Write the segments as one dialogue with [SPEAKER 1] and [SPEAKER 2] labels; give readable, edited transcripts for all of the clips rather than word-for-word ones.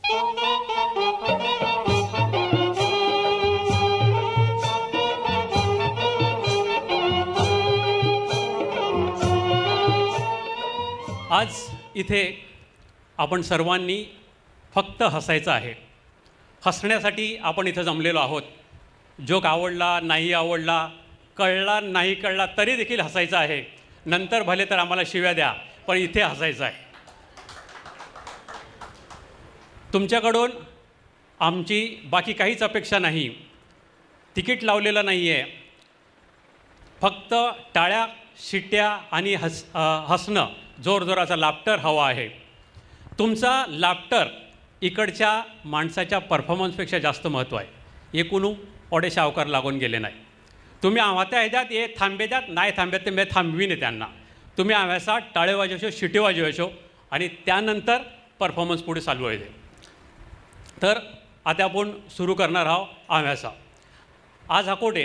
[SPEAKER 1] आज इथे आपण सर्वांनी फक्त हसायचं आहे. हसण्यासाठी आपण इथं जमलेलो आहोत. जोक आवडला नाही आवडला, कळला नाही कळला तरी देखील हसायचं आहे. नंतर भले तर आम्हाला शिव्या द्या, पण इथे हसायचं आहे. तुमच्याकडून आमची बाकी काहीच अपेक्षा नाही. तिकीट लावलेलं नाही आहे. फक्त टाळ्या शिट्ट्या आणि हसणं, जोरजोराचा लाफ्टर हवा आहे. तुमचा लाफ्टर इकडच्या माणसाच्या परफॉर्मन्सपेक्षा जास्त महत्त्व आहे. एकूण ओढे शावकार लागून गेले नाही. तुम्ही आव्हात्या ह्याच्यात ये थांबे द्यात नाही थांब्यात ते मी थांबवीन त्यांना. तुम्ही आव्यासा टाळे वाजवशो शिटी वाजवशो आणि त्यानंतर परफॉर्मन्स पुढे चालू आहे. तर आता आपण सुरू करणार आहोत आव्यासा. आज हाकोटे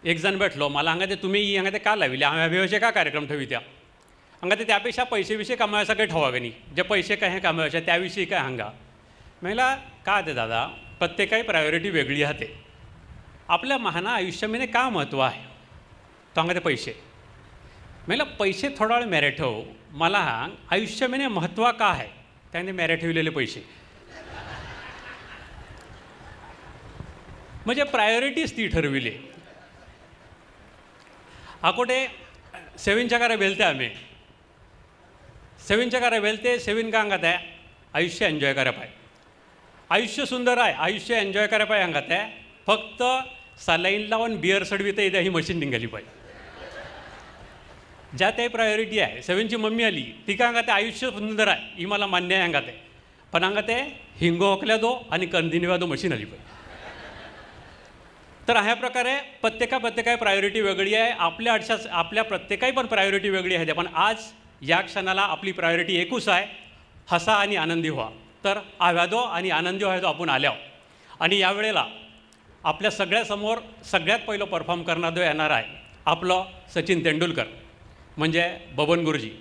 [SPEAKER 1] एक जण भेटलो मला सांगा ते तुम्ही हांगा ते का लाविले आव्याविषयी का कार्यक्रम ठेवित्या हांगा ते त्यापेक्षा पैसेविषयी कमावायचा काही ठेवावे नाही. जे पैसे काय हे कमावायचे त्याविषयी काय हांगा म्हणला का ते दादा प्रत्येकाही प्रायोरिटी वेगळी आहे. आपल्या महाना आयुष्यामध्ये का महत्त्व आहे तो हांगा ते पैसे म्हणला पैसे थोडा वेळ मेरे ठेव मला हांग आयुष्यामध्ये महत्त्व का आहे त्याने मेरे ठेवलेले पैसे म्हणजे प्रायोरिटीज ती ठरविली. आकोटे सेविनच्या कारा वेलते आम्ही सेविनच्या कारा वेलते सेविन का हांगात आहे आयुष्य एन्जॉय करप आहे. आयुष्य सुंदर आहे आयुष्य एन्जॉय करप आहे हांगात आहे. फक्त सलाईन लावून बियर सडविता येते ही मशीन निघाली पाहिजे. ज्या ते प्रायोरिटी आहे. सेविनची मम्मी आली ती का हांगा ते आयुष्य सुंदर आहे ही मला मान्य आहे हांगा ते पण हांगा ते हिंगो हकल्या दो आणि कंदिनिवा दो मशीन आली पाहिजे. तर अशा प्रकारे प्रत्येका प्रायोरिटी वेगळी आहे. आपल्या प्रत्येकाही पण प्रायोरिटी वेगळी आहे. पण आज या क्षणाला आपली प्रायोरिटी एकूच आहे हसा आणि आनंदी व्हा. तर आव्यादो आणि आनंदी व्हायचो आपण आल्या. आणि यावेळेला आपल्या सगळ्यासमोर सगळ्यात पहिलं परफॉर्म करणारा येणार आहे आपलं सचिन तेंडुलकर म्हणजे बबन गुरुजी.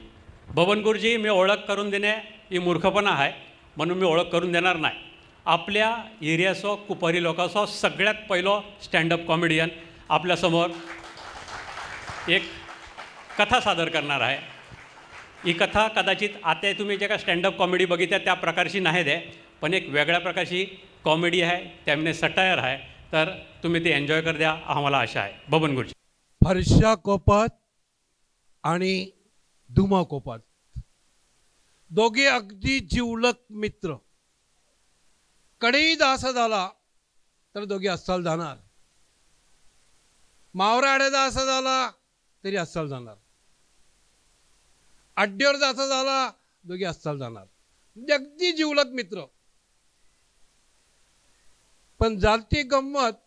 [SPEAKER 1] बबन गुरुजी मी ओळख करून देणे ही मूर्खपणा आहे म्हणून मी ओळख करून देणार नाही. आपल्या एरियाचो कुपारी लोकांचो सगळ्यात पहिलो स्टँडअप कॉमेडियन आपल्यासमोर एक कथा सादर करणार आहे. ही कथा कदाचित आता तुम्ही जे काय स्टँडअप कॉमेडी बघितल्या त्या प्रकारची नाही आहे पण एक वेगळ्या प्रकारची कॉमेडी आहे त्यामध्ये सटायर आहे. तर तुम्ही ते एन्जॉय कर द्या आम्हाला आशा आहे. बबन गुरुजी.
[SPEAKER 2] फरशा कोपात आणि धुमा कोपात दोघे अगदी जिवलग मित्र. कडेईद असा झाला तर दोघे अस्सल जाणार. मावरा आड्याचा असा झाला तरी अस्सल जाणार. अड्ड्यावर असा झाला दोघे अस्सल जाणार. म्हणजे अगदी जिवलग मित्र. पण झालती गंमत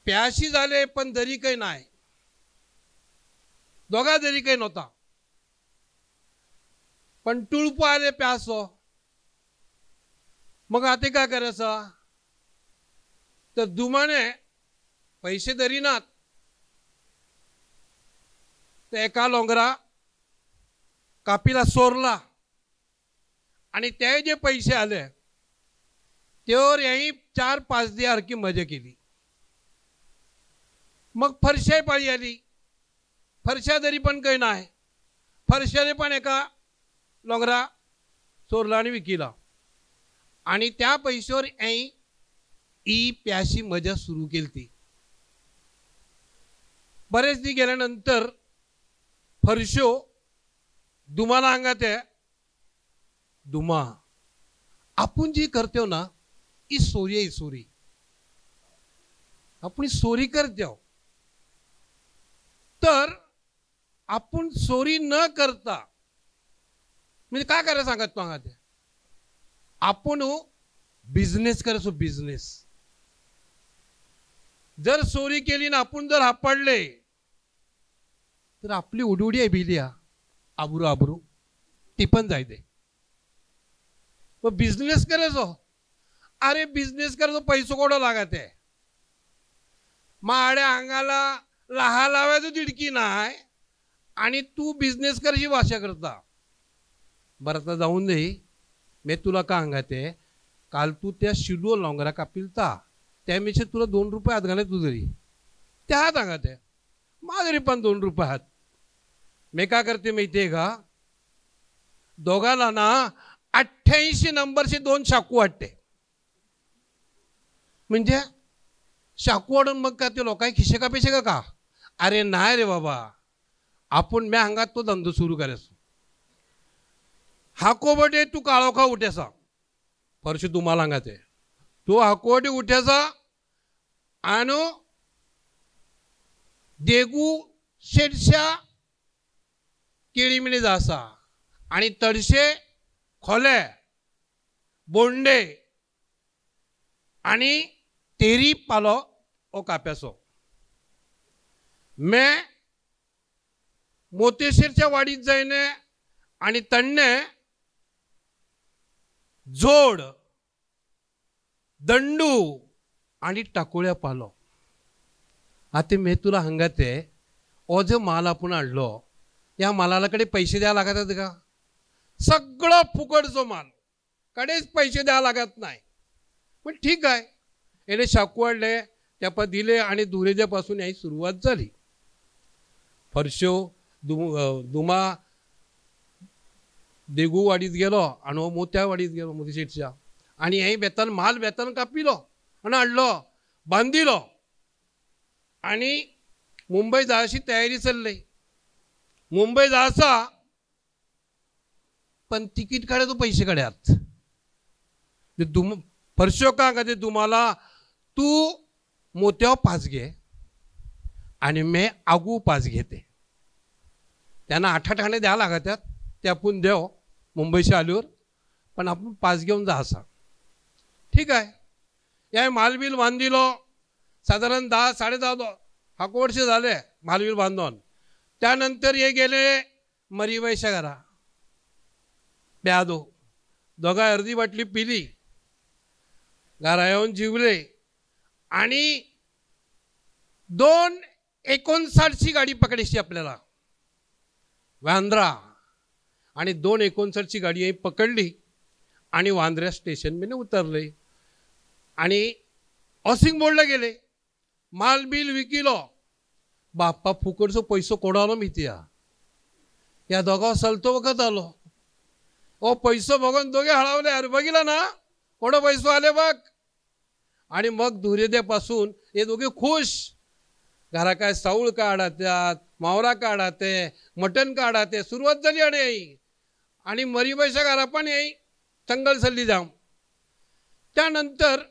[SPEAKER 2] प्याशी झाले पण दरी काही नाही. दोघा दरी काही नव्हता पण टुळप आले प्यासो. मग आता काय करायचं तर दुमाने पैसे धरीनात तर एका लोंगरा कापीला सोरला आणि ते जे पैसे आले त्यावर याही 4-5 दिवस मजा केली. मग फरशाही पाळी आली. फरशा दरी पण काही नाही. फरशाने पण एका लोंगरा चोरला आणि विकिला आणि त्या पैशावर ही प्याशी मजा सुरू केली ती. बरेच दी गेल्यानंतर फरशो दुमाला अंगात आहे. दुमा आपण जी करतो ना ही सोरी आहे. सोरी आपण सोरी करतो तर आपण सोरी न करता म्हणजे काय करायला सांगत तो अंगात आपण बिझनेस करायचो. बिझनेस जर चोरी केली ना आपण जर हापडले तर आपली उडुडी आहे भिलिया आबरू आबरू ती पण जायते. मग बिझनेस करायचो. अरे बिझनेस करायचो पैसो कोडा लागत आहे. माड्या अंगाला लहा लावायचो दिडकी नाही आणि तू बिझनेस करायची भाषा करता. बरं आता जाऊन दे मी तुला का सांगते, काल तू त्या शिलो लॉंगरा कापिलता त्यापेक्षा तुला 2 रुपये हात घाले तू जरी त्या हात सांगते, माझरी पण 2 रुपये हात. मी का करते माहिती आहे का, दोघाला ना 88 नंबरचे 2 शाकू वाटते. म्हणजे शाकू वाढून मग का ते लोकांनी खिशे का पैसे का. अरे नाही रे बाबा, आपण मी हंगात तो धंदो सुरू करायचो. हाकोबटे तू काळो खा उठ्याचा परशी तुम्हाला सांगाते, तो हाकोबटे उठ्याचा आणि देगू शेडशा केळीमिणी जासा आणि तडशे खोले बोंडे आणि तेरी पालो ओ काप्याचो. मैं मोतेशेरच्या वाडीत जायने आणि तण्णे जोड दंडू आणि टाकोळ्या पालो. आता मी तुला सांगते, ओ जो माल आपण आणलो या मालाकडे पैसे द्यावं लागतात का. सगळं फुकटचो माल, कडेच पैसे द्यावं लागत नाही. पण ठीक आहे, याने शाकू वाढले त्या दिले आणि दुरेजापासून याची सुरुवात झाली. फरशो दुमा देगूवाडीत गेलो आणि मोत्यावाडीत गेलो मोतीशेठच्या, आणि हे बेतन माल बेतन कापिलो आणि आणलो बांधिलो आणि मुंबई जायची तयारी चालली. मुंबई जायचा पण तिकीट काढे तो पैसे काढ्यात फरशो का कधी तुम्हाला तू मोत्यावर 5 घे आणि मी आगू 5 घेते. त्यांना 8 आणे द्यावं लागतात, ते आपण देव मुंबईशी आल्यावर, पण आपण 5 घेऊन जा असा. ठीक आहे, या मालबिल बांधिलो. साधारण 10 साडे 10 हाको वर्ष झाले मालबिल बांधून. त्यानंतर हे गेले मरीबाईच्या घरा प्यादो, दोघा अर्धी बाटली पिली, घरा येऊन जिवले आणि 2:59ची गाडी पकडायची आपल्याला वांद्रा, आणि 2:59ची गाडी ही पकडली आणि वांद्र्या स्टेशनमध्ये उतरले आणि हाऊसिंग बोर्डला गेले. माल बिल विकिलो. बाप्पा फुकटचो पैसो कोणालो माहिती या दोघा चलतो वखत आलो. ओ पैसो बघून दोघे हळवले. अरे बघिला ना कोणा पैसो आले बघ. आणि मग दुरेद्यापासून हे दोघे खुश. घरा काय साऊळ काढात्यात, मावरा काढाते, मटण काढाते, सुरुवात झाली आणि मरीबाईच्या घरा पण येई चंगल सल्ली जाम. त्यानंतर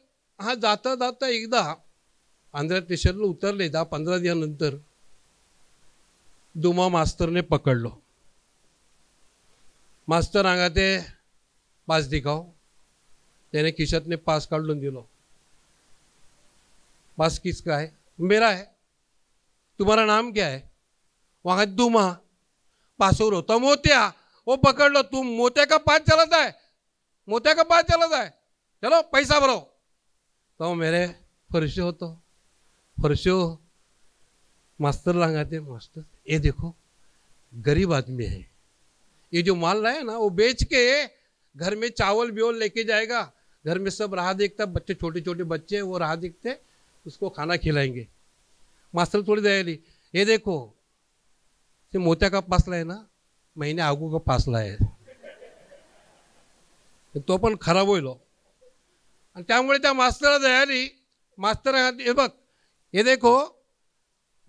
[SPEAKER 2] हा जाता जाता एकदा आंध्र स्टेशनला उतरले. 10-15 दिवसानंतर दुमा मास्तरने पकडलो. मास्तर सांगाते 5 दिखाओ. त्याने खिशातने 5 काढून दिलो. 5 किसका है? मेरा है. तुम्हारा नाम क्या है? वहाँ दुमा. 5 होता मोत्या. वो पकड़ लो. तुम मोत्या का 5 चलाता है, मोत्या का 5 चलाता है, चलो पैसा भरो. तो मेरे फरशो होतो. फरशो मास्टर लगाते, मास्टर ये देखो गरीब आदमी है, ये जो माल रहा है ना वो बेच के घर में चावल बिवल लेके जाएगा. घर में सब राह देखता, बच्चे छोटे छोटे बच्चे वो राह देखते, उसको खाना खिलाएंगे. मास्टर थोड़ी दयाली, ये देखो ये मोत्या का पासला है ना, महीने आगू का पासला है. तो पण खराब होईल. आणि त्यामुळे त्या मास्तरला दयाली. मास्टर ये बघ, ये देखो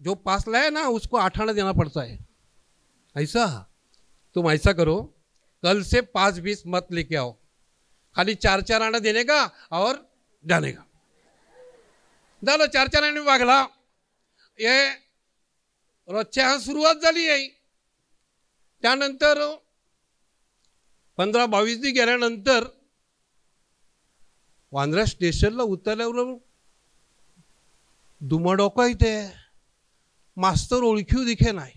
[SPEAKER 2] जो पासला है ना उसको 8 आना देना पड़ता है. ऐसा तुम ऐसा करो, कल से 5-20 मत लेके आओ, खाली 4-4 आना देने का और जाने का. झालं 4-4 आने वागला. ये रोजच्या सुरुवात झाली आहे. त्यानंतर 15-22 दिवस गेल्यानंतर वांद्रा स्टेशनला उतरल्यावर दुमडोका इथे मास्तर ओळखीव दिखे नाही.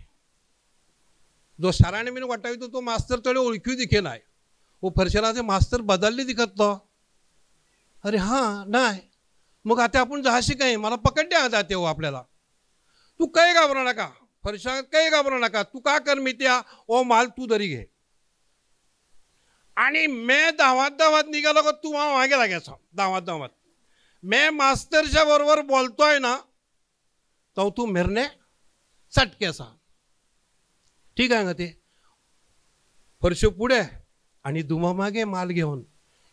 [SPEAKER 2] जो शराने मी वाटायचो तो मास्तर तडे ओळखीव दिखे नाही. वो फरशेला ते मास्तर बदलले दिखत तो. अरे हां नाही, मग आता आपण जहाशी काय मला पकडल्या जाते हो आपल्याला. तू काही घाबरू नका फरशा, काही घाबरू नका. तू का कर मी त्या ओ माल तू तरी घे. आणि मैं धावत निघालो का तू मागे लागायचा धावत मैं मास्तरच्या बरोबर बोलतोय ना तो तू मेरने सटकेसा ठीक आहे ना ते फरशो पुढे आणि दुमा मागे माल घेऊन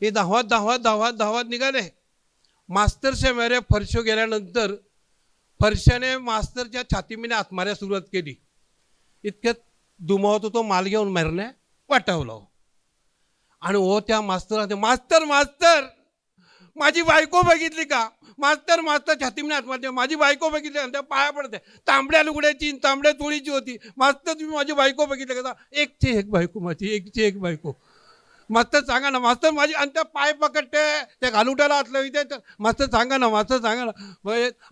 [SPEAKER 2] हे धावत निघाले मास्तरच्या मेरे फरशो गेल्यानंतर फरशाने मास्तरच्या छातीमीने आत्माऱ्या सुरुवात केली इतक्यात दुमावतो तो माल घेऊन मेरने वाटवलं आणि ओ त्या मास्तर मास्तर माझी बायको बघितली का मास्तर छातीमीने आत्महत्या माझी बायको बघितली आणि त्या पाया पडते तांबड्या लुगड्याची तांबड्या चोळीची होती मास्तर तुम्ही माझी बायको बघितली का एकची एक बायको माझी एकची एक बायको मास्तर सांगा ना मास्तर माझी आणि त्या पाय पकडते त्या घालुट्याला आतलं इथे मास्तर सांगा ना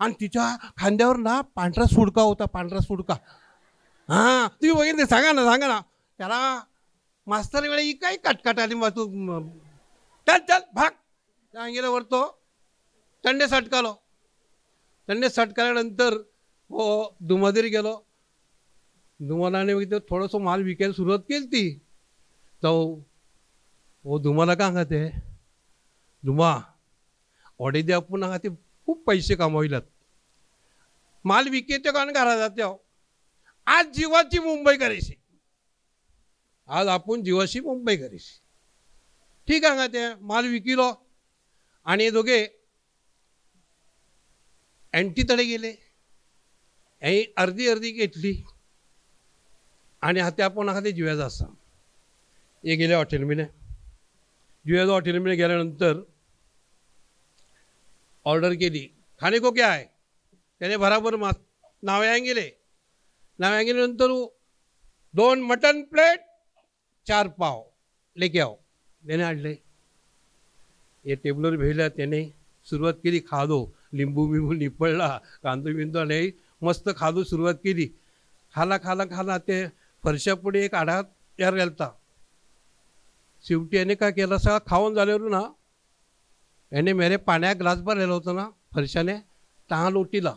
[SPEAKER 2] आणि तिच्या खांद्यावर ना पांढरा सुडका होता पांढरा सुडका हां तुम्ही बघितले सांगा ना त्याला मास्तर वेळे ही काही कटकट आली मग तू चल भाग त्या अंगेल्यावर तो तंडे सटकाल्यानंतर हो दुमादेरी गेलो दुमालाने बघितलं थोडंसं माल विकायला सुरुवात केली ती तो हो दुमाला का सांगते दुमा ऑडे दे आपण सांगते खूप पैसे कमाविलात माल विकेते कारण घरा जाते आज जीवाची मुंबई करायची आज आपण जीवाशी मुंबई करायची ठीक आहे ना ते माल विकिलो आणि हे दोघे अँटीकडे गेले अर्धी घेतली आणि हाते आपण हाते जिव्याचा असा हे गेले हॉटेलमध्ये जिव्याचा हॉटेलमध्ये गेल्यानंतर ऑर्डर केली खाने को क्या आहे त्याने बराबर नाव्या गेल्यानंतर 2 मटन प्लेट 4 पाव लेके आओ त्याने आणले हे टेबलवर भेटला त्याने सुरुवात केली खादो लिंबू बिंबू निपळला कांदो बिंदू नाही मस्त खादो सुरुवात केली खाला ते फरशापुढे एक आढा तयार गेलता शेवटी याने काय केलं सगळं खाऊन झाल्यावर ना याने मेरे पाण्या ग्लास भरलेला होता ना फरशाने तहा लोटीला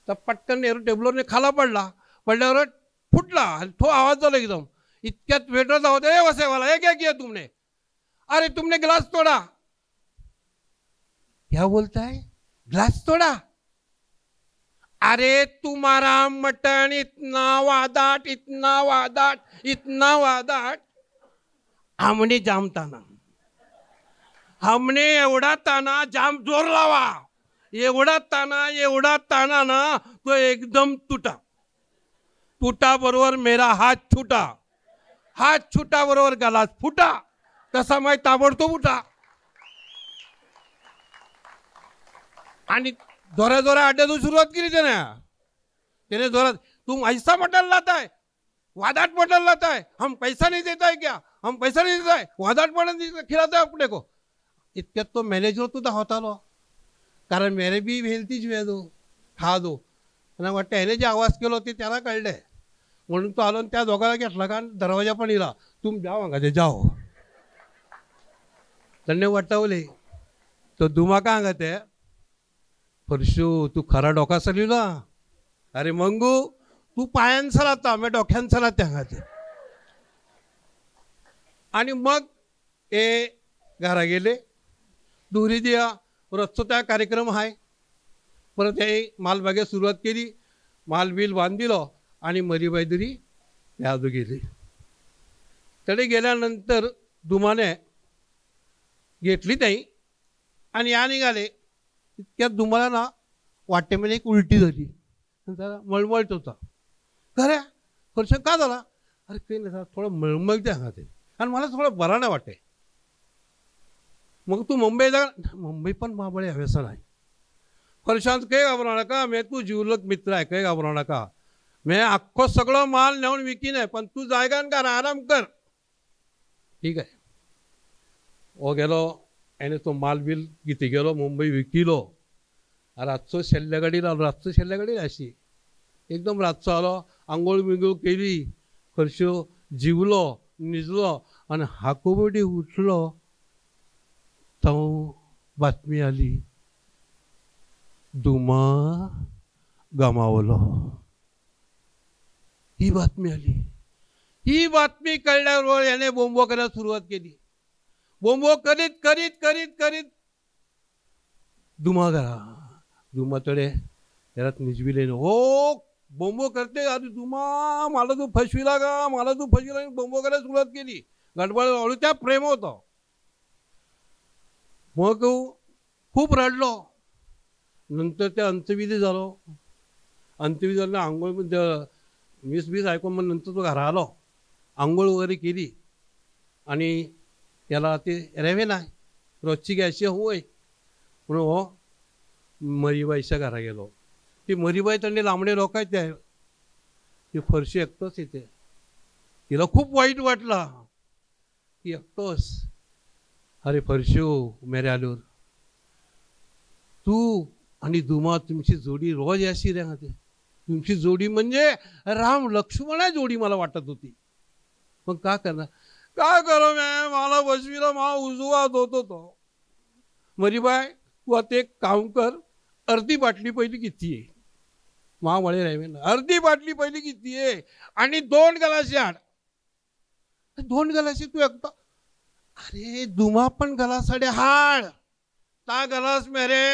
[SPEAKER 2] तर पटकन नेहरू टेबलवरने खाला पडल्यावर फुटला तो आवाज झाला एकदम इतक्यात वेटर होता ए वसेवाला क्या किया तुमने अरे तुमने ग्लास तोड़ा क्या बोलता है ग्लास तोड़ा अरे तुम्हारा मटन इतना वादाट हमने एवढा ताना जाम जोर लावा एवढा ताना ना तो एकदम टूटा बरोबर मेरा हात छुटा बरोबर गलास फुटा तसा माय ताबडतोब उठा आणि जोरा अड्ड्यातून सुरुवात केली त्याने जोरात तुम ऐसा मटन लाता है वादाट मटन लाता है हम पैसा नहीं देता है क्या हम पैसा नहीं देता है वादाट मटन खिलाता है अपने को इतक्यात तो मॅनेजर सुद्धा होता लो कारण मेरे भी भेलतीच वेळ दो खा दो आणि वाटतं ह्याने जे आवाज केलो ते त्याला कळले म्हणून तो आलो त्या दोघाला घेतला का दरवाजा पण इला तुम जाओ अंगा ते जाओ त्यांनी वाटवले तो दुमा का अंगत आहे परशू तू खरा डोका सलिला अरे मंगू तू पायान सलाता मी डोक्यान सलाते अंगाते आणि मग हे घरा गेले दुरी दिया रोजचा त्या कार्यक्रम आहे परत हे मालबागेत सुरुवात केली माल बिल बांधिलो आणि मरीबाईदरी यादू गेली तडे गेल्यानंतर दुमाने घेतली नाही आणि या निघाले इतक्यात दुमाला ना वाटेमध्ये एक उलटी झाली त्याला मळमळत होता खऱ्या खर्च का झाला अरे काही नाही थोडं मळमळते अंगाते आणि मला थोडं बरा नाही वाटे मग तू मुंबई पण महाबळे हवेसा नाही फरशांत काही घाबरू नका मी तू जीवलग मित्र आहे काही घाबरू नका मी अख्खो सगळं माल नेऊन विकीन आहे पण तू जायगा कर आराम कर ठीक आहे ओ गेलो याने तो माल बिल किती गेलो मुंबई विकिलो रातचो शेल्ल्यागाडीला अशी एकदम रातचो आलो आंघोळ बिंगोळ केली खर्चो जिवलो निजलो आणि हाकोबडी उठलो तो बातमी आली दुमा गमावलो ही बातमी आली ही बातमी कळल्यावर याने बोंबो करायला सुरुवात केली बोंबो करीत करीत करीत करीत दुमा घरा दुमा तडे घरात निजविले हो बोंबो करते अरे दुमा मला तू फसविला का मला तू फसविला बोंबो करायला सुरुवात केली गडबड हळू त्या प्रेम होतं मग खूप रडलो नंतर त्या अंत्यविधी झालो अंत्यविधी झालं आंघोळ वीस वीस ऐकून मग नंतर तो घरा आलो आंघोळ वगैरे केली आणि त्याला ते रेवे नाही रोजची घ्यायची होय म्हणून हो मरीबाईच्या घरा गेलो ती मरीबाई त्यांनी लांबडे लोक आहेत त्या ती फरशी एकटोच येते तिला खूप वाईट वाटला ती एकटोच अरे फरशो मेरे आलूर तू आणि दुमा तुमची जोडी रोज अशी रे ते तुमची जोडी म्हणजे राम लक्ष्मणा जोडी मला वाटत होती मग का करणार काय करो मला बसवीला मा उजवात होतो तो मरीबाई तू आता एक काम कर अर्धी बाटली पहिली किती आहे मा वळे राहिले ना अर्धी बाटली पहिली किती आहे आणि 2 गलासी आण 2 गलासी तू एकटा अरे दुमा पण गलासाडे हाड ता गलास मेरे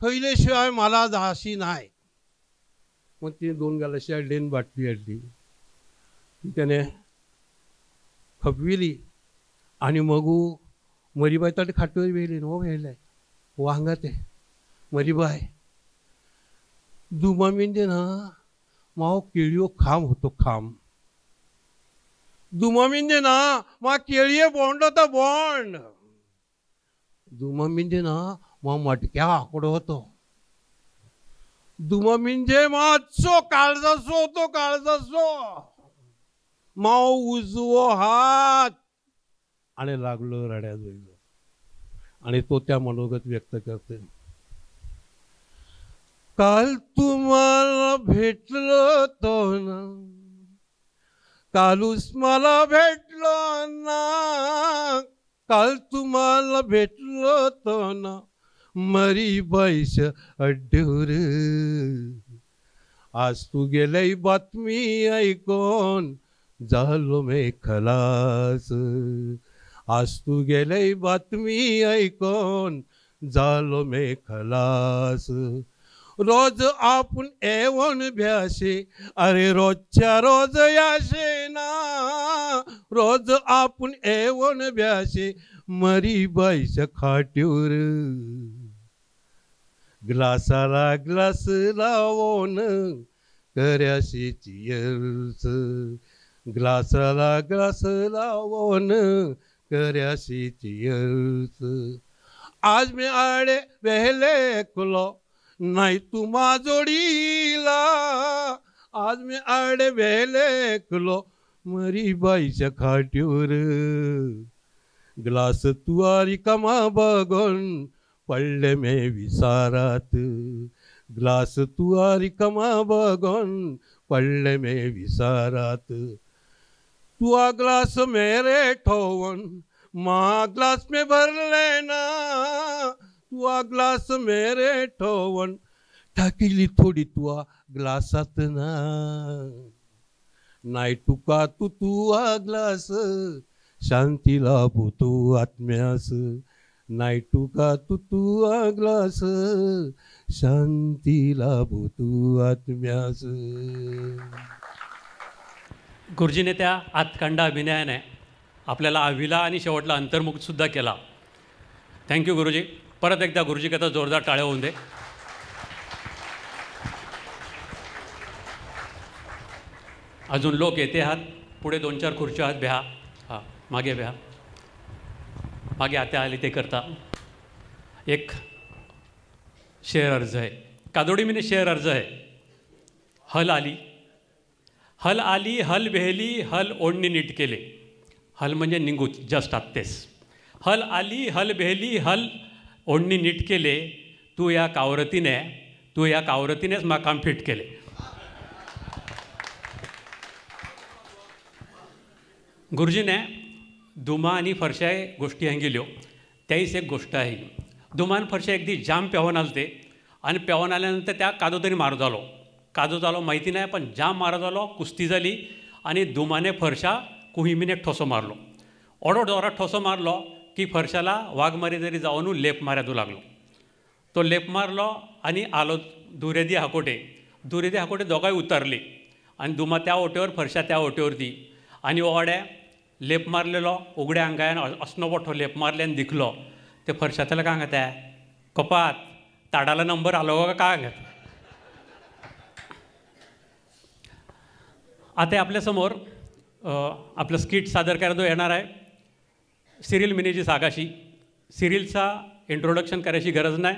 [SPEAKER 2] थैल्याशिवाय मला जाशी नाही मग ती 2 गलासी हाडली बाटली हाडली त्याने खपविली आणि मग मरीबाई ताटे खाटवर वेळली हो वेळलाय वांगा ते मरीबाई दुमा म्हणजे ना माव केळियो खाम होतो खाम दुमा म्हणजे ना मा केळिये बॉन्ड होता बॉन्ड दुमा म्हणजे ना मा मटक्या आकडो होतो दुमा म्हणजे माचो काळजाचो होतो काळजाचो माव उजवो हात आणि लागलो रड्यात जायलो आणि तो त्या मनोगत व्यक्त करते काल तुम्हाला भेटलो तो ना कालूस मला भेटलो ना काल तुम्हाला भेटलो तो ना मरीबाईश अड्डूर आज तू गेलय बातमी ऐकून झालो मे खलास आज तू गेलय बातमी ऐकून झालो मे खलास रोज आपण एवण भ्याशे अरे रोजच्या रोज याशे ना रोज आपण एवण भ्याशे मरीबाईच्या खाट्यूर ग्लासाला ग्लास लावून कर्याशी चियर्स ग्लासाला ग्लास लावून कर्याशी चियर्स आज मी आडे वेहले कुलो नाही तुम्हा जोडीला आज मी आडे वेहले कुलो मरीबाईच्या खाट्यूर ग्लास तुआरी कमा बघून पडले मे विसारात ग्लास तुआरी कमा बघून पडले मे विसारात तुआ ग्लास मेरे ठोवन मा ग्लास में भरले ना तुआ ग्लास मेरे ठोवन टाकिली थोडी तुआ ग्लासात ना नाही तुका तू तुआ ग्लास शांतीला भूतू आत्म्यास नाही तुका तू तुआ ग्लास शांतीला भूतू आत्म्यास
[SPEAKER 1] गुरुजीने त्या आतकांडा अभिनयाने आपल्याला आविला आणि शेवटला अंतर्मुखसुद्धा केला. थँक्यू गुरुजी. परत एकदा गुरुजी कथा जोरदार टाळ्या होऊन दे. अजून लोक येते आहात. पुढे 2-4 खुर्च्या आहात. ब्या हां मागे ब्या मागे आत्या आली ते करता. एक शेअर अर्ज आहे. कादोडी मिने शेअर अर्ज आहे. हल आली हल आली हल बेहली हल ओढणी नीट केले. हल म्हणजे निघूच जस्ट आत्तेस. हल आली हल बेहली हल ओढणी नीट केले. तू या कावरतीनेच मा काम फिट केले. गुरुजीने दुमा आणि फरशा गोष्टी हांगिल्यो. त्याहीच एक गोष्ट आहे. दुमा आणि फरशा एकदी जाम पेवन आलते आणि पेवन आल्यानंतर त्या कादो तरी मारू झालो. कादो झालो माहिती नाही पण जाम मारा झालो. कुस्ती झाली आणि दुमाने फरशा कुहिमीने ठोसो मारलो. ओडो जोरात ठोसो मारलो. की फरशाला वाघ जरी जाऊन लेप मारायचो लागलो. तो लेप मारलो आणि आलो दुरेदी हाकोटे दोगांय उतरली आणि दुमा त्या ओट्यावर फरशा त्या ओट्यावरती आणि ओड्या लेप मारलेलो उगड्या अंगायन असनो मोठो लेप मारले आणि दिखलो ते फरशातलं काय सांगता कपात ताडाला नंबर आलो का काय सांगत. आता आपल्यासमोर आपलं स्किट सादर करायला येणार आहे सिरिल मिनीची सागाशी. सिरिलचा इंट्रोडक्शन करायची गरज नाही.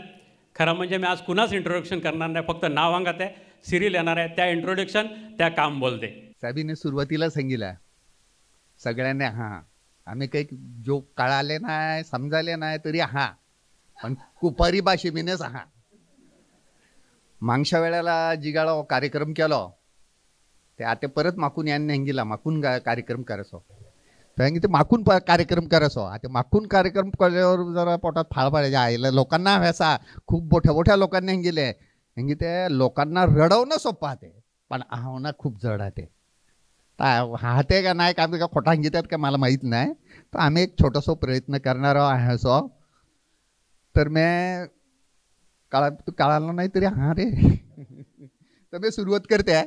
[SPEAKER 1] खरं म्हणजे मी आज कुणाच इंट्रोडक्शन करणार नाही, फक्त नाव सांगत आहे. सिरिल येणार आहे, त्या इंट्रोडक्शन त्या काम बोलते.
[SPEAKER 3] साहेबीने सुरुवातीला सांगितलं सगळ्यांनी हां, आम्ही काही जोक कळाले नाही समजाले नाही तरी हां, पण कुपारी भाषेमीनेच हां. मागच्या वेळेला जिगाळो कार्यक्रम केलो ते आता परत माकून यांनी हंगिला माकून कार्यक्रम करायचो तर ते माकून कार्यक्रम करायचो. आता माकून कार्यक्रम केल्यावर जरा पोटात फाळ पाडायचे आईला लोकांना व्यासा खूप मोठ्या लोकांनी हंगिले हंगी ते लोकांना रडवणं सोपं आहे पण आव्हानं खूप जड आहे. हाते का नाही का आम्ही का खोटा हंगितात का मला माहीत नाही. तर आम्ही एक छोटासा प्रयत्न करणार आहोत. तर मी कळालं नाही तरी हां रे तर मी सुरुवात करते आहे.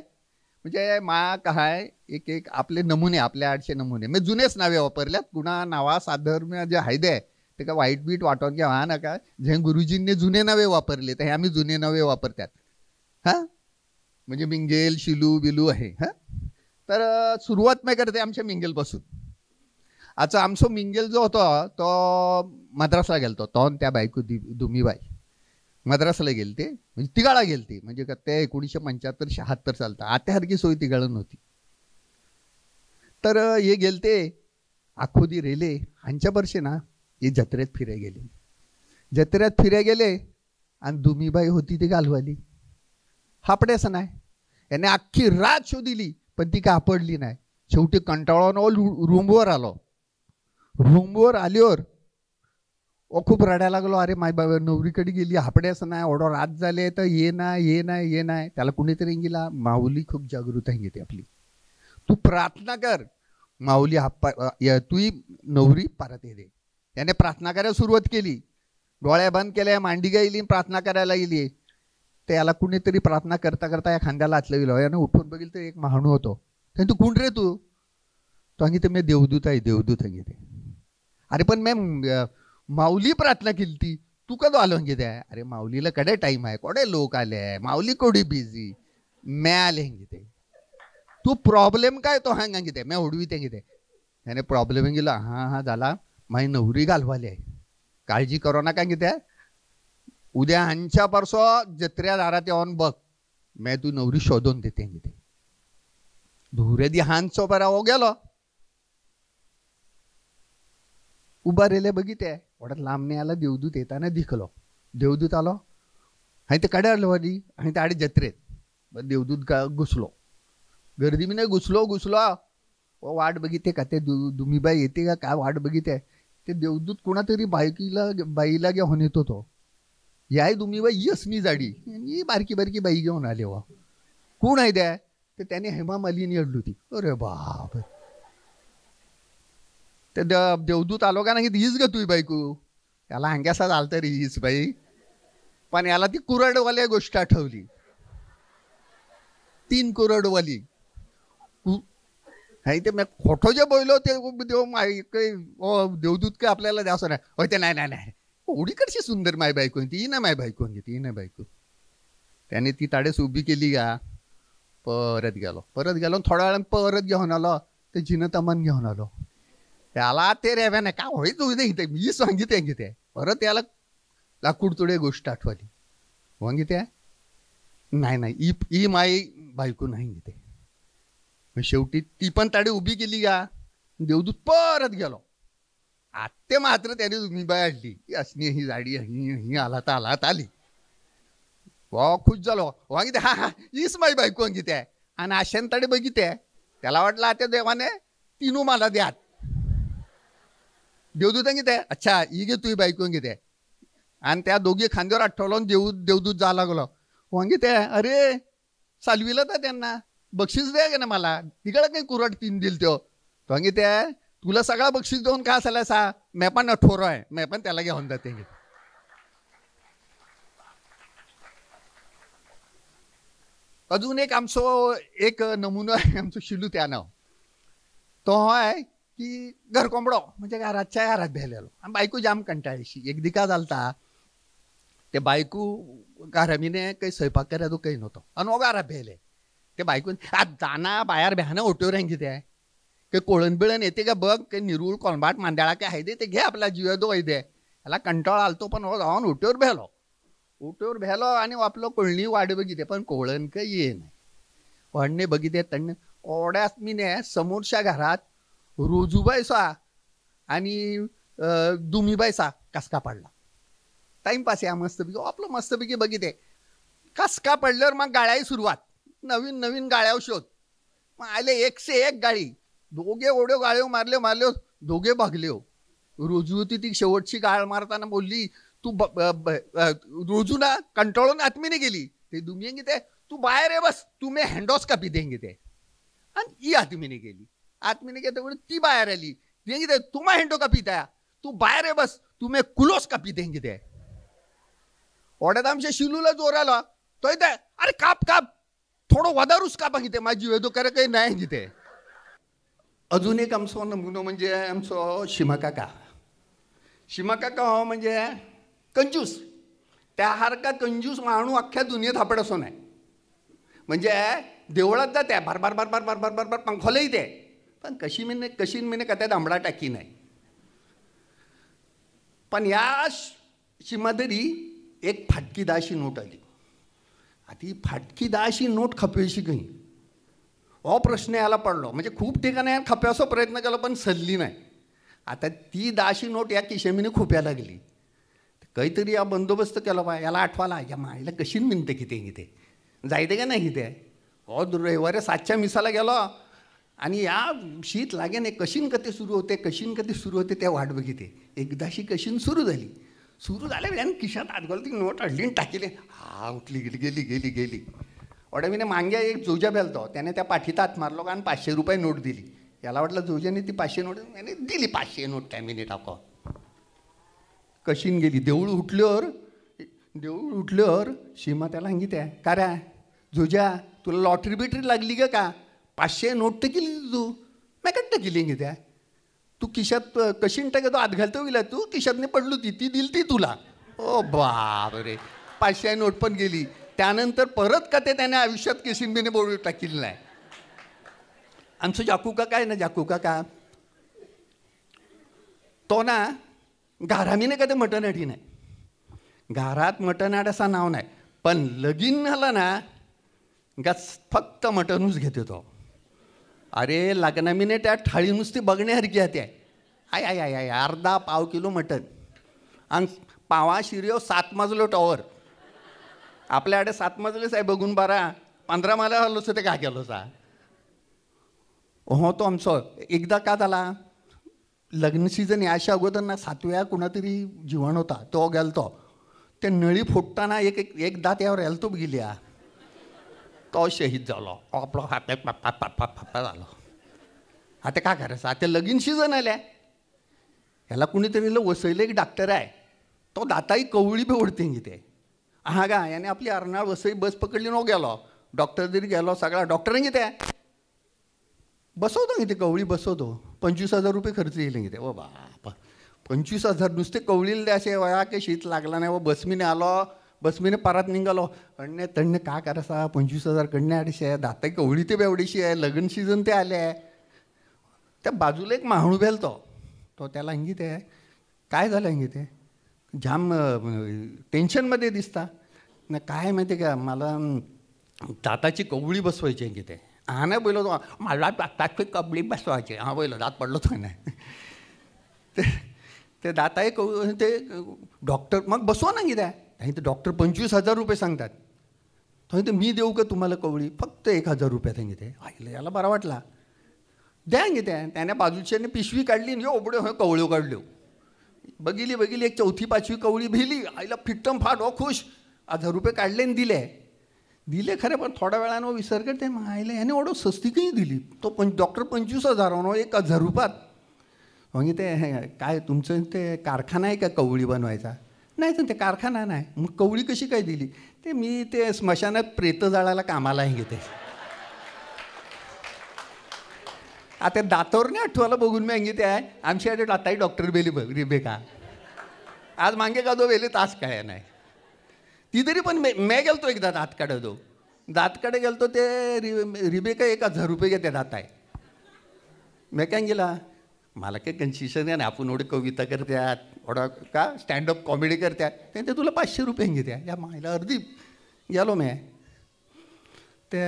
[SPEAKER 3] म्हणजे मा काय एक आपले नमुने आपल्या आडचे नमुने मी जुनेच नावे वापरल्यात. कुणा नावा साधर्म्य जे हायदे ते का वाईट बीट वाटून घ्या हा नका. जे गुरुजींनी जुने नावे वापरले तर हे आम्ही जुने नावे वापरतात हां. म्हणजे मिंगेल शिलू बिलू आहे हां. तर सुरुवात मी करते आमच्या मिंगेलपासून. आता आमचा मिंगेल जो होता तो मद्रासला गेलतो. तो त्या बायको दुमीबाई मद्रासला गेलते म्हणजे तिगाळा गेलते म्हणजे का ते 1975-76 चालतं. आत्यासारखी सोय तिगाळं नव्हती. तर हे गेलते आखोदी रेले ह्यांच्या वर्षे ना हे जत्रेत फिराय गेले आणि दुमीबाई होती ती गालवाली हापडेच नाही. याने अख्खी रात शोधिली पण ती काय आपडली नाही. शेवटी कंटाळून रूमवर आल्यावर खूप रडायला लागलो. अरे माय बाबा नवरीकडे गेली हापड्याच नाही ओढो रात झाले तर ये नाही. त्याला कुणीतरी गेला माऊली खूप जागृत आहे आपली. तू प्रार्थना कर माऊली तू नवरी परत ये दे. याने प्रार्थना करायला सुरुवात केली. डोळ्या बंद केल्या मांडी गेली प्रार्थना करायला गेली. त्याला कुणीतरी प्रार्थना करता करता या खांद्याला हातलं गेलो. याने उठून बघितलं तर एक महाणू होतो. तू कोण रे तू तो सांगितलं मी देवदूत सांगितले. अरे पण मी माऊली प्रार्थना केली ती तू कधी आलो सांगितले. अरे माऊलीला कडे टाईम आहे कोडे लोक आले आहे माऊली कोडी बिझी मैं आले सांगितले. तू प्रॉब्लेम काय तो सांगितले मी उडवी सांगितले. याने प्रॉब्लेम गेला हां झाला माझी नवरी घालवाली आहे काळजी करो ना सांगितले. उद्या ह्यांच्या परसो जत्र्या दारात येऊन बघ मैं तू नवरी शोधून देते सांगितले. धुरेदी हांचो बरा हो गेलो उभा रेले बघितले ओढत लांबणे आला. देवदूत येताना दिखलो. देवदूत आलो आणि ते कडे आलो वाडी आणि त्या आडी जत्रेत देवदूत घुसलो. गर्दी मी नाही घुसलो वाट बघिते का ते दुमीबाई येते का काय वाट बघिते. ते देवदूत कोणातरी बाईला घेऊन येतो तो. याय दुमीबाई यस मी जाडी बारकी बाई घेऊन आले वा कोण आहे द्या. तर त्याने हेमा मालिनी अडली होती. अरे बाप ते देवदूत आलो का नाही हीच ग तुझी बायको. त्याला अंग्यासा चालतं रे हीच बाई पण याला ती कुरडवाली गोष्ट आठवली. 3 कुरडवाली ते मी खोटो जे बोललो ते देवदूत काय आपल्याला द्यावं नाही होय. ते नाही एवढी कडशी सुंदर माय बायको ती ना माय बायको बायको. त्याने ती ताडेस उभी केली का परत गेलो थोड्या वेळानं परत घेऊन आलो. ते जिनतमन घेऊन आलो. त्याला ते रेव्या नाही का होय तू इथे मी सांगितले परत याला लाकूड तुडे गोष्ट आठवली. सांगितले नाही ई माई बायको नाही घेते. शेवटी ती पण ताडी उभी केली का देवदूत परत गेलो. आत्ते मात्र त्याने तुम्ही बाय आणली असणी ही जाडी ही आला आली. वा खुश झालो. वांगिते हा हीच माई बायको सांगितले. आणि आशांताडे बघिते त्याला वाटलं आता देवाने तीनू मला द्यात. देवदूत सांगितले अच्छा ही घे तुझी बायको सांगितले. आणि त्या दोघी खांद्यावर आठवलं देवदूत जा लागलो. सांगितले अरे चालविलं तर त्यांना बक्षीस द्या गे ना मला तिकडं काही कुरट 3 दिल तो सांगितले तुला सगळा बक्षीस देऊन का असायला सा मैं पण अठोरा आहे, मैं पण त्याला घेऊन जाते. अजून एक आमचं एक नमुना आहे, आमचं शिलू त्या नाव तो आहे की घर कोंबडो म्हणजे घराच्या घरात भेलेलो आणि बायको जाम कंटाळीशी. एक दिका चालता ते बायको घरामीने काही स्वयंपाक करायचो काही नव्हतं आणि घरात भेले ते बायकून आज जाना बाहेर भ्यानं ओट्योर हँगी ते काही कोळण बिळण येते का बघ, काही निरूळ कोणबाट मांदाळा काय आहे ते घे आपला जीव दो दे. याला कंटाळा आलतो पण जाऊन ओट्योर भेलो आणि आपलं कोळणी वाट बघिते पण कोळण काही ये नाही. वाडणे बघिते तण ओढ्यात मी ने समोरच्या घरात रोजूबाईसा आणि दुमीबाईसा कसका पडला. टाइमपास या मस्तपैकी आपलं मस्तपैकी बघिते. कसका पडल्यावर मग गाळ्याही सुरुवात, नवीन नवीन गाळ्याव शोध. मग आले 101 गाळी, दोघे ओढ्यो गाळ्यो मारले दोघे भागले. रोजू होती ती शेवटची गाळ मारताना बोलली तू रोजू ना कंटाळून आत्मीने गेली. ते दुमियंगी ते तू बाहेर आहे बस, तू मी हँडॉस कापी देंगे ते. आणि ही आत्मीने गेली. आत्मीने गेली ती बाहेर आली. ते तू मा हँडो कापी त्या, तू बाहेर आहे बस, तू मी कुलोस कापी देंगे ते. ओढ्यात आमच्या शिलूला जोर आला. तो इथे अरे काप काप थोडं वदारूच कापा घेते, माझी वेदो करे काही नाही घेते. अजून एक आमचं नमुनो म्हणजे आमचं शिमाकाका. शिमाकाका हो म्हणजे कंजूस. त्यासारखा कंजूस माणूस अख्ख्या दुनियेत सापडसो नाही. म्हणजे देवळात जाते बार बार बार बार बार बार बार बार पंखोलही ते पण कशी मिने का त्या दांबडा टाकी नाही. पण या शिमादरी एक फाटकी दाशी नोट आली. आता ही फाटकी दाशी नोट खपेशी काही हो प्रश्न याला पडलो. म्हणजे खूप ठिकाणी खप्याचा प्रयत्न केला पण सल्ली नाही. आता ती दाशी नोट या किशेमीने खुप्या लागली. काहीतरी या बंदोबस्त केला बा. याला आठवाला या माईला कशी मिनते किती जायते का नाही ते. हो रविवारी 7च्या मिसाला गेलो आणि या शीत लागेने कशीन कधी सुरू होते त्या वाट बघिते. एकदाशी कशीन सुरू झाले आणि खिशात आत घालून ती नोट अडली टाकीले. हा उठली गेली. ओढ्यामीने मांग्या एक जोजा बेलतो त्याने त्या पाठीत हात मारलो आणि 500 रुपये नोट दिली. याला वाटलं जोजाने ती 500 नोट याने दिली. 500 नोट काय मिनिट टाको कशीन गेली. देऊळ उठल्यावर सीमा त्याला सांगितल्या का रे जोजा तुला लॉटरी बिटरी लागली का 500 नोट तर केली तू नाही कट्ट केली गे त्या. तू खिशात कशीन टाकतो आत घालतो गेला तू खिशातने पडलो ती दिली ती तुला. ओ बाप रे 500 नोट पण गेली. त्यानंतर परत का ते त्याने आयुष्यात केसिनबीने बोलू टाकेल नाही. आमचं जाकू काका आहे ना, जाकू काका तो ना घरामीने कधी मटण हाडी नाही. घरात मटण हाड असं नाव नाही पण लगीन झालं ना गा फक्त मटणच घेते तो. अरे लग्नामीने त्या थाळी नुसती बघण्यासारखी आहे. आय आय आय आय अर्धा पाव किलो मटण आणि पावा शिर्यो 7 मजलो टॉवर. आपल्याकडे 7 मजलेच आहे बघून 15 मला हल्लो ते काय केलं सा. हो तो आमचं एकदा का झाला लग्न सीझन याच्या अगोदर ना 7व्या कुणातरी जीवन होता तो गेलतो. ते नळी फुटताना एक दात यावर यायला तो गेली. तो शहीद झालो. आपलं हात झालो. आता काय करायचं. आता लगीन सीझन आल्या ह्याला कुणीतरी वसईला एक डॉक्टर आहे तो दाताही कवळी बी ओढते ते. हा का याने आपली अर्नाळ वसई बस पकडली नो गेलो. डॉक्टर जरी गेलो सगळा डॉक्टरांनी ते बसवतो ते कवळी बसवतो. 25,000 रुपये खर्च येईल ते. ओ बापा 25,000 नुसते कवळीला द्या असे वया काही शीत लागला नाही. व बसमीने आलो बसमीने परत निघालो. अण्णे तण्णे का करायचा 25,000 कडणे अडीचशे दाता कवळी ते बेवडीशी आहे. लग्न सीझन ते आले आहे. त्या बाजूला एक माहणू बेलतो तो त्याला अंगी ते काय झालं अंगी ते जाम टेन्शनमध्ये दिसता ना काय माहिती का मला दाताची कवळी बसवायची अंगी ते. हा नाही बोललो तो मला दाताची कवळी बसवायची. हा बोललो दात पडलो तो नाही ते दाताही ते डॉक्टर मग बसवा ना की त्या आणि ते डॉक्टर 25,000 रुपये सांगतात. तो मी देऊ का तुम्हाला कवळी फक्त 1,000 रुपयात सांगितले. आईला याला बरा वाटला द्या घे त्या. त्याने बाजूच्याने पिशवी काढली आणि ओबडे कवळ्यो काढलो. बघिली एक 4थी 5वी कवळी भिली. आईला फिट्टम फाट हो खुश 1,000 रुपये काढले आणि दिले खरे पण थोड्या वेळानं विसर करते. मग आईला याने ओढो सस्ती काही दिली. तो डॉक्टर 25,000 1,000 रुपयात म्हणजे ते काय तुमचं ते कारखाना आहे का कवळी बनवायचा? नाही तर ते कारखाना नाही. मग कवळी कशी काय दिली? ते मी ते स्मशानात प्रेत जाळायला कामाला आहे घेते. आता दातावर नाही आठवायला बघून मी अंगी ते आहे आमची आधी आताही डॉक्टर बेली बघ रिबेका आज मागे का दो वेले तास काय नाही ती तरी पण मी गेलतो एकदा दातकडे गेलतो ते रिबेका 1000 रुपये घेते दात आहे. मी काय गेला मला काही कन्सेशन आहे ना आपण एवढे कविता करत्यात एवढा का स्टँडअप कॉमेडी करत्यात ते तुला 500 रुपये घेत्या या मायला अर्धी गेलो मी ते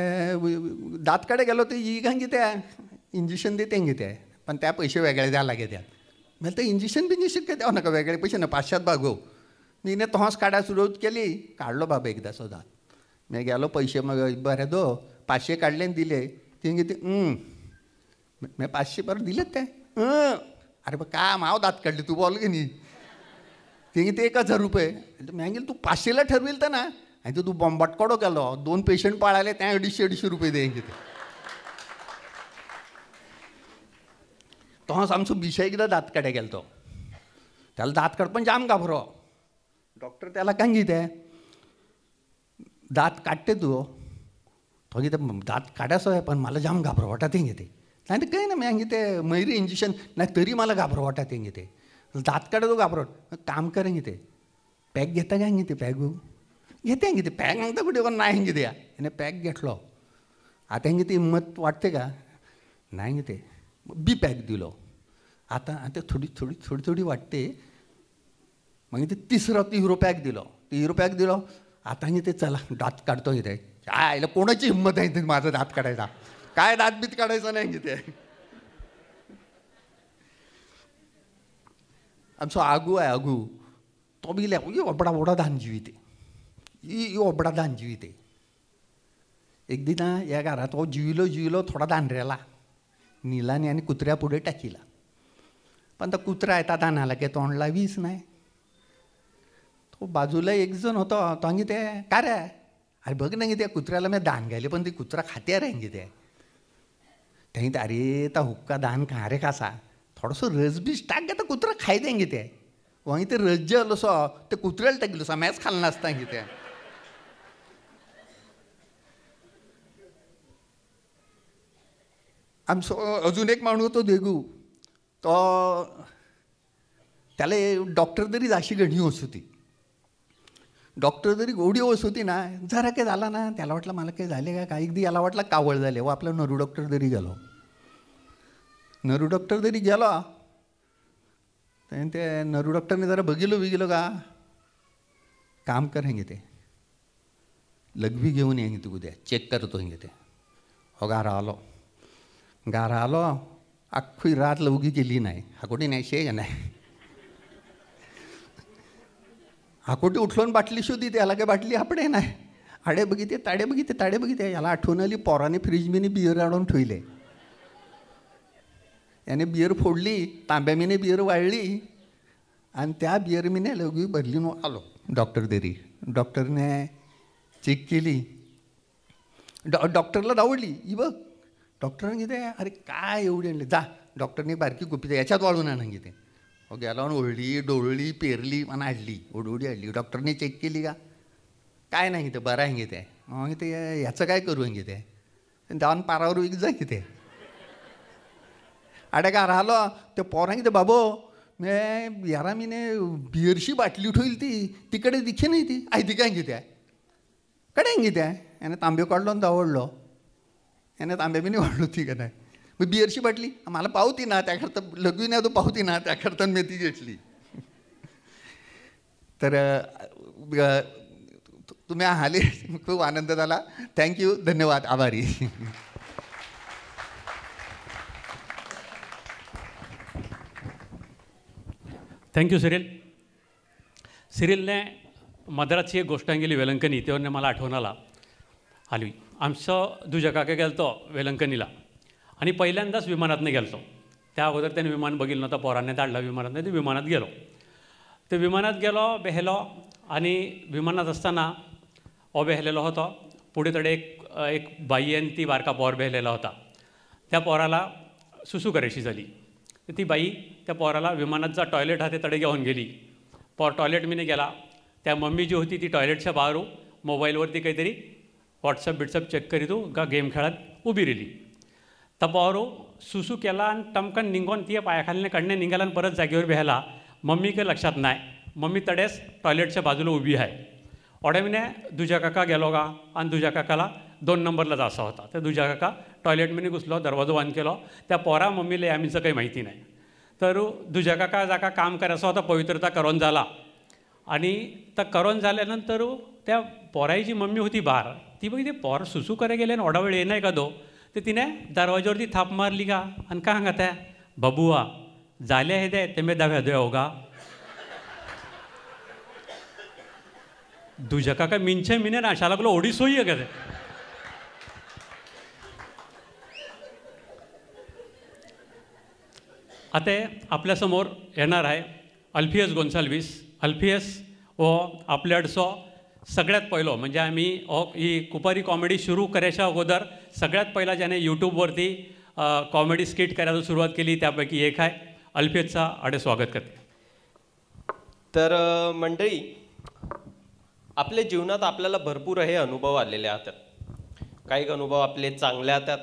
[SPEAKER 3] दातकडे गेलो ते ई घांगी त्या इंजेक्शन देते घेते आहे पण त्या पैसे वेगळे द्यायला लागे त्या मला तर इंजेक्शन काय द्यावं नका वेगळे पैसे ना 500 भागव मी ने तोच काढायला सुरुवात केली काढलो बाबा एकदा सुद्धा मी गेलो पैसे मग बरं 500 काढले आणि दिले ते घेते मी 500 परत दिलेत ते अरे बा का माव दात काढले तू बोल की नाही ते घेते 1000 रुपये मी गेलो तू 500ला ठरवेल तर ना आणि तू बॉम्बाट कडो केलो 2 पेशंट पाळाले त्या 250 रुपये दे घेते तोच आमचं बिशा एकदा दात काढे गेलतो त्याला दात काढ पण जाम घाबरो डॉक्टर त्याला काय घेते दात काढते तू तो घेते दात काढायचं आहे पण मला जाम घाबरो वाटा ते घेते नाही काही ना मी घेते मैरी इंजेक्शन नाही तरी मला घाबरो वाटा ते घेते दात काढतो घाबरट काम करेन घेते पॅक घेता काय घेते पॅगू घेते पॅक सांगता कुठे पण नाही घेते याने पॅक घेतलो आता घेते हिंमत वाटते का नाही घेते बी पॅक दिलो आता थोडी वाटते मग ते तिसरा ती हिरो पॅक दिलो आता ते चला दात काढतो इथे आयला कोणाची हिंमत आहे माझा दात काढायचा काय दात बीत काढायचा नाही घेते आमचं आगू तो बी ओबडा दान जिविते एक दिन या घरात तो जिविलो थोडा दांडऱ्याला नीलाने आणि कुत्र्या पुढे टाकीला पण तो कुत्रा येतात आणायला की तोंडला वीस नाही तो बाजूला एक जण होतो तो अंगी ते का रे अरे बघ ना त्या कुत्र्याला मी दान घ्यायले पण ते कुत्रा खाते रे अंगी ते त्याही अरे ता हुक्का दान खा रे कासा थोडंसं रसबीज टाक घेता कुत्रा खाय देंगे ते वही ते रस जे आलो सो ते कुत्र्याला टाकलो सा मॅच खाल्ला असता अंगी ते आमचं अजून एक माणूस होतो देगू तो त्याला डॉक्टर तरी अशी गणी होत होती डॉक्टर जरी गोडी होत होती ना जरा काय झाला ना त्याला वाटलं मला काय झाले का काही याला वाटलं कावळ झाले व आपला नरू डॉक्टर जरी गेलो ते नरू डॉक्टरने जरा बघिलो का काम करेंगे ते लघवी घेऊन येंगे तू उद्या चेक करतो हेंगे ते हो गारा आलो अख्खी रात लवगी केली नाही हाकोटी नाही शे नाही हाकोटी उठलोन बाटली शोधी त्याला काय बाटली आपडे नाही आडे बघिते ताडे बघिते याला आठवण आली पोराने फ्रीज मीने बियर आणून ठेवले याने बियर फोडली तांब्या मीने बियर वाळली आणि त्या बियर मीने लवगी भरली आलो डॉक्टरने चेक केली डॉक्टरला दावडली ही बघ डॉक्टरांनी घेते अरे काय एवढी आणली जा डॉक्टरने बारकी गुपिते याच्यात वाळून आणून घेते हो गेला ओढली डोळली पेरली आणि आडली ओढवडी आडली डॉक्टरने चेक केली का काय नाही घेते बरं आहे घेते मग ते ह्याचं काय करू घेते दान पारावर विक जा घेते अडे का राहिलो ते पोरांनी ते बाबो मी यारा मीने बियरशी बाटली ठेवली तिकडे दिखे नाही ती आई ती काय घेते कडे घेते याने तांबे काढलो आणि दावडलो याने तांब्या बी नाही वाढलो ती का नाही मग बियरची बाटली मला पावती ना त्याकरता लघवी नाही तो पावती ना त्याकरता मी ती घेतली तर तुम्ही आले खूप आनंद झाला थँक्यू धन्यवाद आभारी
[SPEAKER 1] थँक्यू सिरिलने मद्रासची एक गोष्ट गेली वेलंकनी तेव्हा मला आठवण आली आमचं दुजा काका गेलतो वेलंकनीला आणि पहिल्यांदाच विमानातनं गेलतो त्या अगोदर त्याने विमान बघितलं नव्हतं पोरांनी धाडला विमानात ते विमानात गेलो ते विमानात गेलो बेहलो आणि विमानात असताना बेहलेलो होतो पुढे तडे एक बाई आणि ती बारका पोर बेहलेला होता त्या पोराला सुसू करायची झाली ती बाई त्या पोराला विमानात जा टॉयलेट हा ते तडे घेऊन गेली. टॉयलेट मी गेला. त्या मम्मी जी होती ती टॉयलेटच्या बाहेर मोबाईलवरती काहीतरी व्हॉट्सअप चेक करीत का गेम खेळत उभी राहिली. तर पोरो सुसू केला आणि टमकन निघून ती पायाखालीने कडणे निघाला आणि परत जागेवर बेहला. मम्मी काही लक्षात नाही. मम्मी तडेच टॉयलेटच्या बाजूला उभी आहे. ओढ्यामिने दुजा काका गेलो का आणि दुजा काकाला 2 नंबरला जायचा होता. तर दुजा काका टॉयलेटमध्ये घुसलो, दरवाजो बंद केलो. त्या पोरा मम्मीला आम्हीचं काही माहिती नाही. तर दुजा काका जाका काम करायचं होता पवित्रता करून झाला आणि तर करून झाल्यानंतर त्या पोराची मम्मी होती बाहेर. ती बघी ते पोर सुसू करे गेले आणि ओढा वेळ ये नाही का दो. तर तिने दरवाज्यावरती थाप मारली का आणि का सांगा त्या बबुआ झाले हे दे तेमे दाव्या दे हो का. दुजा काका मिनचे मिने नाशा लागलो ओढी सोयी आहे का ते. आता आपल्यासमोर येणार आहे अल्फियस गोन्साल्वीस. अल्फियस हो आपल्याडसो सगळ्यात पहिलो म्हणजे आम्ही ही कुपारी कॉमेडी सुरू करायच्या अगोदर सगळ्यात पहिला ज्याने यूट्यूबवरती कॉमेडी स्किट करायला सुरुवात केली त्यापैकी एक आहे. अल्फियसचा आडे स्वागत करते.
[SPEAKER 4] तर मंडळी, आपल्या जीवनात आपल्याला भरपूर हे अनुभव आलेले असतात. काही अनुभव आपले चांगले असतात,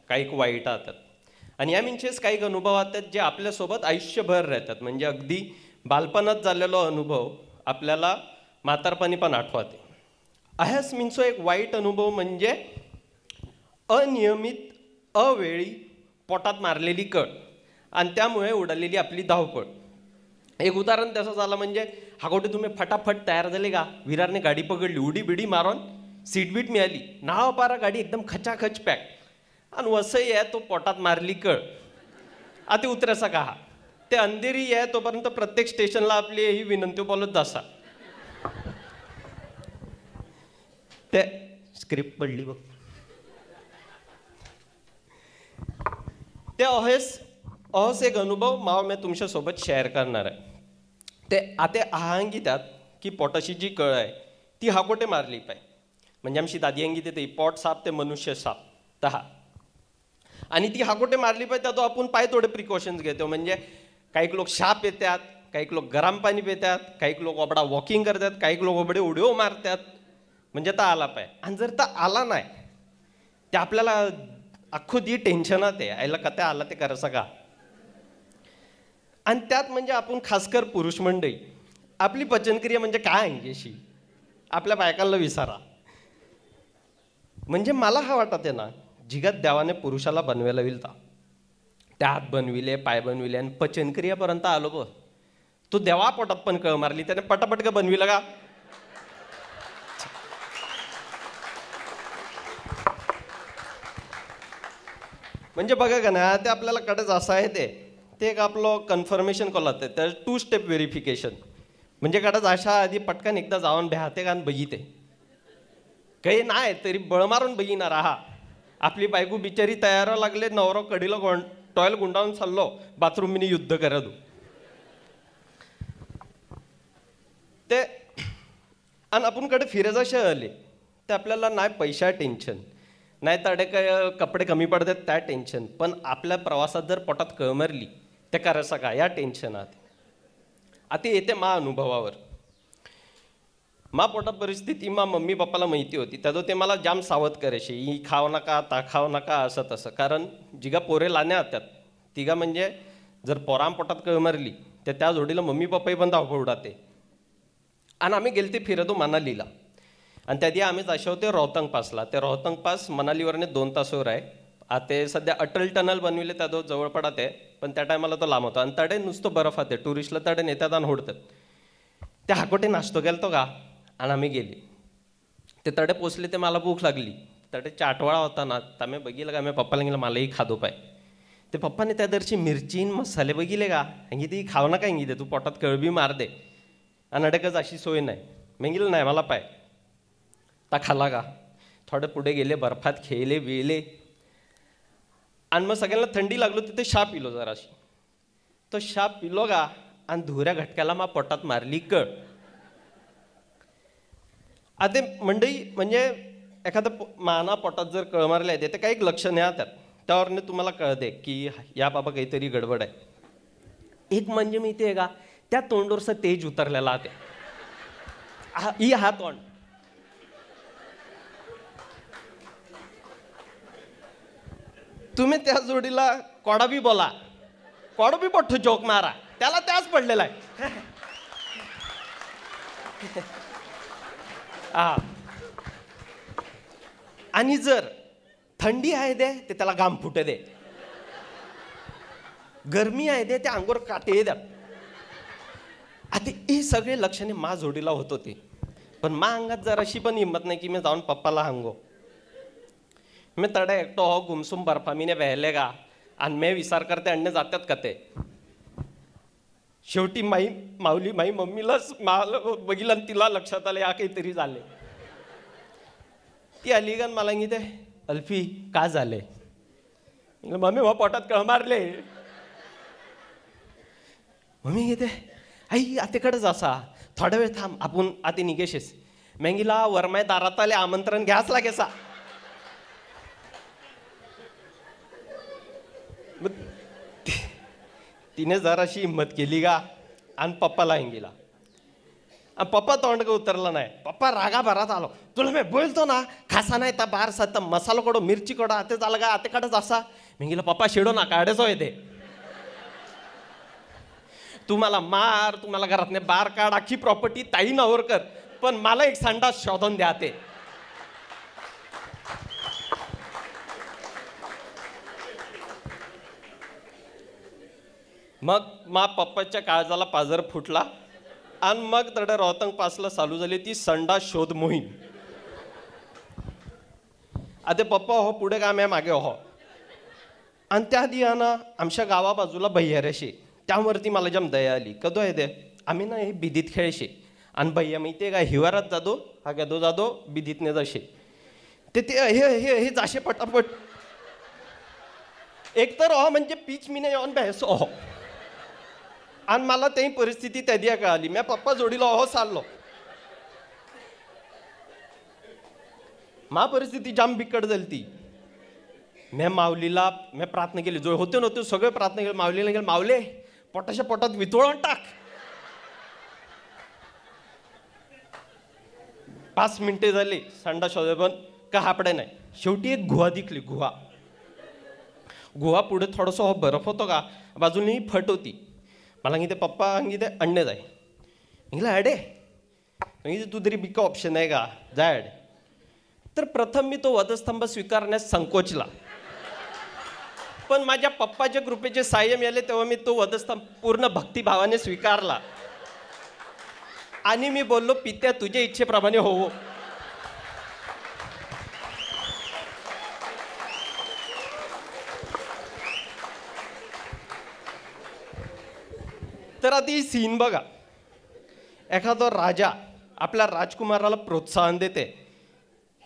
[SPEAKER 4] काही वाईट असतात आणि या मिनचेच काही अनुभव असतात जे आपल्यासोबत आयुष्यभर राहतात. म्हणजे अगदी बालपणात झालेला अनुभव आपल्याला म्हातारपणी पण आठवते. अहाच मिनचो एक वाईट अनुभव म्हणजे अनियमित अवेळी पोटात मारलेली कळ आणि त्यामुळे उडालेली आपली धावपळ. एक उदाहरण त्याचं झालं म्हणजे हागोटे तुम्ही फटाफट तयार झाले का, विरारने गाडी पकडली, उडी बिडी मारून सीटबीट मिळाली, नाव पारा गाडी एकदम खचाखच पॅक आणि वसई आहे तो पोटात मारली कळ. आता उतरायचा का हा ते अंधेरी आहे तोपर्यंत प्रत्येक स्टेशनला आपली ही विनंती बोलत जासा. ते स्क्रिप्ट पडली बघ. ते अहस एक अनुभव माव मी तुमच्यासोबत शेअर करणार आहे. ते आता आहांगी त्यात की पोटाची जी कळ आहे ती हाकोटे मारली पाय. म्हणजे आमची दादी अंगी ते पोट साप ते मनुष्य साप तहा आणि ती हाकोटे मारली पाहिजे तो आपण पाय थोडे प्रिकॉशन्स घेतो. म्हणजे काही लोक शाप येतात, काही लोक गरम पाणी पितात, काही लोक ओबडा वॉकिंग करतात, काही लोक ओबडे उड्यो मारतात. म्हणजे ता आला पाय आणि जर ता आला नाही ते आपल्याला अख्खो दी टेन्शनात आहे आयला कथा आला ते करायचं का. आणि त्यात म्हणजे आपण खासकर पुरुष मंडळी आपली पचनक्रिया म्हणजे काय अंगेशी आपल्या बायकांना विचारा. म्हणजे मला हा वाटत आहे ना जिगात देवाने पुरुषाला बनवायला विलता त्या हात बनविले, पाय बनविले आणि पचनक्रियापर्यंत आलो बघ. तो देवा पोटात पण कळ मारली त्याने पटापट का बनविलं का. म्हणजे बघा का ना ते आपल्याला कडेच असं आहे ते एक आपलं कन्फर्मेशन कॉल आहे तर 2 स्टेप व्हेरिफिकेशन. म्हणजे कडेच अशा आधी पटकन एकदा जाऊन भ्याते का बघिते काही नाही तरी बळ मारून बघिणार आहा. आपली बायको बिचारी तयार लागले, नवरो कडीला टॉयल गुंडाळून चाललो बाथरूम मिनी युद्ध करा दू ते. आणि आपण कडे फिरायचं असे आले ते आपल्याला नाही पैशा टेन्शन नाही तर काय कपडे कमी पडतात त्या टेन्शन, पण आपल्या प्रवासात जर पोटात कळ मारली ते करायचं का या टेन्शनात. आता येते मा अनुभवावर. मा पोटात परिस्थिती मा मम्मी पप्पाला माहिती होती त्यात ते मला जाम सावध करायचे ही खाऊ नका ता खाऊ नका असं तसं. कारण जिगा पोरे लाण्या होत्यात तिगा म्हणजे जर पोराम पोटात कळ मारली तर त्या जोडीला मम्मी पप्पाही पण धावपळ उडाते. आणि आम्ही गेलते फिरतो मनालीला आणि त्या दिवशी आम्ही जाशे होते रोहतांग पासला. ते रोहतांग पास मनालीवरने 2 तासावर आहे. आता सध्या अटल टनल बनविले त्या जवळ पडत आहे पण त्या टायमाला तो लांब होता आणि तडे नुसतं बर्फ आहे टुरिस्टला तडे नेतात आणि होडतात. त्या हाकोटे नाश्तो गेलतो का आणि आम्ही गेले ते तडे पोचले ते मला भूक लागली. तडे चाटवाळा होता ना तर आम्ही बघितलं का आम्ही पप्पाला गेलं मलाही खादो पाय. ते पप्पाने त्या दरची मिरची मसाले बघितले का हंगी ती खाऊ नका हंगी दे तू पोटात कळबी मार दे आणि अडकच अशी सोय नाही. मी गेलं नाही मला पाय ता खाला का. थोडे पुढे गेले बर्फात खेळले बिळले आणि मग सगळ्यांना थंडी लागलो तिथे शा पिलो जराशी. तो शा पिलो का आणि धुऱ्या घटक्याला मग पोटात मारली कळ. आता मंडळी म्हणजे एखादं माना पोटात जर कळ मारले ते काही लक्षणे येतात त्यावरने तुम्हाला कळते की या बाबा काहीतरी गडबड आहे. एक म्हणजे मी ते का त्या तोंडवरचं तेज उतरलेला ते ही हा तोंड तुम्ही त्या जोडीला कोडा बी बोला कोडा बी पठ्ठो जोक मारा त्याला त्याच पडलेला आहे हा आणि जर थंडी आहे दे ते त्याला घाम फुटे दे गरमी आहे दे त्या अंगावर काटे द्या आता ही सगळे लक्षणे मा जोडीला होत होते पण मा अंगात जर अशी पण हिंमत नाही की मी जाऊन पप्पाला सांगो मी तडे एकटो हो गुमसुम बर्फा मीने व्यायले का आणि मी विचार करते अण्णे जातात का ते शेवटी माऊली माई मम्मीलाच बघितलं आणि तिला लक्षात आलं या काहीतरी झाले ती आली का मला ते अल्फी का झाले मम्मी मग पोटात कळ मारले मम्मी घेते आई आतेकडेच असा थोडा वेळ थांब आपण आते निघेशेस मेंगीला वरमाय दारात आले आमंत्रण घ्याच लागेसा तिने जराशी हिंमत केली का आणि पप्पाला हिंगीला आणि पप्पा तोंड का उतरला नाही पप्पा रागा भरात आलो तुला मी बोलतो ना खासा नाही तर बार सत्ता मसाला कडो मिरची कडो आते झालं का आतेकडेच असा मेंगीला पप्पा शेडो ना काढायचो येते तुम्हाला मार तुम्हाला घरात नाही बार काढ अख्खी प्रॉपर्टी ताई नावर कर पण मला एक संडास शोधून द्या ते मग मा पप्पाच्या काळजाला पाजर फुटला आणि मग तडे रोहतंग पासला चालू झाली ती संडास शोध मोहीम आता पप्पा हो पुढे काम आहे मागे हो आणि त्या दियाना आमच्या गावा बाजूला भैयारेशी त्यावरती मला जम दया आली कदो आहे दे आम्ही ना हे बिदीत खेळशे आणि भैया माहिती का हिवारात जादो हा गदो जादो बिदीतने जाशे ते हे हे हे जाशे पटापट एकतर अहो म्हणजे पीच मीने येऊन बॅसो अहो आणि मला ते परिस्थिती त्या दिया कळाली मी पप्पा जोडीला अहो चाललो मा परिस्थिती जाम बिकट झाली ती मी माऊलीला मी प्रार्थना केली जो होते नव्हते सगळे प्रार्थना केले माऊलीला गेले माऊले पोटाच्या पोटात वितळून टाक 5 मिनिटे झाली संडा शोधे पण का हापडे नाही शेवटी एक गुहा दिखली गुहा पुढे थोडंसं बर्फ होतो का बाजूने फट होती मला सांगितले पप्पा सांगितले अण्णे जाय म्हटलं अडे सांगितले तू तरी बिका ऑप्शन आहे का जाय अडे तर प्रथम मी तो वधस्तंभ स्वीकारण्यास संकोचला पण माझ्या पप्पाच्या कृपेचे साह्य मिळाले तेव्हा मी तो वधस्तंभ पूर्ण भक्तिभावाने स्वीकारला आणि मी बोललो पित्या तुझ्या इच्छेप्रमाणे हो तर आता ही सीन बघा एखादा राजा आपल्या राजकुमाराला प्रोत्साहन देते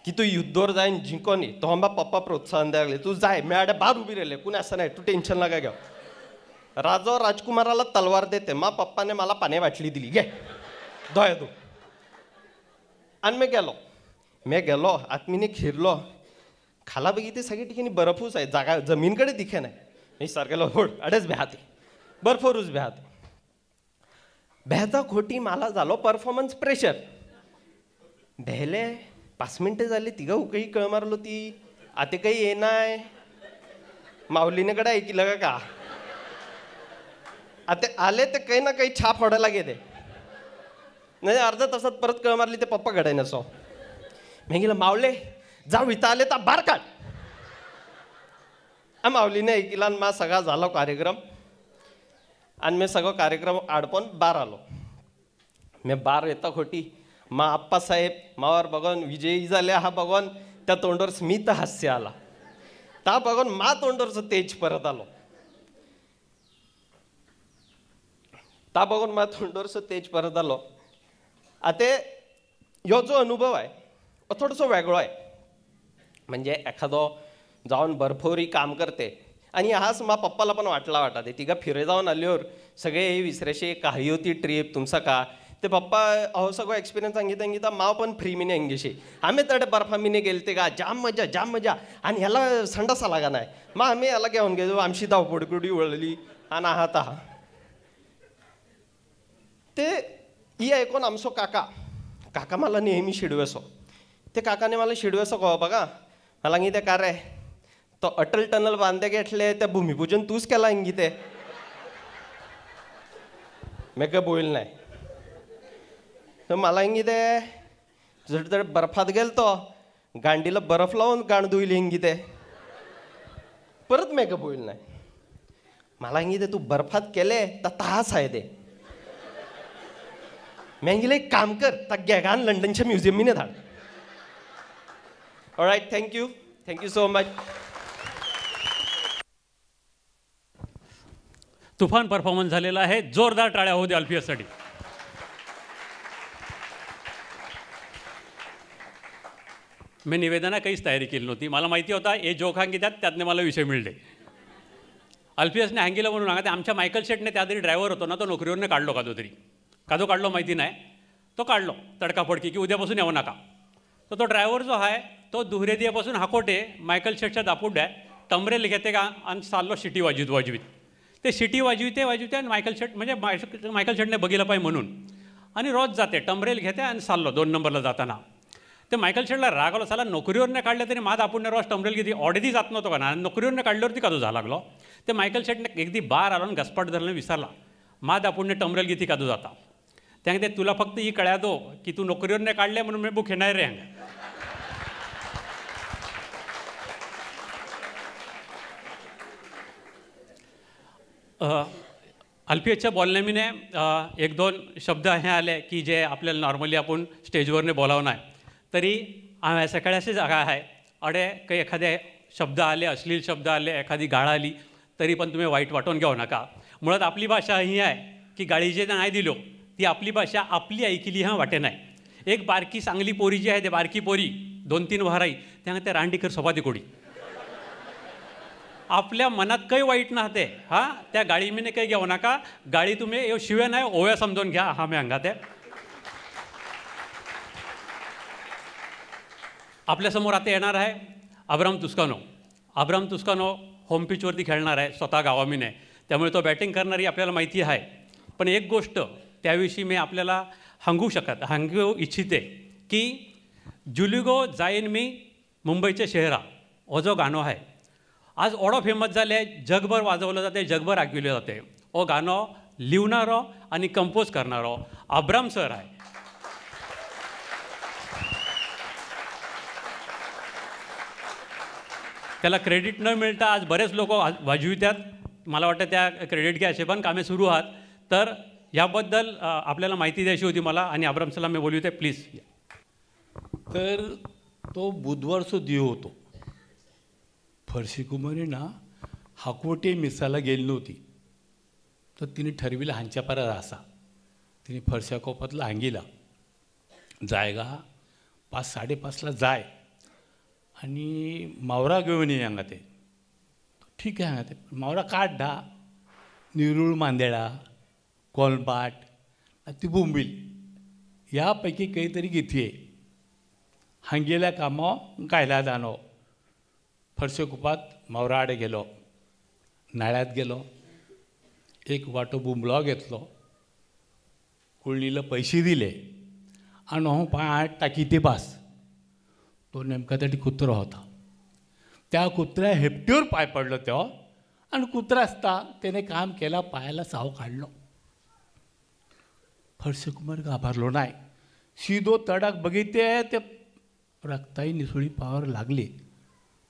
[SPEAKER 4] की तू युद्धावर जाईन जिंकोनी तो आंबा पप्पा प्रोत्साहन द्यायला लागले तू जाय मॅडे बार उभी राहिले कुणी असं नाही तू टेन्शन नका घ्या राजा राजकुमाराला तलवार देते मा पप्पाने मला पाणी वाटली दिली घे धोय तू आणि मी गेलो आत्मीने खिरलो खाला बघितले सगळ्या ठिकाणी बर्फूच आहे जागा जमीनकडे दिखे नाही मी सारखेलो होड अडेच भ्याते बर्फवरूच भ्याते भ्याचा खोटी मला झालो परफॉर्मन्स प्रेशर भ्याले 5 मिनिटं झाली तिघा काही कळ मारलो ती आता काही येणार माऊलीने कडे ऐकलं का आता आले तर काही ना काही छाप फोडायला गेले नाही अर्धा तासात परत कळ मारली ते पप्पा घडाय नसो मी गेलं मावले जाऊ इथं आले तर बार काढ माऊलीने ऐकला आणि मा सगळा झाला कार्यक्रम आणि मी सगळं कार्यक्रम आडपण बार आलो मी बार येता खोटी मा आप्पासाहेब मावर बघून विजयी झाले हा बघून त्या तोंडवर स्मित हास्य आला ता बघून मा तोंडवरचं तेज परत आलो ता बघून मा तोंडवरचं तेज परत आलो आता ह्यो जो अनुभव आहे थोडंसं वेगळो आहे म्हणजे एखादो जाऊन बर्फोरी काम करते आणि हाच मा पप्पाला पण वाटला ते तिघा फिरे जाऊन आल्यावर सगळे विसरेशे काही होती ट्रीप तुमचा का ते पप्पा अहो सगळं एक्सपिरियन्स सांगितलं माव पण फ्री मिने अंगेशी आम्ही तडे बर्फा मिने गेलते का जाम मजा आणि ह्याला संडासा लागा नाही मग आम्ही याला घेऊन गेलो आमची धावपडकुडी वळली आणि आहात ते ही ऐकून आमचो काका मला नेहमी शिडवेसो. ते काकाने मला शिडवेसो कहो बघा मला इंगी ते का रे तो अटल टनल बांधे घेतले त्या भूमिपूजन तूच केला इंगी ते. मी काय बोल नाही. तर मला इंगी ते जर बर्फात गेलतो गांडीला बर्फ लावून गाण धुईली इंगी ते. परत मी काय बोल नाही. मला इंगी ते तू बर्फात केले तर तास आहे ते. मी इंगीला एक काम कर तर गॅगान लंडनच्या म्युझियमने धाड. All right, thank you so much.
[SPEAKER 1] तुफान परफॉर्मन्स झालेला आहे. जोरदार टाळ्या होऊ द्या अल्फियासाठी. मी निवेदना काहीच तयारी केली नव्हती. मला माहिती होता हे जोक हांगी त्यातने मला विषय मिळले. अल्फियसने हँगीला म्हणून सांगा ते आमच्या मायकल शेटने त्या तरी ड्रायव्हर होतो ना तो नोकरीवरने काढलो काढलो माहिती नाही. तो काढलो तडकाफडकी की उद्यापासून येऊ नका. तर तो ड्रायव्हर जो आहे तो दुहरे दियापासून हाकोटे मायकल शेटच्या दापुड्या टमरेल घेते का आणि चाललो शिटी वाजवीत ते शिटी वाजविते आणि मायकल शेट म्हणजे मायकल शेटने बघितलं पाहिजे म्हणून आणि रोज जाते टमरेल घेते आणि चाललो 2 नंबरला जाताना. ते मायकल शेटला राग आलो साला नोकरीवरनं काढलं तरी माझा आपण रोज टमरेल घेते ऑडेदी जात नव्हतो का ना नोकरीवरनं काढल्यावरती का तो झाला लागलो. ते मायकल शेटने एकदी बार आलो घसपाट धरलं विसरला माझा आपण टमरेल घेते का तू जाता. त्याने तुला फक्त ही कळ्या दो की तू नोकरीवरनं काढले म्हणून मी बुक येणार रे. अल्फियसच्या बोलण्यामीने 1-2 शब्द हे आले की जे आपल्याला नॉर्मली आपण स्टेजवरने बोलावं नाही तरी सकाळी अशी जागा आहे अडे काही एखादे शब्द आले अश्लील शब्द आले एखादी गाळ आली तरी पण तुम्ही वाईट वाटून घेऊ नका. मुळात आपली भाषा ही आहे की गाळी जे नाही दिलो ती आपली भाषा आपली ऐकली हां वाटे नाही. एक बारकी सांगली पोरी जी आहे ते बारकी पोरी 2-3 वहाराई त्यामुळे ते रांडीकर सोपाती कोडी आपल्या मनात काही वाईट नसते. हां त्या गाळीमीने काही घेऊ नका. गाळी तुम्ही शिव्या नाही ओव्या समजून घ्या. हा मी अंगात आहे. आपल्यासमोर आता येणार आहे अब्राम तुस्कानो होम पिचवरती खेळणार आहे स्वतः गावामीने त्यामुळे तो बॅटिंग करणारी आपल्याला माहिती आहे. पण एक गोष्ट त्याविषयी मी आपल्याला सांगू इच्छिते की जुलिगो जाईन मी मुंबईचे शहरा हो जो गाणं आहे आज ओढो फेमस झाले जगभर वाजवलं जाते जगभर ऐकवले जाते. ओ गाणं लिहिणारो आणि कंपोज करणारो अब्राम सर आहे. त्याला क्रेडिट न मिळता आज बरेच लोक वाजवितात. मला वाटतं त्या क्रेडिट घ्यायचे पण कामे सुरू आहात तर याबद्दल आपल्याला माहिती द्यायची होती मला आणि अब्राम सरला मी बोलवते प्लीज.
[SPEAKER 5] तर तो बुधवारचो दिव होतो. फरशी ना हाकवटे मिसाला गेली नव्हती तर तिने ठरविलं हांच्या पारा असा तिने फरशा कोपातला हांगीला जायगा 5-5:30ला जाय आणि मावरा घेऊन ये हांगा ते. ठीक आहे हांगा ते मावरा काढा निरुळ मांदेळा कोलपाट ती बोंबील यापैकी काहीतरी घेतये हांगेल्या कामो गायला दानो. फरशे कुपात मावरा आडे गेलो नाळ्यात गेलो एक वाटो बुंबलो घेतलो कुळणीला पैसे दिले आणि हो 5 टाकी ते पास. तो नेमका त्या कुत्रो होता. त्या कुत्र्या हेपटीवर पाय पडलो तो आणि कुत्रा असता त्याने काम केला पायाला साव काढलो. फरशे कुमार घाबरलो नाही. सीदो तडाक बघिते ते रक्ताई निसुळी पावर लागली.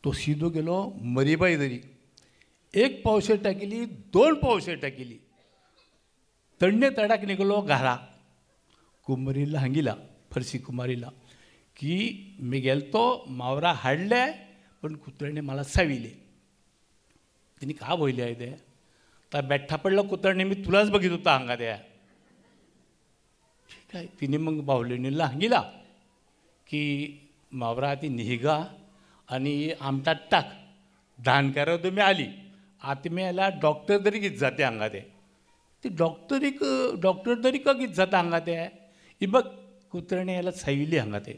[SPEAKER 5] तो सीदो गेलो मरीबाई दरी 1 पावशे टाकिली 2 पावशे टाकिली तडणे तडाक निघलो घरा. कुमारीला हांगिला फरशी कुमारीला की मी गेलतो मावरा हाडले पण कुत्र्याने मला साविले. तिने का बोलले आहे ते तर बेठ्ठा पडला कुत्र्याने मी तुलाच बघित होता हांगा द्या. ठीक आहे तिने मग बावलेणीला हांगिला की मावरा ती निहिगा आणि आमटात टाक धानकार तुम्ही आली आता मी याला डॉक्टर तरी किती जाते हांगा ते. ती डॉक्टर तरी का किती जाता हांगा ते ही बघ कुत्र्याने याला साविली हांगा ते.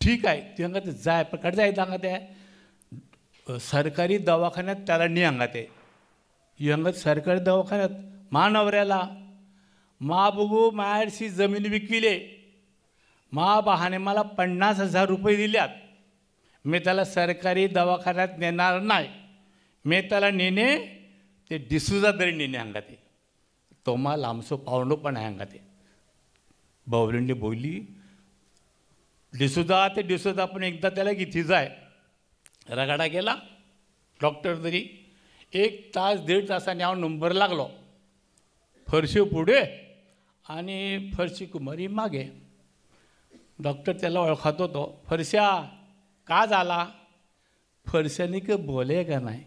[SPEAKER 5] ठीक आहे ती हांगा ते जाय प्रकार जायचं हांगा ते सरकारी दवाखान्यात त्याला न्ही हांगा ते. ही हांगा सरकारी दवाखान्यात महानवऱ्याला मा बघू मायाशी जमीन विकविले, मा बहाने मला 50,000 रुपये दिल्यात. मी त्याला सरकारी दवाखान्यात नेणार नाही. मी त्याला नेणे ते डिसूजा तरी नेणे हांगाते. तो मा लांबसो पावणो पण आहे हांगाते. बावलींनी बोलली, डिसूजा ते डिसूजा पण एकदा त्याला किती जाय. रगाडा गेला. डॉक्टर तरी 1 तास 1.5 तासाने हांव नंबर लागलो. फरशी पुढे आणि फरशी कुमारी मागे. डॉक्टर त्याला ओळखतो तो. फरशा का झाला. फरशाने का बोले का नाही.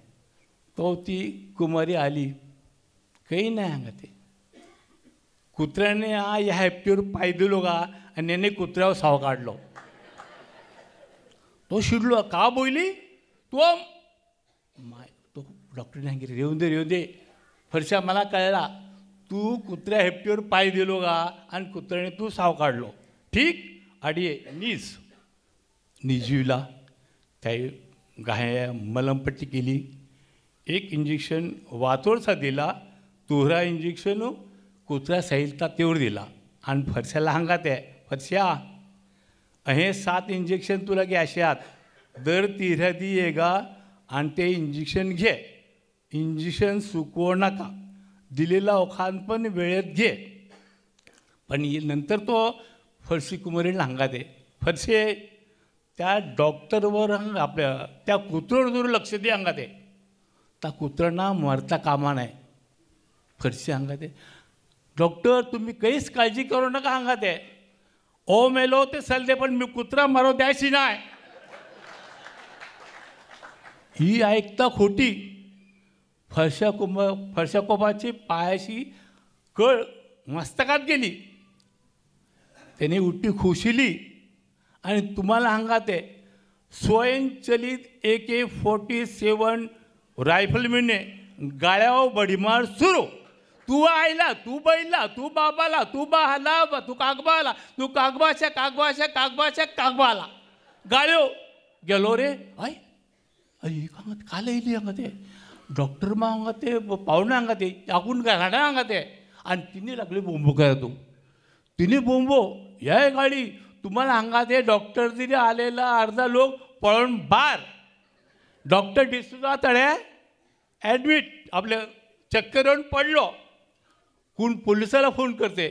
[SPEAKER 5] तो ती कुमारी आली. काही नाही सांगा ते. कुत्र्याने या हॅप्टीवर पाय दिलो का आणि याने कुत्र्यावर साव काढलो. तो शिडलो. का बोलली तो. माय तो डॉक्टरने सांगितलं रेवून दे फरशा मला कळला. तू कुत्र्या हेपटीवर पाय दिलो का आणि कुत्र्याने तू साव काढलो. ठीक आडिये निजविला. त्या गाय मलमपट्टी केली. 1 इंजेक्शन वातोळसा दिला. तुहरा इंजेक्शन कुत्र्या सैलता तेवढ दिला. आणि फरशाला सांगात आहे फरशा हे 7 इंजेक्शन तुला घ्याशात. दर 3 दी येगा आणि ते इंजेक्शन घे. इंजेक्शन चुकवू नका. दिलेला ओखान पण वेळेत घे. पण नंतर तो फरशी कुमारीला सांगाते फरशे त्या डॉक्टरवर आपल्या त्या कुत्र्यावर जरूर लक्ष दे सांगाते. त्या कुत्र्यांना मरता कामा नाही. फरशी सांगाते डॉक्टर तुम्ही काहीच काळजी करू नका सांगाते. ओ मेलो ते सलदे पण मी कुत्रा मारो द्यायची नाही. ही ऐकता खोटी. फरशा कोपाची पायाशी कळ मस्तकात गेली. त्याने उलटी खुशिली आणि तुम्हाला सांगाते स्वयंचलित AK-47 रायफल मिळणे गाळ्यावर बडीमार सुरू. तू आईला तू बैला तू बाबाला तू बाहाला तू कागबाला तू कागबाच्या कागबाला गाळ्यो गेलो रे. आई काल येईल अंगा ते डॉक्टर मग अंगा ते पाहुणे अंगा ते टाकून गाड्या अंगा ते. आणि तिने लागले बोंबो करा. तू तिने बोंबो या गाडी तुम्हाला अंगा ते डॉक्टर तिने आलेला अर्धा लोक पळून बार. डॉक्टर डिसूजा तळ्या ॲडमिट आपल्या चक्कर येऊन पडलो. कोण पोलिसाला फोन करते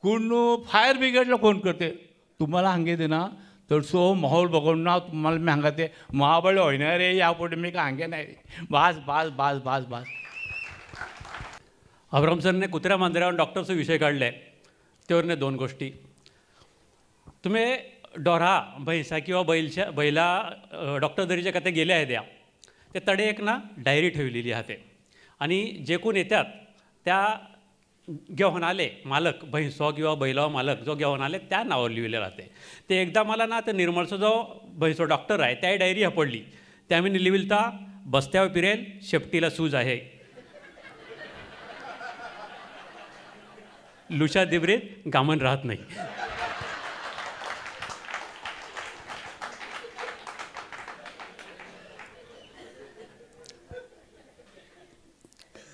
[SPEAKER 5] कोण फायर ब्रिगेडला फोन करते. तुम्हाला हांगे दे ना तडसो माहोल बघून ना तुम्हाला मी सांगते महाबळ होईना रे यापुढे मी का हांगे नाही. बास बास बास बास बास.
[SPEAKER 1] अब्राम सरने कुत्र्या मांजरावर डॉक्टरचा विषय काढले. त्यावरने 2 गोष्टी. तुम्ही डोरा म्हैसा किंवा बैला डॉक्टर दरीच्या कथे गेले आहेत त्या ते तडे एक ना डायरी ठेवलेली आहे. आणि जे कोण येतात त्या घेऊन आले मालक म्हैसो किंवा बैलावा मालक जो घेऊन आले त्या नावावर लिहिलेलं राहते. ते एकदा मला ना ते निर्मळचा जो म्हैसो डॉक्टर आहे त्या डायरी सापडली. त्यामध्ये लिहिलता बस्त्यावर फिरेल शेपटीला सूज आहे. लुशा दिबरीत गामन राहत नाही.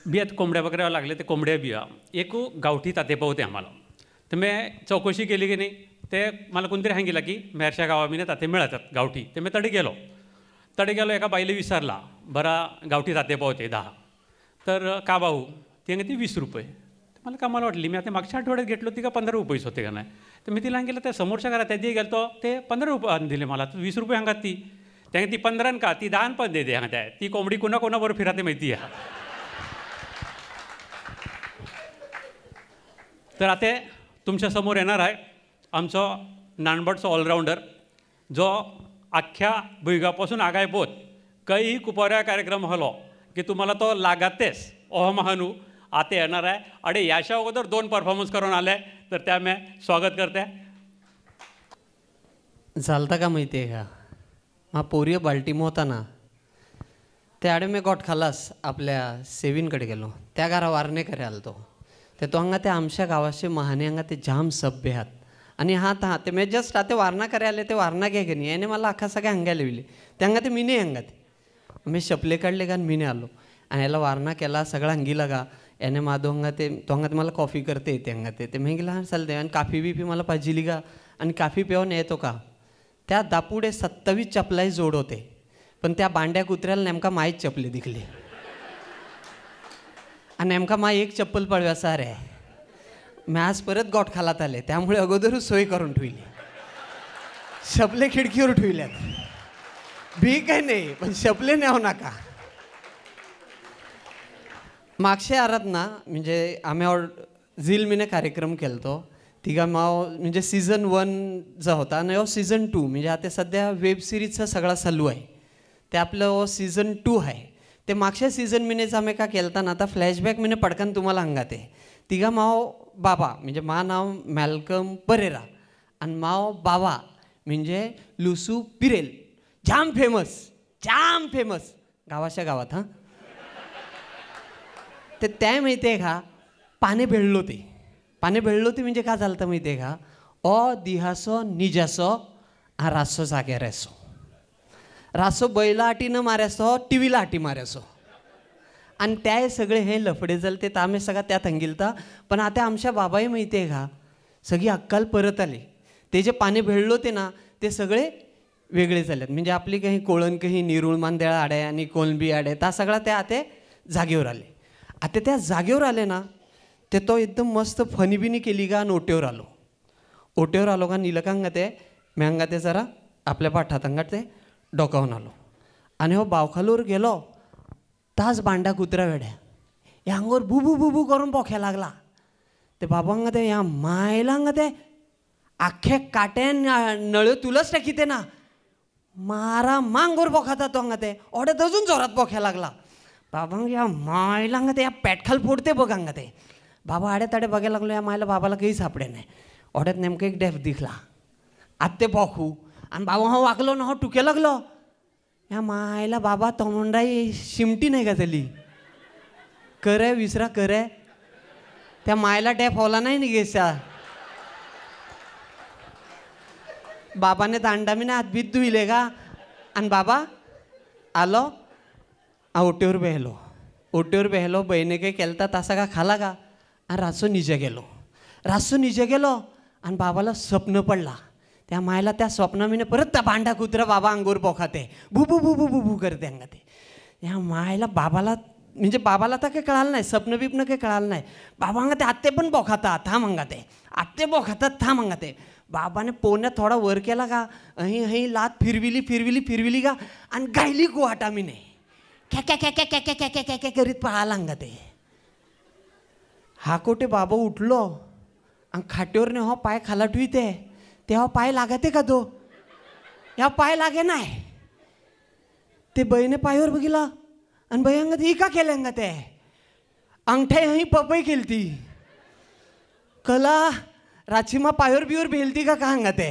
[SPEAKER 1] बियात कोंबड्या बकऱ्या लागले ते कोंबड्या बिया एक गावठी ताते पावते आम्हाला. तर मी चौकशी केली की नाही ते मला कोणतरी सांगितलं की मेरशा गावामध्ये ताते मिळतात गावठी. ते मी तडे गेलो एका बाईला विचारला बरा गावठी ताते पावते 10. तर का भाऊ ते ते 20 रुपये. मला कामाला वाटली मी आता मागच्या आठवड्यात घेतलो ती का 15 रुपयेच होते का नाही. तर मी तिला सांगितलं त्या समोरच्या घरात त्या दी गेलो ते 15 रुपये दिले मला. 20 रुपये सांगत ती त्याने ती 15 का ती 10 पण दे त्या. ती कोंबडी कोणाबरोबर फिराते माहिती आहे. तर आता तुमच्यासमोर येणार आहे आमचं नानबडचा ऑलराऊंडर जो अख्ख्या भुईगापासून आगाय पोत काहीही कुपाऱ्या कार्यक्रम हलो की तुम्हाला तो लागातेच ओह महानू आता येणार आहे. आणि याच्या अगोदर 2 परफॉर्मन्स करून आले तर त्या मी स्वागत करते.
[SPEAKER 6] चालता का माहिती आहे का मा पोरिय बाल्टीमो होता ना त्याडे मी गोठ खालास आपल्या सेवींकडे गेलो. त्या घरा वारणे करे आलो ते तो हांगा ते आमच्या गावाचे महाने हांगा ते जाम सभ्य आहात. आणि ते मी जस्ट आता वारणा करे आले ते वारणा घे गे नाही याने मला अख्खा सगळ्या हांग्या लिहिले ते हांगा ते मिने हांगा ते मी शपले काढले का मिने आलो आणि याला वारणा केला सगळा हंगी लागा. याने माधव हंगा ते तो हंगा ते मला कॉफी करते येते हंगा ते मी गेला हां चालते आणि काफी बिफी मला पाहिजेली का आणि काफी पिऊन येतो का. त्या दापुडे 27 चपलाई जोड होते, पण त्या बांड्या कुत्र्याला नेमका माहीत चपले दिखले आणि नेमका मा एक चप्पल पळव्या सार आहे. मी आज परत गोठ खालात आले, त्यामुळे अगोदरच सोय करून ठेवली. शपले खिडकीवर ठेवल्यात, भी काही नाही पण शपले न्याव नका. मागच्या आरात ना म्हणजे आम्ही झील मीने कार्यक्रम केलतो तिघा माव म्हणजे सीझन 1 जो होता आणि हो सीझन 2 म्हणजे आता सध्या वेब सिरीजचा सगळा चालू आहे ते आपलं हो सीझन 2 आहे. ते मागच्या सीझन मिनेच आम्ही का केलता ना आता फ्लॅशबॅक मिने पटकन तुम्हाला सांगते. तिघा माव बाबा म्हणजे मा नाव मॅल्कम परेरा आणि माव बाबा म्हणजे लुसू पिरेल. जाम फेमस गावाच्या गावात. हां ते त्या माहिती आहे का पाने भेळलो ते म्हणजे काय झालं तर माहिती आहे का ओ दिहासो निजासो हा रासो जाग्यार रेसो रासो बैला आटी न माऱ्यासो टीव्हीला आटी माऱ्यासो आणि त्या सगळे हे लफडे झाले ते आम्ही सगळं त्यात हंगिलता. पण आता आमच्या बाबाही माहिती आहे का सगळी अक्कल परत आली. ते जे पाने भेळलो ते ना ते सगळे वेगळे झालेत. म्हणजे आपली काही कोळण काही निरुळ मांदेळा आडे आणि कोलंबी आडे त्या सगळ्या त्या आता जागेवर आले. आता त्या जागेवर आले ना ते तो एकदम मस्त फनीबिनी केली का आणि ओट्यावर आलो का निलकांगा ते मेंगा ते जरा आपल्या पाठात अंगात ते डोकावून आलो आणि हो बावखालूर गेलो तास बांडा कुत्रा वेड्या या अंगावर बुबू बुबू करून पोख्या लागला. ते बाबांगा ते या मायलांगा ते अख्खे काट्यान नळ तुलच टाकीते ना मारा मांगोर पोखाता तो अंगा ते ओढ्यात अजून जोरात पोख्या लागला. बाबा या मायलांगा ते या पेटखाल फोडते बघांगा ते. बाबा आडे ताडे बघायला लागलो या मायला बाबाला काही सापडे नाही. ओढ्यात नेमकं एक डेफ दिखला आत्ते पोखू आणि बाबा हा वागलो ना हो टुके लागलो या मायला बाबा तोंडाई शिमटी नाही का झाली करे विसरा करे त्या मायला डेफ होला नाही निघेसा. बाबाने दांडामीने हातबीत धुईले का आणि बाबा आलो ओट्यावर बेहलो बहिणी काही केलता तसा का खाला का आणि रासो निजे गेलो आणि बाबाला स्वप्न पडला. त्या मायला त्या स्वप्नामीने परत त्या भांडा कुत्रा बाबा अंगोर पोखाते बुबू बुबू बुबू करते अंगा ते. या मायला बाबाला म्हणजे बाबाला तर काही कळालं नाही स्वप्न बिप्न काही कळालं नाही. बाबा अंगा ते आत्ते पण पोखातात थांब अंगा ते आत्ते पोखातात थांब अंगा ते. बाबाने पोण्यात थोडा वर केला का अही लात फिरविली का आणि गायली गुवाटामीने क्या करीत पळाला अंगा ते. हा कोटे बाबा उठलो आणि खाटेवरने हो पाय खाला ठुईते तेव्हा पाय लागते का तो या पाय लागे नाही. ते बहीने पायावर बघिला आणि बाई अंगात ही का केलं अंगा ते अंगठ्या ही पपई केलती कला राचीमा पायावर बिवर भेलती का अंगा ते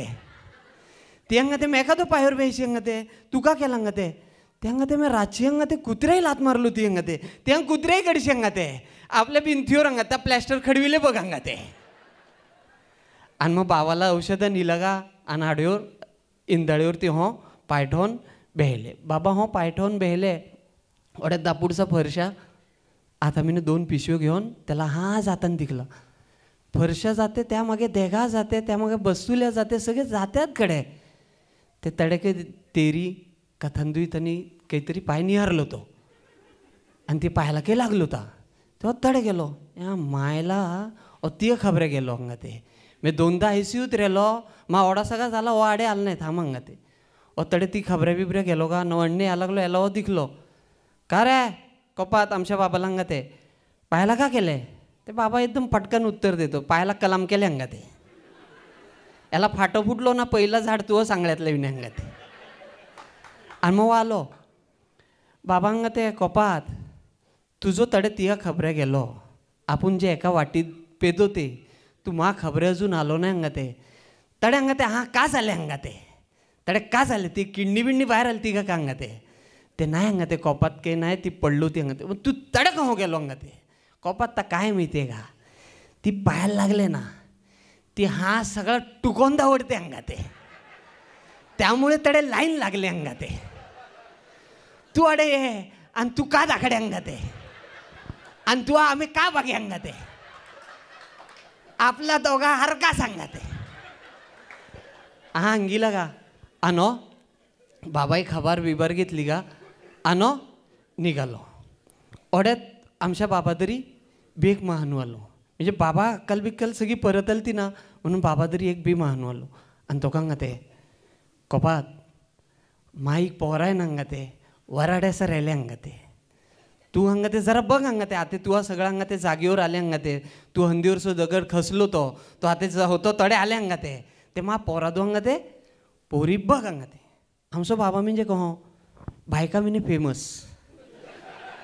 [SPEAKER 6] अंगा ते मेका तो पायावर बेसी अंगा ते तू का केलं अंगा ते अंगा ते मी राची अंगा ते कुत्र्याही लात मारलो ती अंगा ते अंग कुत्र्याही कडशी अंगा ते आपल्या भिंतीवर अंगा त्या प्लॅस्टर खडविले बघ अंगा ते. आणि मग बाबाला औषधं निलं का आणि आडीवर इंदाळीवर ते हो पायठवून बेहिले. बाबा हो पायठवून बेहिले ओढ्यात दापूडचा फरशा आता मी 2 पिशव्या घेऊन त्याला हा जाताना दिखलं. फरशा जाते त्यामागे देगा जाते त्यामागे बसुल्या जाते सगळे जात्यात कडे. ते तडके तेरी कथंदुई त्यांनी काहीतरी पाय निहारलो तो आणि ते पायाला काही लागलो होता तेव्हा तडे गेलो या मायला अति खबरे गेलो अंगा ते. मी 2दा ICUत रेलो मा ओढा सगळा झाला ओ आडे आलं नाही थांब अंगा ते. तडे ती खबऱ्या बिबऱ्या गेलो का नवण्णी या लागलो याला दिखलो का रे कपात आमच्या बाबाला अंगा ते पायाला का केले ते बाबा एकदम पटकन उत्तर देतो पायाला कलाम केले अंगा ते. याला फाटो फुटलो ना पहिला झाड तू सांगण्यातलं विने अंगा ते. आणि मग आलो बाबांगा ते कोपात तुझो तडे तिया खबऱ्या गेलो आपण जे एका वाटीत पेदो ते तू मा खबरे अजून आलो नाही अंगा ते. तडे अंगा ते हां का झाले अंगा ते तडे का झाले ती किडनी बिडनी बाहेर आली ती का अंगा ते नाही अंगा ते कोपात काही नाही ती पडलो ती अंगा ते तू तडे का हो गेलो अंगा ते कोपात तर काय माहिती आहे का ती पाहायला लागले ना ती हा सगळं टुकून दावडते अंगा ते त्यामुळे तडे लाईन लागले अंगा ते. तू अडे ये आणि तू का दाखडे अंगा ते आणि तू आम्ही का बघे अंगात आहे आपला दोघा हर का सांगत आहे हा अंगीला का अनो बाबाई खबर बिबर घेतली का अनो निघालो ओढ्यात आमच्या बाबा तरी बेक महानू आलो म्हणजे बाबा अक्कल बिक्कल सगळी परत आलती ना म्हणून बाबा तरी एक बी महानू आलो आणि तो का ते कोपात माईक पोहराय ना अंगाते वराड्यासा राहिले अंगाते तू अंगाते जरा बघ अंगाते आता तू सगळं अंगाते जागेवर आले अंगाते तू हंदीवर सो दगड खसलो तो आता होतो तडे आले अंगाते ते मा पोरा दो अंगाते पोरी बघ अंगाते आमचो बाबा म्हणजे कहो बायका मिने फेमस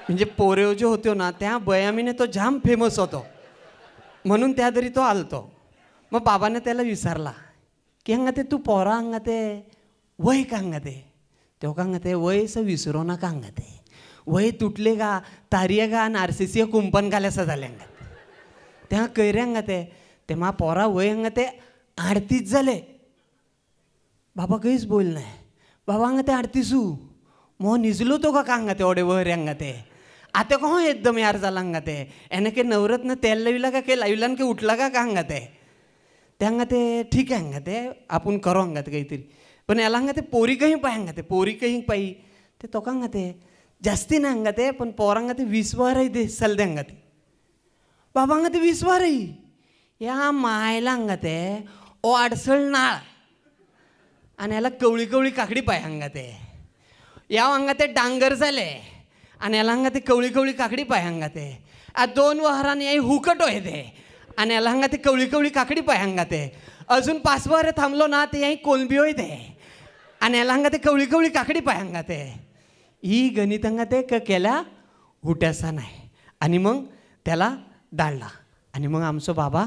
[SPEAKER 6] म्हणजे पोरेव जे होते ना त्या बयामीने तो जाम फेमस होतो म्हणून त्या तरी तो आलतो मग बाबाने त्याला विचारला की अंगाते तू पोरा अंगाते वय का अंगाते तेव्हा का अंगाते वय असं विसरो ना का अंगाते वय तुटले का तारिये का आणि RCC कुंपण घाल्याचं झाले अंगात तेव्हा कैरे अंगाते ते मा पोरा वय अंगाते 38 झाले बाबा काहीच बोल नाही बाबा अंगाते 38 मग निजलो तो का अंगाते ओढे वहरे अंगाते आता कहो एकदम यार झाला अंगाते याने काही नवरत्न तेल लाविला का काही लाविला काही उठला का अंगाते ते अंगाते ठीक आहे अंगाते आपण करू अंगाते काहीतरी पण याला अंगाते पोरी काही पाय अंगाते पोरी काही पायी ते तो का अंगाते जास्ती नाही अंगाते पण पोरांगाते 20 वारही दे सलदे अंगाते बाबा अंगाते 20 वारही या मायला अंगाते ओ अडसळ नाळ आणि याला कवळी कवळी काकडी पाय अंगाते या अंगाते डांगर झाले आणि याला अंगाते कवळी कवळी काकडी पाय अंगाते 2 वहराने याही हुकट होते आणि याला अंगाते कवळी कवळी काकडी पाय अंगाते अजून 5 वहरे थांबलो ना ते याही कोलंबी होते आणि याला अंगाते कवळी कवळी काकडी पाय अंगाते ही गणित अंगाते केल्या हुट्यासा नाही आणि मग त्याला डाळला आणि मग आमचं बाबा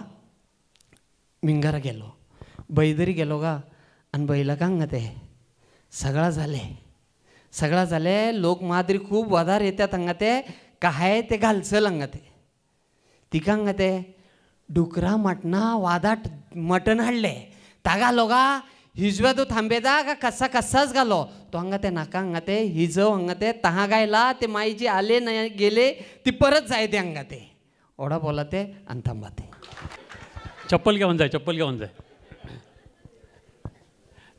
[SPEAKER 6] मिंगारा गेलो बैदरी गेलो का आणि बैला का अंगाते सगळा झाले लोक मादरी खूप वधार येतात अंगाते काय ते घालचल अंगाते तिका अंगाते डुकरा मटणा वादाट मटण हाडले ता घालो का हिजव्या तो थांबेदा का कसाच घालो तो अंगाते नाका अंगाते हिजव अंगाते तहा गायला ते माईजी आले नाही गेले ती परत जाय ते अंगाते ओढा बोला ते आणि थांबाते
[SPEAKER 1] चप्पल घेऊन जाय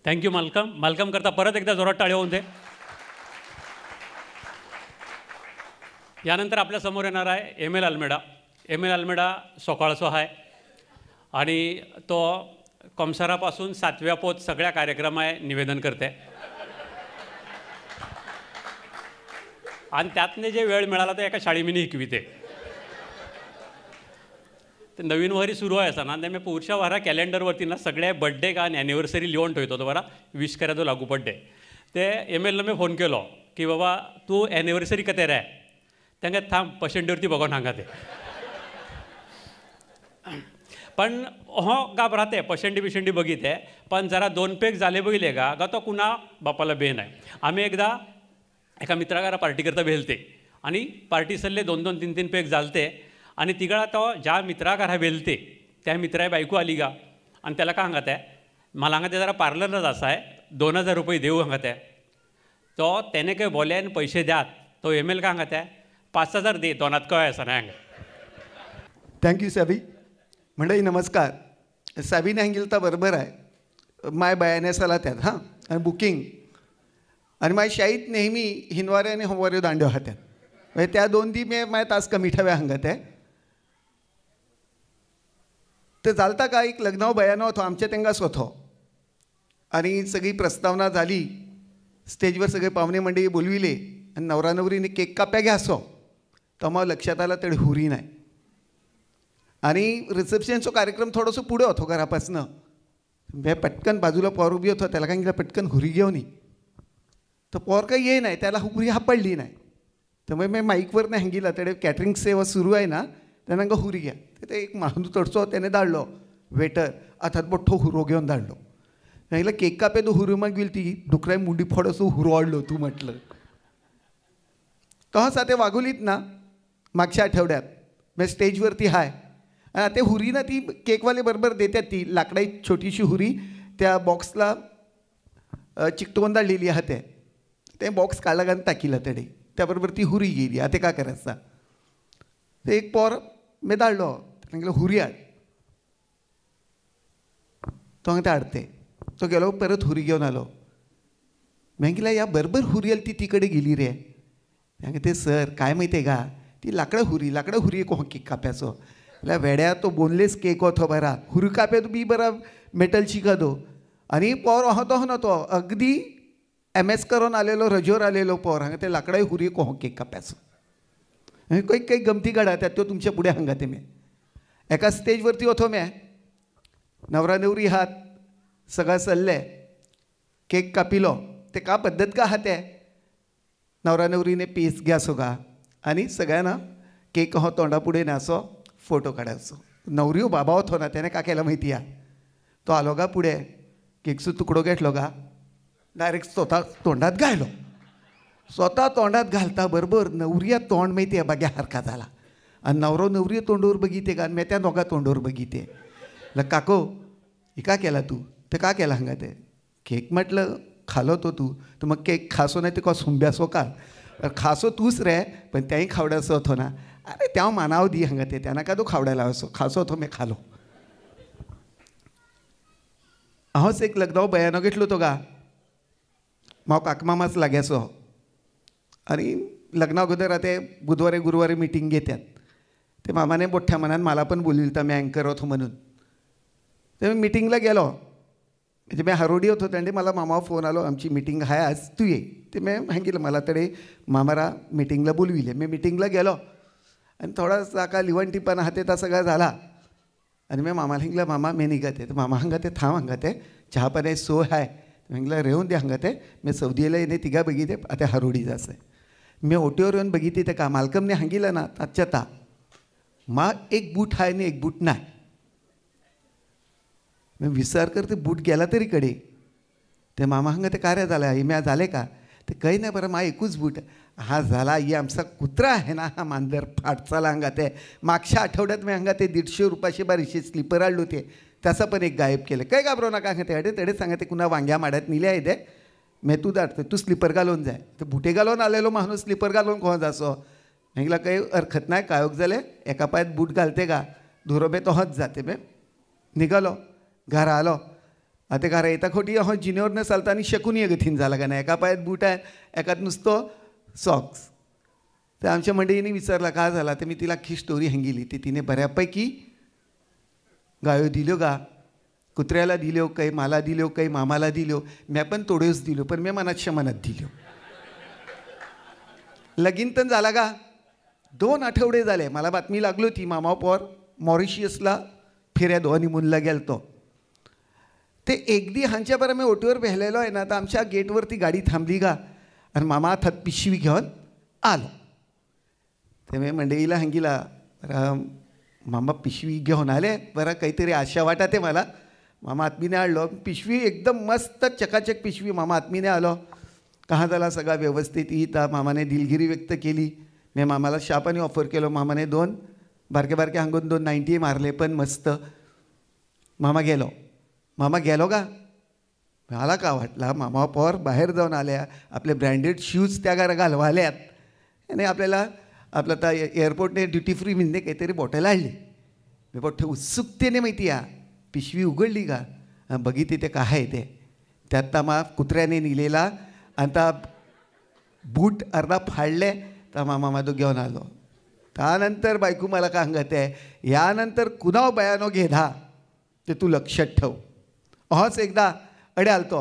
[SPEAKER 1] थँक्यू मालकम करता परत एकदा जोरात टाळ्या होऊन दे. यानंतर आपल्या समोर येणार आहे एम एल अल्मेडा सोकाळचो आहे आणि तो कमसरापासून 7व्या पोत सगळ्या कार्यक्रमाय निवेदन करते आणि त्यातने जे वेळ मिळाला तर एका शाळेमिनी शिकविते ते नवीन वहरी सुरू आहे असताना ते मी पुढच्या वारा कॅलेंडरवरती ना सगळ्या बड्डे का आणि ॲनिव्हर्सरी लिहून ठेवतो तो बरा विश करा तो लागू पड्डे ते एल मी फोन केलो की बाबा तू ॲनिव्हर्सरी कते रे त्यांना थांब पशेंडीवरती बघून सांगा ते पण हो घाबराते पशेंडी बघिते पण जरा 2 पेग झाले बघिले का तो कुणा बापाला बेन आहे. आम्ही एकदा एका मित्रागारा पार्टी करता भेलते आणि पार्टी सल्ले 2-2, 3-3 पेग झालते आणि तिगळा तो ज्या मित्रागारा भेलते त्या मित्रा बायको आली का आणि त्याला का सांगत आहे मला सांगते जरा पार्लरलाच असा आहे 2000 रुपये देऊ सांगत आहे तो त्याने काही बोले आणि पैसे द्यात तो एल का सांगत आहे 5000 दे दोनात काय असं नाही.
[SPEAKER 3] थँक्यू सॅबी. मंडळी नमस्कार. सॅबीने सांगितलं तर बरोबर आहे माय बयाने साला त्यात हां आणि बुकिंग आणि माझ्या शाळेत नेहमी हिनवारे आणि होमवारे दांड्यो हात्यात म्हणजे त्या 2 दी मी माझ्या तास कमी ठेव्या सांगत आहे. ते चालता का एक लग्नाव बयानो होतो आमच्या तेंगाच होतो आणि सगळी प्रस्तावना झाली स्टेजवर सगळे पाहुणे मंडळी बोलविले आणि नवरा नवरीने केक काप्या घ्यासो तर मग लक्षात आलं तेवढी हुरी नाही आणि रिसेप्शनचा कार्यक्रम थोडंसं पुढे होतो घरापासनं मी पटकन बाजूला पोर उभी होतो त्याला काय गेलं पटकन हुरी घेऊन ये तर पोर काही ये नाही त्याला हुरी हापडली नाही त्यामुळे मी माईकवर नाही हंगिला तेवढे कॅटरिंग सेवा सुरू आहे ना त्यांना ग हुरी घ्या ते एक माणूस तडचो त्याने धाडलो वेटर अर्थात मोठो हुरो घेऊन धाडलो सांगितलं केक कापे तो हुरी मग गेली ती डुकराय मुंडी फोडसो हुरवाडलो तू म्हटलं तसं ते वागुलीत ना मागच्या आठवड्यात मी स्टेजवरती हाय आणि ते हुरी ना ती केकवाले बरोबर देतात ती लाकडाई छोटीशी हुरी त्या बॉक्सला चिकटवून धाडलेली आहात ते बॉक्स काढला घालून टाकीला तडे त्याबरोबर ती हुरी गेली आता का करायचा ते एक पोर मी धाडलो तांगेलो हुरी हाड तो हांगा ते हाडते तो गेलो परत हुरी घेवन आलो म्हटलं या बरोबर हुरी आली ती कडेन गेली रे हांगा ते सर काय माहिती आहे का ती लाकडं हुरी को केक काप्याचो जाल्यार वेड्या तो बोनलेस केक हो बरा हुरी कापे बी बरा मेटलची का दो आनी पोर अहो तो ना तो अगदी MS करून आलेलो रजोर आलेलो पोर हांगा ते लाकडाय हुरी को केक काप्याचो काही गमती काडा त्यो तुमच्या पुढे हांगा ते एका स्टेजवरती वतो नवरा नवरी हात सगळं चल्ले केक कापिलो ते का पद्धत का हाते नवरा नवरीने पीस घ्या सोगा आणि सगळ्यांना केक हो तोंडा पुढे न्यासो फोटो काढायचो नवरी बाबा होतो ना त्याने का केलं माहिती आहे तो आलो गा पुढे केकचो तुकडो घेतलो गा डायरेक्ट स्वतः तोंडात घायलो स्वतः तोंडात घालता बरोबर नवरिया तोंड माहिती आहे बघ्या हरका झाला आणि नवरो नवरी तोंडवर बघिते का मी त्या दोघा तोंडवर बघिते काको हे का केला तू ते का केला हांगा ते केक म्हटलं खालो तो तू तर मग केक खासो नाही ते का सुंब्यासो का खासो तूच रे पण त्याही खावड्याचो होतो ना अरे त्या मानाव दी हांगा ते त्यांना का तू खावड्याला असो खासो होतो मी खालो हांवच एक लग्नाव बयानो घेतलो तो गा हांव काकमामाच लाग्याचो आणि लग्ना अगोदर ते बुधवारी गुरुवारी मिटींग घेतात ते मामाने मोठ्या मनात मला पण बोलविलं मी अँकर होतो म्हणून ते मी मिटिंगला गेलो म्हणजे मी हरोडी होतो त्यांनी मला मामा फोन आलो आमची मिटिंग आहे आज तू ये ते मी सांगितलं मला तडे मामारा मिटिंगला बोलविले मी मिटिंगला गेलो आणि थोडासा का लिवण टिपण हाते ता सगळा झाला आणि मी मामाला सांगितलं मामा मी निघते तर मामा हांगा ते थांब हांगा ते चहा पाण्याची सोय आहे सांगितलं रेवून दे हांगा ते मी सौदीला येणे तिघा बघिते आता हरोडी जायचं मी ओटीवर येऊन बघितली ते का मालकमने सांगितलं ना ताच्या ता मा एक बूट आहे आणि एक बूट नाही मी विचार करते बूट गेला तरी कडे ते मामा हांगा ते कार्य झालं हे म्या झाले का ते काही नाही बरं मा एकूच बूट हा झाला ही आमचा कुत्रा आहे ना हा मांजर फाटचाला हांगा ते मागच्या आठवड्यात मी हांगा ते 150 रुपयाचे बारीशे स्लीपर हाडलो ते त्याचा पण एक गायब केलं काही घाबरो नका हांगा ते तेडे सांगा ते कुणा वांग्या माड्यात निले आहे ते मी तू धाडतो तू स्लीपर घालून जाय तर बुटे घालून आलेलो माणूस स्लीपर घालून कोण जासो म्हटलं काही हरकत नाही कायोग जाले एका पायात बूट घालते का धुरोबे तोच जाते बे निघालो घरा आलो आता घरा येता खोटी हो जिनेवरनं चालता आणि शकून ये गथीन झाला का नाही एका पायात बूट आहे एकात नुसतो सॉक्स तर आमच्या मंडळीने विचारला का झाला तर मी तिला अख्खी स्टोरी सांगितली ती तिने बऱ्यापैकी गायो दिल्यो गा कुत्र्याला दिल्यो काही मला दिल्यो काही मामाला दिल्यो मी पण तोडेच दिलो पण मी मनातच्या मनात दिल्यो लगीन तर झाला का 2 आठवडे झाले मला बातमी लागली होती मामा पोर मॉरिशियसला फिऱ्या हनीमूनला गेलतो ते एकदी हांच्या बरं मी ओटीवर भेलेलो आहे ना तर आमच्या गेटवरती गाडी थांबली का आणि मामा हातात पिशवी घेऊन आलो ते मी मंडळीला सांगितला मामा पिशवी घेऊन आले बरं काहीतरी आशा वाटते मला मामा आत्मीने आणलो पिशवी एकदम मस्त चकाचक पिशवी मामा आत्मीने आलो कहा झाला सगळा व्यवस्थित इता मामाने दिलगिरी व्यक्त केली मी मामाला शापाने ऑफर केलो मामाने 2 बारके बारके हांगून 2 90 मारले पण मस्त मामा गेलो का मला का वाटला मामा पोर बाहेर जाऊन आल्या आपले ब्रँडेड शूज त्या घालवाल्यात आणि आपल्याला आपलं आता एअरपोर्टने ड्युटी फ्री म्हणजे काहीतरी बॉटल आणली मी मोठ्या उत्सुकतेने माहिती आहे पिशवी उघडली का बघितली ते काय आहे ते त्यात मा कुत्र्याने निलेला आता बूट अर्धा फाडले तर मामा माझं घेऊन आलो त्यानंतर बायको मला का सांगत आहे यानंतर कुणाव बयानो घेधा ते तू लक्षात ठेव अहोच एकदा अडे आलतो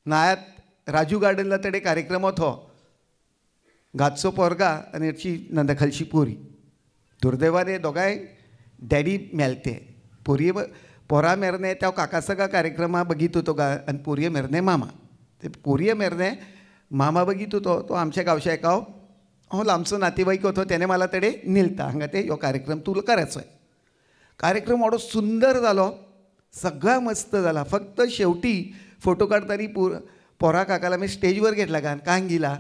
[SPEAKER 3] नायात राजू गार्डनला तडे कार्यक्रम होतो गाचो पोरगा आणि याची नंदखालची पोरी दुर्दैवाने दोगांय डॅडी मेलते पोरा मेरने त्या काकासगा कार्यक्रमा बघित होतो गा आणि पोरये मेरने मामा ते पोरये मेरने मामा बघित होतो तो आमच्या गावच्या एकाव हो लांबचो नातेवाईक होतो त्याने मला तडे नेलता हांगा ते हो कार्यक्रम तुला करायचो आहे कार्यक्रम एवढो सुंदर जालो सगळा मस्त झाला फक्त शेवटी फोटो काढताना पोरा काकाला मी स्टेजवर घेतला का सांगितला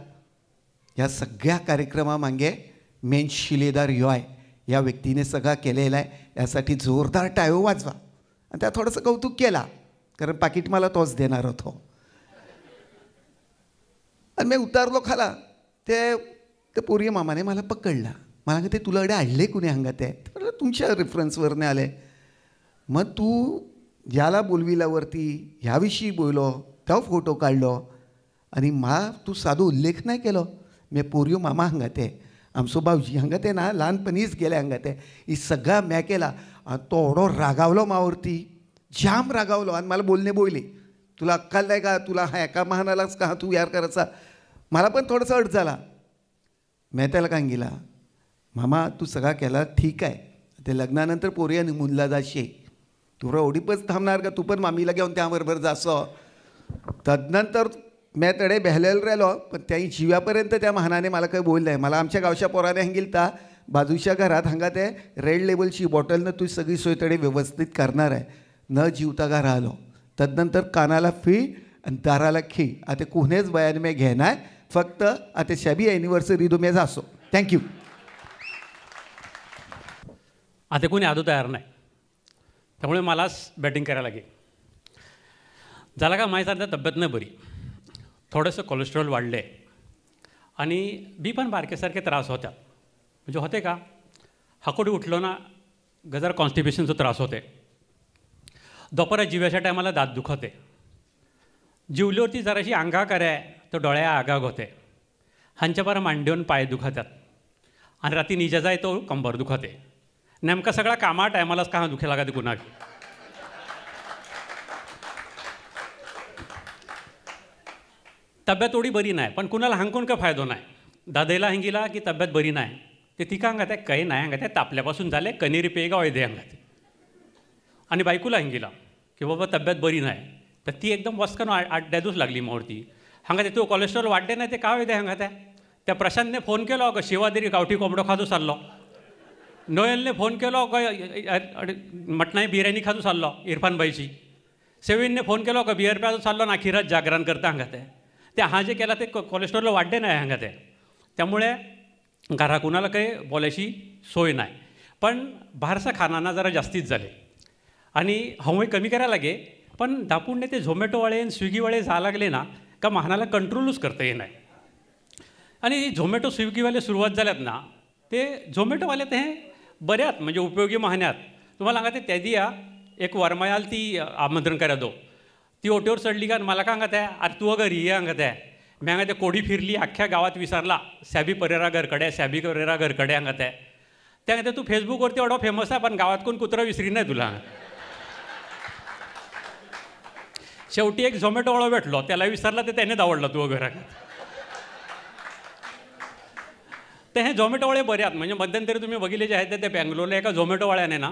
[SPEAKER 3] ह्या सगळ्या कार्यक्रमामागे मेन शिलेदार ह्यो आहे या व्यक्तीने सगळा केलेला आहे यासाठी जोरदार टाळ्यो वाजवा आणि त्या थोडंसं कौतुक केला कारण पाकिट मला तोच देणार होतो आणि मी उतारलो खाला ते पोरी मामाने मला पकडला
[SPEAKER 7] मला हांगा ते तुला कडेन हाडले कोणी हांगा ते म्हटलं तुमच्या रेफरन्सवरने आले. मग तू ज्याला बोलविल्यावरती ह्याविषयी बोललो, तो फोटो काढलो आणि तू साधो उल्लेख नाही केलो. मी पोरयो मामा हांगा ते आमचो भाऊजी हांगा ते ना ल्हानपणीच गेले हांगा ते ही सगळा म्या केला. आणि तो एवढो रागावलो मावरती, जाम रागावलो आणि मला बोलले तुला अक्कल नाही का, तुला हा एका महानालाच का तू यार करायचा. मला पण थोडासा अट झाला. मी त्याला काय गेला, मामा तू सगळा केला ठीक आहे, ते लग्नानंतर पोरिया निमूनला जाशे, तू एवढीपच थांबणार का, तू पण मामीला घेऊन त्याबरोबर जासो. तदनंतर मी तडे बेहलेल राहिलो, पण त्याही जिव्यापर्यंत त्या महानाने मला काही बोललं आहे. मला आमच्या गावच्या पोराने हंगिलता बाजूच्या घरात हांगा ते रेड लेबलची बॉटलनं तू सगळी सोय तडे व्यवस्थित करणार आहे, न जीवता घरा आलो. तदनंतर कानाला फी आणि दाराला खी. आता कोणेच बयान मी घेणार, फक्त आता शबी ॲनिव्हर्सरी तुम्ही जासो. थँक्यू.
[SPEAKER 1] आता कोणी आदू तयार नाही, त्यामुळे मलाच बॅटिंग करायला लागेल. झाला का माहीत आता तब्येत नाही बरी, थोडंसं कोलेस्ट्रॉल वाढले आणि बी पण बारकेसारखे त्रास होत्या. म्हणजे होते का, हाकोडी उठलो ना गजर कॉन्स्टिपेशनचा त्रास होते. दुपारा जिव्याच्या टायमाला दात दुखते, जिवल्यावरती जराशी अंगा कराय तर डोळ्या आगाग होते, हांच्या बरं मांडीवन पाय दुखतात आणि रात्री निजा जाय तो कंबर दुखते. नेमका सगळा कामा टायमालाच का दुखे लागते गुन्हा. तब्येत थोडी बरी नाही, पण कुणाला हांकून का फायदो नाही. दादेला हंगिला की तब्येत बरी नाही, ते तिका हांगा ते काही नाही, हांगा ते तापल्यापासून झाले कनेरी पेगा वैदे हांगा ते. आणि बायकोला हंगिला की बाबा तब्येत बरी नाही, तर ती एकदम वस्कन आड्यादूच लागली मोरती. हांगा ते तू कोलेस्ट्रॉल वाढले नाही ते काय वैदे हांगा त्या प्रशांतने फोन केलो का शिवादिरी गावठी कोंबडो खाजू चाललो, नोयलने फोन केलो का मटणाई बिर्याणी खाजू चाललो इरफान बाईची, सेवीनने फोन केलो का बियर प्याजू चाललो ना अखिरात जागरण करता हांगा ते हा जे केला ते कोलेस्ट्रॉल वाढले नाही हांगा ते. त्यामुळे घरा कुणाला काही बोलायची सोय नाही. पण बाहेरचा खानाना जरा जास्तीच झाले आणि हवंय कमी करायला लागे. पण दापूनने ते झोमॅटोवाळे आणि स्विगीवाळे जा लागले ना का महानाला कंट्रोलच करता येणार. आणि झोमॅटो स्विगीवाले सुरुवात झाल्यात ना, ते झोमॅटोवाले ते बऱ्यात म्हणजे उपयोगी महान्यात. तुम्हाला सांगा ते त्या दिया एक वरमायाल ती आमंत्रण करा दो, ती ओटीवर चढली का मला का सांगत आहे अरे तू घरी ये सांगत आहे. मी सांगा ते कोडी फिरली अख्ख्या गावात विसरला सॅबी परेरा घरकडे सांगत आहे. त्या तू फेसबुकवरती एवढा फेमस आहे, पण गावात कोण कुत्रा विसरी नाही तुला. शेवटी एक झोमॅटोवाळा भेटलो, त्याला विसरला तर त्याने दावडला तू घरात. ते हे झोमॅटोवाळे बरे आहेत. म्हणजे मध्यंतरी तुम्ही बघितले जे आहेत ते बँगलोरला एका झोमॅटोवाळ्याने ना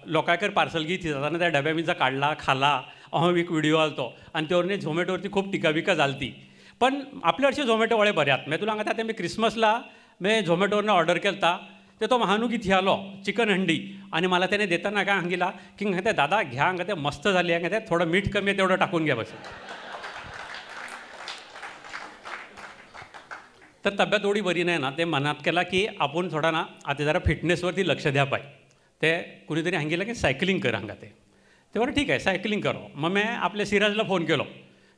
[SPEAKER 1] लोकांकडे पार्सल घेत जाताना त्या डब्यामीचा काढला खाला अहो एक व्हिडिओ आलतो आणि त्यावरने झोमॅटोवरती खूप टीका झालती. पण आपल्याकडचे झोमॅटोवाळे बरे आहेत. मी तुला सांगता ते मी क्रिसमसला मी झोमॅटोवरनं ऑर्डर केला ते तो महानू किती आलो चिकन हंडी आणि मला त्याने देताना काय सांगितला की ते दादा घ्या अंग ते मस्त झाली आहे ते थोडं मीठ कमी आहे तेवढं टाकून घ्या बस. तर तब्येत एवढी बरी नाही ना, ते मनात केला की आपण थोडा ना आता जरा फिटनेसवरती लक्ष द्या पाहिजे. ते कुणीतरी सांगितलं की सायकलिंग कर अंगा ते बरं ठीक आहे सायकलिंग करो. मग मी आपल्या सिराजला फोन केलो,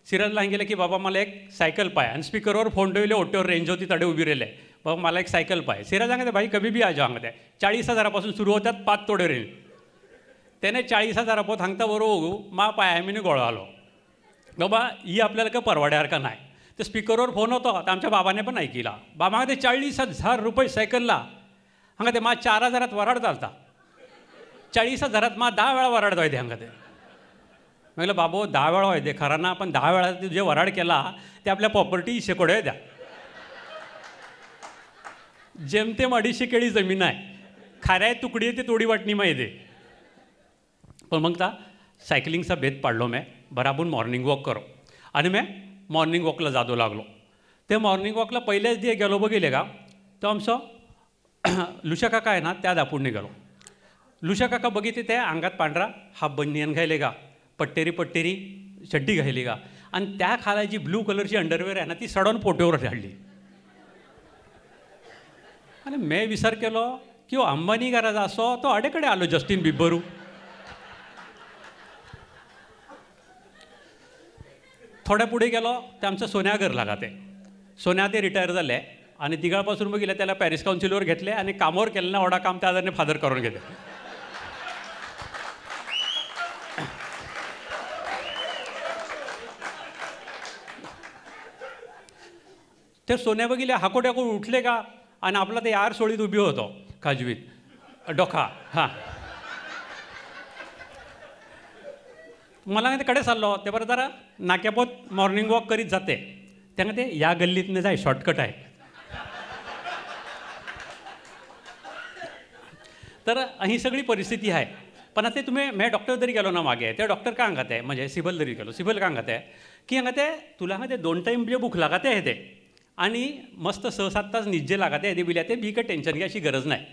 [SPEAKER 1] सिराजला सांगितलं की बाबा मला एक सायकल पाय आणि स्पीकरवर फोन ठेवले ओट्यावर रेंज होती तडे उभी राहिले बाबा मला एक सायकल पाय. सिराज सांगते भाई कभी भी आ जाओ अंगते 40,000 सुरू होतात 5 तोडे रेंज. त्याने 40,000 सांगता बरोबर मा पाय आम्ही गोळा आलो बाबा ही आपल्याला काय परवाड्यासारखा नाही. ते स्पीकरवर फोन होतो तर आमच्या बाबाने पण ऐकला. बाबा ते 40,000 सायकलला हांगा ते मा 4,000 वराड चालता 40,000 मा 10 वेळा वराड जायते हांगा ते. म्हटलं बाबो 10 वेळा व्हायते खरा ना, पण 10 वेळा जे वराड केला ते आपल्या प्रॉपर्टी शेकोड्या द्या. जेमतेम 250 केळी जमीन आहे, खाऱ्या तुकडी आहे ते तोडी वाटणी माहिती. पण मग ता सायकलिंगचा बेत पाडलो मी बराबर मॉर्निंग वॉक करो आणि मी मॉर्निंग वॉकला जादो लागलो. ते मॉर्निंग वॉकला पहिल्याच दिवस गेलो बघिले का तो आमचं लुशा काका आहे ना त्या दापूडने गेलो. लुशा काका बघितले त्या अंगात पांढरा हाफ बनियन घायले का पट्टेरी चड्डी घायली का आणि त्या खाली जी ब्लू कलरची अंडरवेअर आहे ना ती सडून पोटेवर काढली. आणि मी विचार केलो की अंबानी घराचा असो तो अडेकडे आलो जस्टिन बिबरू. थोड्या पुढे गेलो ते आमचं सोन्या घर लागा ते सोन्या ते रिटायर झाले आणि तिघापासून बघितलं त्याला पॅरिस काउन्सिलवर घेतले आणि कामावर केलं ना ओढा काम त्या आधाराने फादर करून घेतले. ते सोन्या बघितले हाकोट्याकडून उठले का आणि आपला ते यार सोळीत उभी होतो काजवीत डोका हां. मला ते कडे चाललो ते बरं जरा नाक्यापोत मॉर्निंग वॉक करीत जाते त्यांना ते या गल्लीतनं जाय शॉर्टकट आहे. तर ही सगळी परिस्थिती आहे. पण आता तुम्ही मी डॉक्टर जरी गेलो ना मागे ते डॉक्टर का सांगत आहे म्हणजे सिबल जरी गेलो सिबल का सांगत आहे की सांगत आहे तुला हांगा ते 2 टाईम जे भूक लागत आहे ते आणि मस्त 6-7 तास निजे लागत आहे ते बिल्या ते बी काही टेन्शन घ्या अशी गरज नाही.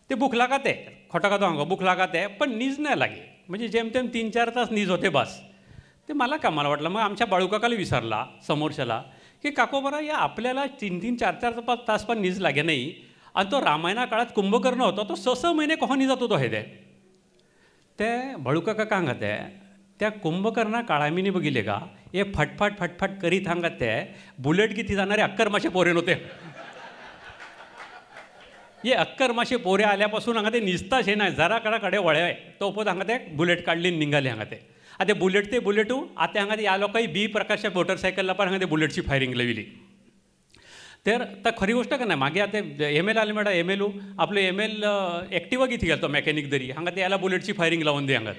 [SPEAKER 1] ते भूक लागत आहे खोटा का तो हांगा भूक लागत आहे पण नीज नाही लागे म्हणजे जेमतेम 3-4 तास नीज होते बस. ते मला वाटलं मग आमच्या बाळूकाकाला विचारला समोरच्याला की काको बरं या आपल्याला 3-3, 4-4 तास पण नीज लागे नाही आणि तो रामायणा काळात कुंभकर्ण होता तो 6 महिने कहो जातो तो हे ते बाळूकाका का सांगत आहे त्या कुंभकर्णा काळामीने बघितले का हे फटफट करीत सांगत ते बुलेट किती जाणारे अक्कर मासे पोरे नव्हते. हे अक्कर मासे पोरे आल्यापासून हांगा ते निसताच हे नाही जरा कडे वळ्या तो पोत हांगा ते बुलेट काढली निघाले हांगा ते. आता बुलेट ते बुलेटू आता हांगा या लोकांनी बी प्रकारच्या मोटरसायकलला पण हांगा ते बुलेटची फायरिंग लावली. तर खरी गोष्ट का नाही मागे आता ML आले मॅडम ML आपलं ML ॲक्टिवा किती गेलो मॅकॅनिक जरी हांगा ते याला बुलेटची फायरिंग लावून दे हांगा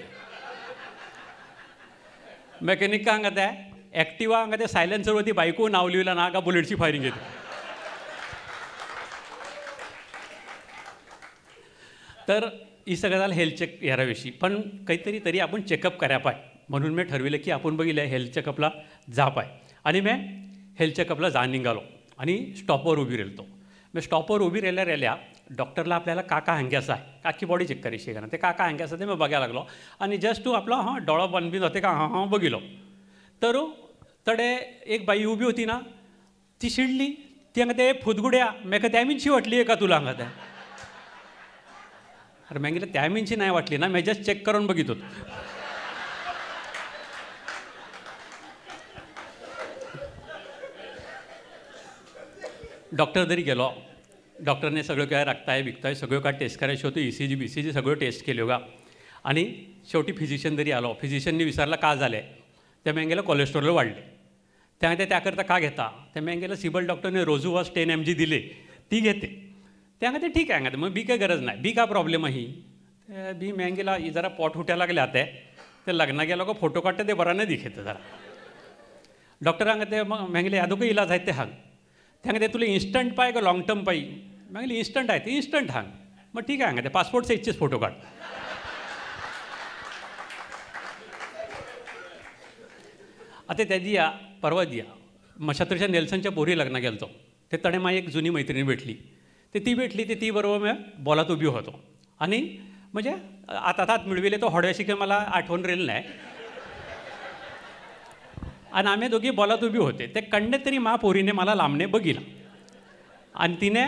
[SPEAKER 1] मॅकॅनिक का सांगत आहे ॲक्टिवा हांगा ते सायलेन्सरवरती बायको नाव लिहिलं ना का बुलेटची फायरिंग येते. तर ही सगळं झालं हेल्थ चेक ह्याविषयी पण काहीतरी तरी आपण चेकअप करा पाय म्हणून मी ठरविलं की आपण बघितलं हेल्थ चेकअपला जा पाय आणि मी हेल्थ चेकअपला जा निघालो आणि स्टॉपवर उभी राहिलो. मी स्टॉपवर उभी राहिल्या डॉक्टरला आपल्याला का हँग्यास आहे काकी बॉडी चेक करायची का ना ते का हँग्यास आहे ते मी बघायला लागलो आणि जस्ट तू आपला डोळा बनबीन होते का हां बघिलो तर तडे एक बाई उभी होती ना ती शिडली ती हांगा ते फुदगुड्या मेका त्या मिनशी वाटली आहे का तुला हांगा ते अरे मॅंगीला त्या मिनशी नाही वाटली ना मी जस्ट चेक करून बघित होतो. डॉक्टर जरी गेलो डॉक्टरने सगळं काय राखताय विकताय सगळं काय टेस्ट करायचं होतं ECG BCG सगळं टेस्ट केलं का आणि शेवटी फिजिशियन जरी आलो फिजिशियननी विचारला का झाले त्या मँगेला कोलेस्ट्रॉल वाढले त्याकरता का घेता त्या मँगेला सिबल डॉक्टरने रोझुवास 10 mg दिले ती घेते त्या ते ठीक आहे मग बी काय गरज नाही बी का प्रॉब्लेम आहे ही बी मँगेला जरा पोट उठायला लागले आता ते लग्ना गेलो का फोटो काढते ते बरा नाही दिखेत जरा डॉक्टर सांगते मग मँगेला यादो काही इलाज आहे ते हांग त्या तुला इन्स्टंट पाय का लॉंग टर्म पाई मग इन्स्टंट आहे ते इन्स्टंट हांग मग ठीक आहे ते पासपोर्ट साईजचेच फोटो काढ. आता त्याची या परवा दिया मशात्रच्या नेल्सनच्या पोरी लग्न गेलतो ते तडे माझी एक जुनी मैत्रिणी भेटली ती भेटली ते ती बरोबर मी बोलात उभी होतो आणि म्हणजे आता मिळविले तो हडव्याशी काही मला आठवण राहिलं नाही आणि आम्ही दोघी बोलात उभी होते ते कण्णे तरी मा पोरीने मला लांबणे बघिला आणि तिने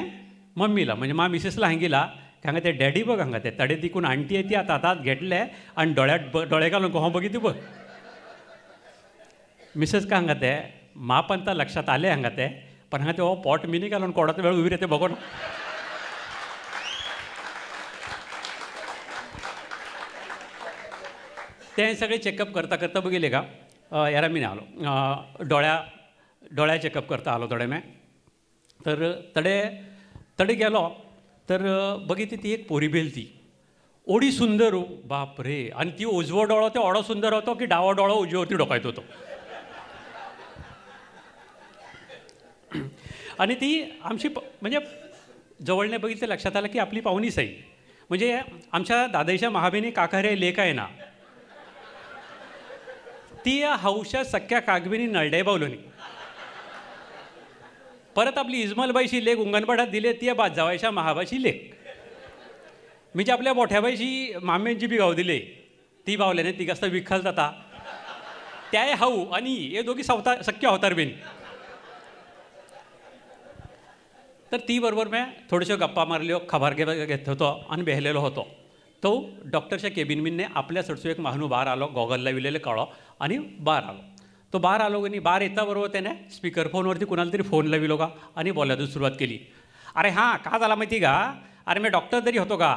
[SPEAKER 1] मम्मीला म्हणजे मा मिसेसला सांगिला हांगा ते डॅडी बघ हांगा ते तडे तिकून आंटी आहे ती आता हातात घेतले आणि डोळे घालून कहो बघितली बघ मिसेस का सांगत आहे मा पण तर लक्षात आले सांगत आहे पण हांगा ते पॉट मिनी घालून कोणात वेळ उभी राहते बघो ना ते सगळे चेकअप करता बघितले का यार मी नाही आलो डोळ्या चेकअप करता आलो थोडे मी तर तडे गेलो तर बघितली ती एक पोरी बेल ती ओडी सुंदर हो बाप रे आणि ती उजवो डोळो ते ओडो सुंदर होतो की डावा डोळो उजव्यावरती डोकायत होतो आणि ती आमची म्हणजे जवळने बघितलं लक्षात आलं की आपली पाहुणी सई म्हणजे आमच्या दादाईच्या महाबीने काकारे लेख आहे ना ती या हौशा सख्या कागबिनी नळडे बावलोनी परत आपली इजमालबाईची लेख उंगणपाठात दिले ती बाद जावायच्या महाबाची लेख म्हणजे आपल्या मोठ्याबाईची मामेंची बी गाव दिले ती बावल्याने ती कसं विखल जाता त्या हाऊ आणि हे दोघी सख्या अवतार बेनी तर ती बरोबर मी थोड्याशा गप्पा मारल्यो खबर घेत होतो आणि बेहलेलो होतो तो डॉक्टरच्या केबिनमीनने आपल्या चडसो एक माहनू बाहेर आलो गॉगल लाविलेले काळो आणि बाहेर आलो तो बाहेर आलो की नाही, बाहेर येताबरोबर त्याने स्पीकर फोनवरती कुणाला तरी फोन लाविलो का आणि बोलायला सुरुवात केली. अरे हां, का झाला माहिती का, अरे मी डॉक्टर तरी होतो का,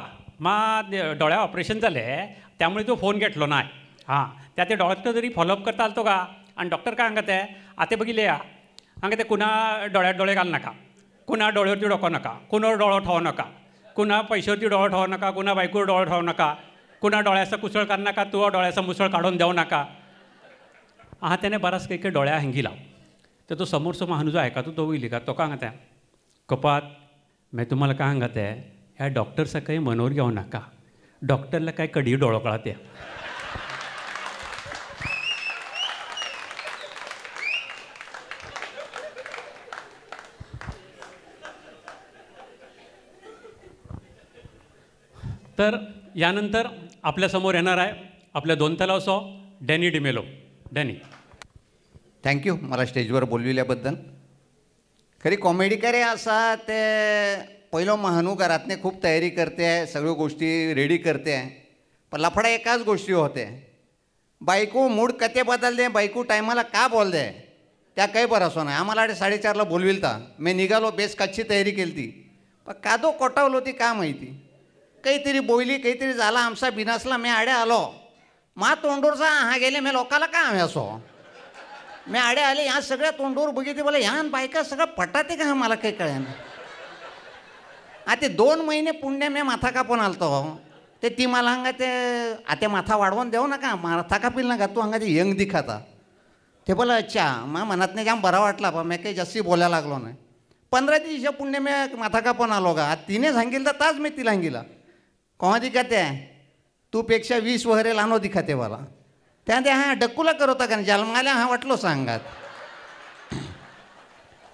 [SPEAKER 1] डोळ्या ऑपरेशन झाले त्यामुळे तो फोन घेतलो नाही. हां, त्या ते डॉक्टर तरी फॉलोअप करता आलतो का, आणि डॉक्टर काय सांगत आहे, आता बघितले या सांगते कुणा डोळ्यात डोळे घाल नका, कुणा डोळ्यावरती डोकं नका, कुणावर डोळं ठेवू नका, कुणा पैशावरती डोळं ठेवू नका, कुणा बायकोवर डोळं ठेवू नका, कुणा डोळ्याचा कुसळ काढू नका, तू डोळ्याचा मुसळ काढून देऊ नका. हा त्याने बराच काही डोळ्या हँगीला. तर तो समोरचा माणूस जो आहे का तो बघितली का, तो काय सांगत आहे, कपात मी तुम्हाला काय सांगत आहे, ह्या डॉक्टरचा काही मनोर घेऊ नका, डॉक्टरला काय कधी डोळं कळत आहे. तर यानंतर आपल्यासमोर येणार आहे आपल्या 2 तलावसो डॅनी डिमेलो. डॅनी.
[SPEAKER 7] थँक्यू मला स्टेजवर बोलविल्याबद्दल. खरी कॉमेडी करे असा ते पहिलं महानू घरातने खूप तयारी करते आहे, सगळ्या गोष्टी रेडी करते आहे, पण लफडा एकाच गोष्टी होते, बायको मूड कते बदलते, बायको टायमाला का बोलते त्या काही भरोसा नाही. आम्हाला 4:30ला बोलविलता, मी निघालो, बेस कच्ची तयारी केली ती, पण कादो कोटावलो ती का माहिती, काहीतरी बोलली, काहीतरी झाला, आमचा बिनासला, मी आडे आलो, मा तोंडूरचा हा गेले, मी लोकाला का आम्ही असो, मी आडे आले, ह्या सगळ्या तोंडूर बघितले, बोला ह्या बायका सगळं पटाते का, मला काही कळेन. आता 2 महिने पुण्य मी माथा कापून आलतो, ते ती मला हंगा ते आता माथा वाढवून देऊ नका, माथा कापील नका, तू हंगा ते यंग दिखाता. ते बोला अच्छा, मा मनात नाही जाम बरा वाटला, पण मी काही जास्ती बोलायला लागलो नाही. 15 दिवसा पुण्य मी माथा कापून आलो का, तिने सांगितलं तर ताच मी तिला सांगितलं, कोणा दिखाते तू पेक्षा 20 वगैरे लानो दिखाते मला. त्या हा डक्कूला करवता का जन्माला हा वाटलो सांगात.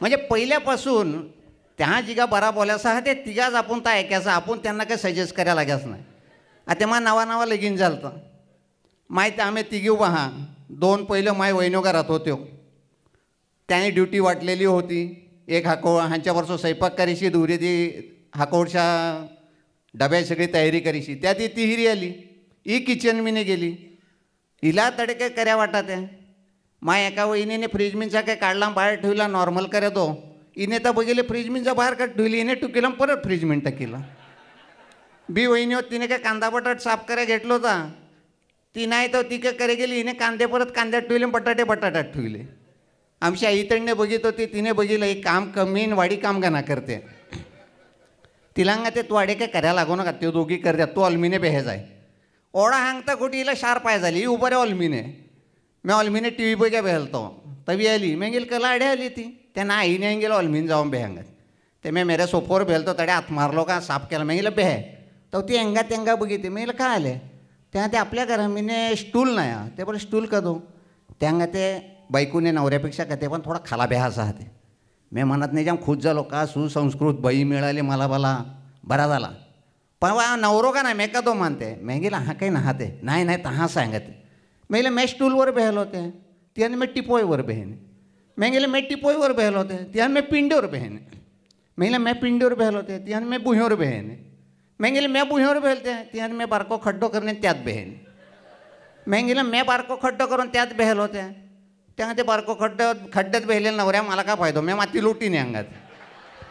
[SPEAKER 7] म्हणजे पहिल्यापासून त्या जिगा बरा बोलायचा हा ते तिघाच आपण तर ऐकायचं, आपण त्यांना काही सजेस्ट करायला लागायचं नाही. आता मा नावा लगीन झालं तर माहीत आम्ही तिघी उभा, हा 2 पहिलं माय वैनोगारात होतो, त्याने ड्युटी वाटलेली होती, एक हाको ह्यांच्यावरचं स्वयंपाक करीशी, दुरी ती हाकोडच्या डब्याची सगळी तयारी करीशी, त्या ती तिहिरी आली, ही किचन मीने गेली, हिला तडके कर्या वाटत आहे. माय एका वहिनीने फ्रीजमीनचा काय काढला बाहेर ठेवला, नॉर्मल करे तो, हिने तर बघितले फ्रीजमीनचा बाहेर काढ ठेवली, हिने टुकीला परत फ्रीजमीन टाकीला. बी वहिनी होत, तिने काय कांदा बटाट साफ करायला घेतलो होता, ती नाही तर ती काय करे गेली, हिने कांदे परत कांद्यात ठेवले, बटाट्यात ठेवले. आमच्या आईतडने बघित होती, तिने बघितलं एक काम कमी वाडी काम का ना करते, तिला हंगा ते तू वाडे काय करायला लागू नका, ते दोघी करतात, तू ऑलमीने बेहेज आहे. ओढा हांगता कुठे हिला 4 पाय झाली, ही उभं रे ऑलमीने, मी ऑलमीने टी व्ही बघ्या बेहलतो, तवी आली, मी गेली कला आडे आली ती, त्या ना आईने गेलो ऑलमीन जाऊन बेहंगत, ते मी मेरे सोफोवर बेहलतो, तडे हात मारलो का साफ केला, मी गेलं बेहे, तर ती अंगा तेंगा बघितली, मी गेलं काय आले, त्या ते आपल्या घरा मीने स्टूल नाही, ते बोले स्टूल का दो, त्यांगा ते बायकूने नवऱ्यापेक्षा का ते पण थोडा खाला बेहासा हाते. मी म्हणत नाही जाम खुश झालो का सुसंस्कृत बाई मिळाली मला, बरा झाला, पण वा नवरो का नाही, मी का तो मानते, मी गेला हा काही नाहाते, नाही तहा सांगते, मी गेले मी स्टूलवर बेहल होते, त्याने मी टिपोईवर बेहने, मी गेले मी टिपोईवर बेहल होते, त्याने मी पिंडीवर बेहने, मी गेले मी पिंडीवर बेहल होते, त्याने मी बुह्यावर बेहने, मी गेले मी बुह्यावर बेहलते, त्याने मी बारको खड्डो करणे त्यात बेहने, मी गेले मी बारको खड्डो करून त्यात बेहल होते, त्या ते बारको खड्ड्यात बेहलेलं नवऱ्या मला काय फायदो, मी माती लुटी नाही अंगात.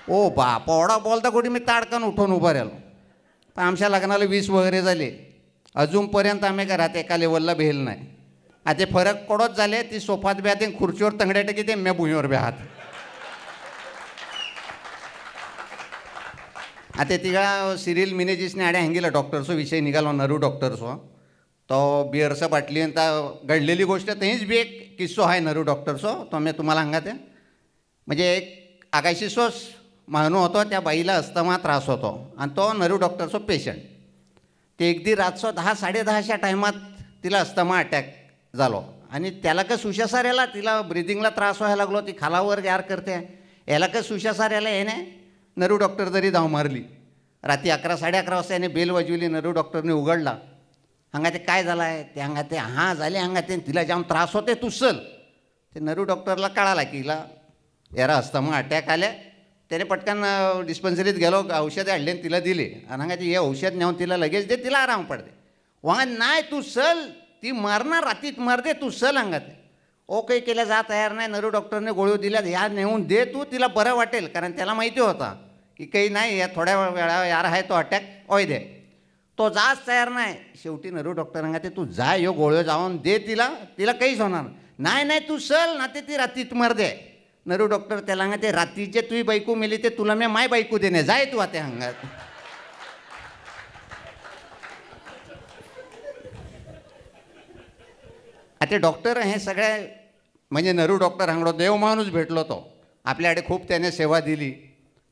[SPEAKER 7] ओ बाप, ओढा बोलता कुठे मी ताडकन उठून उभं राहिलो. पण आमच्या लग्नाला 20 वगैरे झाले, अजूनपर्यंत आम्ही घरात एका लेवलला बेहेल नाही. आता फरक पडत झाले, ती सोफात बे ते खुर्चीवर तंगड्या टकी ते मी भुईवर बे हात. आता तिघा सिरियल मिनेजीसने आड्या हँगीला डॉक्टरचो विषय निघालो, नरू डॉक्टरचो, तो बिअरचं बाटली आणि त्या घडलेली गोष्ट तेच बी एक किस्सो आहे नरू डॉक्टरचो, तो मी तुम्हाला सांगते. म्हणजे एक आकाशिसोस मानू होतो, त्या बाईला अस्थमा त्रास होतो, आणि तो नरू डॉक्टरचो पेशंट. ते एकदी रातचो 10-10:30च्या टायमात तिला अस्थमा अटॅक झालो, आणि त्याला काय सुशासार याला, तिला ब्रिदिंगला त्रास व्हायला लागलो, ती खालावर यार करते, याला काय सुशासार याला याने नरू डॉक्टर तरी धाव मारली. रात्री 11-11:30 वाजता याने बेल वाजवली, नरू डॉक्टरने उघडला, हंगा ते काय झालं आहे, ते हंगा ते हां झाले, हंगा ते तिला जाम त्रास होते, तू चल. ते नरू डॉक्टरला कळाला की हिला यारा अस्थमा अटॅक आल्या, त्याने पटकन डिस्पेन्सरीत गेलो, औषधे आणले तिला दिले, आणि हंगा हे औषध नेऊन तिला लगेच दे, तिला आराम पडते. वांगा नाही तू चल, ती मारणार रात्रीत मारते, तू चल हंगा ते. काही केल्या जा तयार नाही, नरू डॉक्टरने गोळी दिल्या, ह्या नेऊन दे तू, तिला बरं वाटेल. कारण त्याला माहिती होता की काही नाही, या थोड्या वेळा यार आहे तो अटॅक, ओय दे. तो जाच तयार नाही. शेवटी नरू डॉक्टरांना ते तू जा, यो गोळ्यो जाऊन दे तिला, तिला काहीच होणार नाही. नाही तू चल ना, ते ती रात्रीत मर दे. नरू डॉक्टर त्याला सांगा ते रात्रीचे तुझी बायको मेली ते तुला मी माय बायको देणे, जाय तू आता हंगात. आता डॉक्टर हे सगळ्या म्हणजे नरू डॉक्टर हांगडो देव माणूस भेटलो तो. आपल्याकडे खूप त्याने सेवा दिली,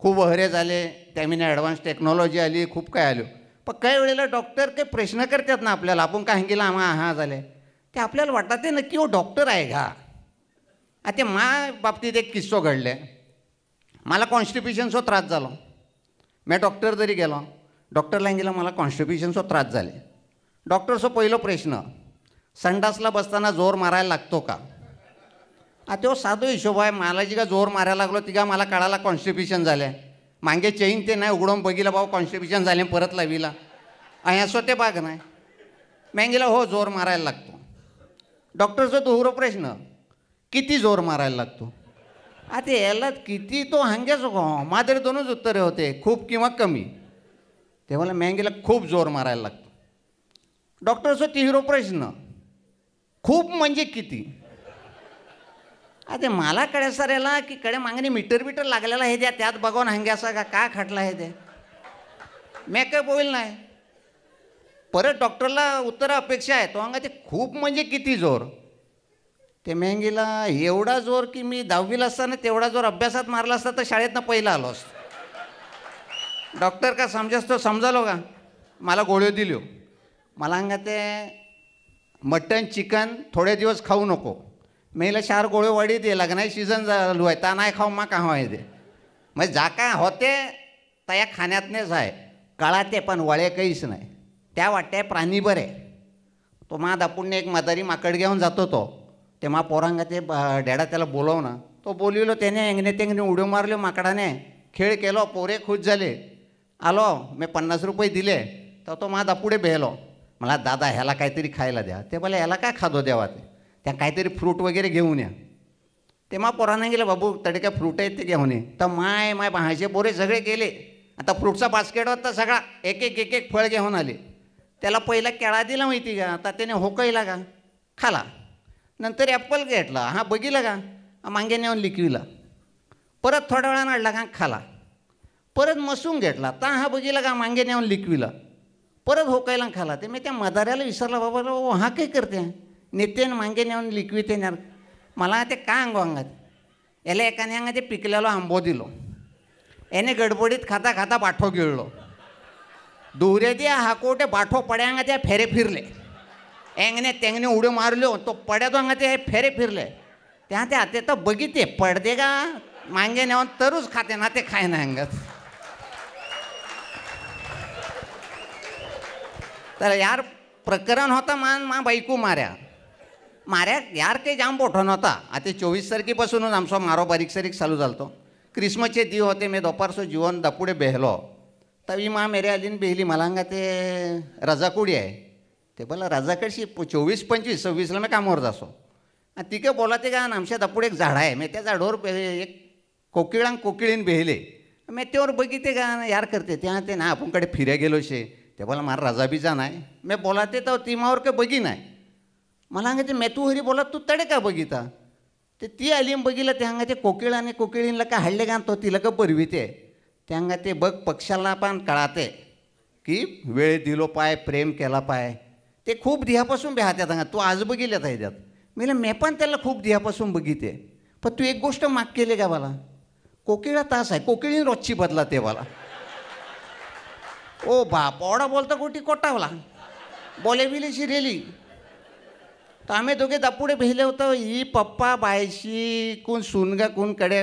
[SPEAKER 7] खूप वहरे झाले, त्यामिने ॲडव्हान्स टेक्नॉलॉजी आली, खूप काय आलो. पण काही वेळेला डॉक्टर काही प्रश्न करतात ना आपल्याला, आपण काय गेला हा झाले ते आपल्याला वाटतं ते नक्की हो डॉक्टर आहे का. आता मा बाबतीत एक किस्सो घडले. मला कॉन्स्टिप्युशनचो त्रास झालो. मी डॉक्टर जरी गेलो, डॉक्टरला गेला मला कॉन्स्टिप्युशनचो त्रास झाले. डॉक्टरचो पहिलो प्रश्न, संडासला बसताना जोर मारायला लागतो का. आता तो साधो हिशोब आहे. मला जी का जोर मारायला लागलो तिका मला कळाला कॉन्स्टिप्युशन झाले. मागे चेन ते नाही उघडून बघितलं भाऊ कॉन्स्टिप्युशन झाले, परत लाविला असं ते बाग नाही. मी गेला हो जोर मारायला लागतो. डॉक्टरचा दुसरा प्रश्न, किती जोर मारायला लागतो. आता याला किती तो हांग्याच हो, माझ्याकडे दोनच उत्तरे होते, खूप किंवा कमी. तेव्हा मी गेला खूप जोर मारायला लागतो. डॉक्टरचा तिसरा प्रश्न, खूप म्हणजे किती. आता मला कडे सर याला की कडे मागणी मीटर लागलेला हे द्या, त्यात बघून हांग्यासा का खटला हे ते. मी काय बोल नाही. परत डॉक्टरला उत्तर अपेक्षा आहे. तो अंगा ते खूप म्हणजे किती जोर. ते मेंगीला एवढा जोर की मी 10वीला असताना तेवढा जोर अभ्यासात मारला असता तर शाळेतनं पहिला आलो असतो. डॉक्टर का समजस तो समजालो का. मला गोळ्यो दिल्यो. मला अंगा ते मटन चिकन थोडे दिवस खाऊ नको. मेला 4 गोळ्यो वाढी दे, लग्नाची सीझन चालू आहे, ता नाही खाऊ मा का आहे ते. मग जा काय होते त्या खाण्यातनेच आहे. कळा ते पण वळे काहीच नाही. त्या वाटते प्राणी बरे. तो मा दापून एक म्हातारी माकड घेऊन जातो तो. ते मा पोरांगा ते डॅडा त्याला बोलव ना. तो बोलविलो त्याने एंगणे तेंगणे उड्यो मारलो माकडाने, खेळ केलो, पोरे खुश झाले. आलो मी 50 रुपये दिले तर तो मा दापुढे बेहलो. मला दादा ह्याला काहीतरी खायला द्या. ते बोले ह्याला काय खादो द्यावा, ते त्या काहीतरी फ्रूट वगैरे घेऊन या. ते मा पोरांना गेलं बाबू तडे काय फ्रूट आहेत ते घेऊन ये. तर माय भाचे पोरे सगळे गेले. आता फ्रूटचा बास्केट होता सगळा, एक एक फळ घेऊन आले. त्याला पहिला केळा दिला माहिती का, आता त्याने होकईला का खाला. नंतर ॲपल घेतला, हा बघितला का, मागे नेऊन लिकविला. परत थोड्या वेळानं आणला का खाला. परत मसून घेतला, ता हा बघितला का मागे नेऊन लिकविला. परत होकायला खाला. ते मी त्या मदाऱ्याला विसरला, बाबा हा काय करते, नेते मागे नेऊन लिकविते ना. मला ते का अंगो अंगात. याला एकाने अंगा ते पिकलेलो आंबो दिलो. याने गडबडीत खाता खाता बाठो गिळलो. दुरे द्या हाकोटे बाठो पड्यांगा त्या फेरे फिरले. एंगने तेंगने उड्यो मारलो. तो पड्या तो अंगा ते फेरे फिरले. त्या ते आता तर बघिते पडदे का मागे नेऊन तरूच खाते ना, ते खाय ना अंगात. तर यार प्रकरण होता मा बायको माऱ्या यार काही जाम मोठा नव्हता. आता 24 तारखेपासूनच आमचा मारो बारीक सारीक चालू झालतो. क्रिसमसचे दिव होते. मी दुपारचं जीवन दापुढे बेहलो. तवी मा मेरे आलीन बेहली. मला अंगा ते रजाकुडी आहे. ते बोला रजाकडशी 24-25 26ला मी कामावर जासो. आणि तिकडे बोला ते का आमच्या दापुढे एक झाड आहे. मी त्या झाडावर एक कोकिळीन बेहिले. मी त्यावर बघिते का यार करते त्या ते ना आपणकडे फिर्या गेलो शे. ते बोला मला रजा बिजा नाही. मी बोला ते तर ती मावर काही बघी नाही. मला सांगा ते मी तू हरी बोला तू तडे का बघिता. ते ती आली बघितलं ते सांगा ते कोकिळाने कोकिळींना का हल्ले का तो तिला का बरविते. ते सांगा ते बघ पक्षाला पण कळाते की वेळ दिलो पाय, प्रेम केला पाय. ते खूप दिहापासून बेहात्यात सांगा. तू आज बघितल्यात आहे त्यात. मी पण त्याला खूप दिहापासून बघिते. पण तू एक गोष्ट माग केली का मला. कोकिळा तास आहे, कोकिळीन रोजची बदला ते मला. ओ बाप ओढा बोलता गोटी कोटावला बोले बिले शिरेली. तर आम्ही दोघे दापुढे भेले होतो. ही पप्पा बायशी कोण सुनगा कोण कडे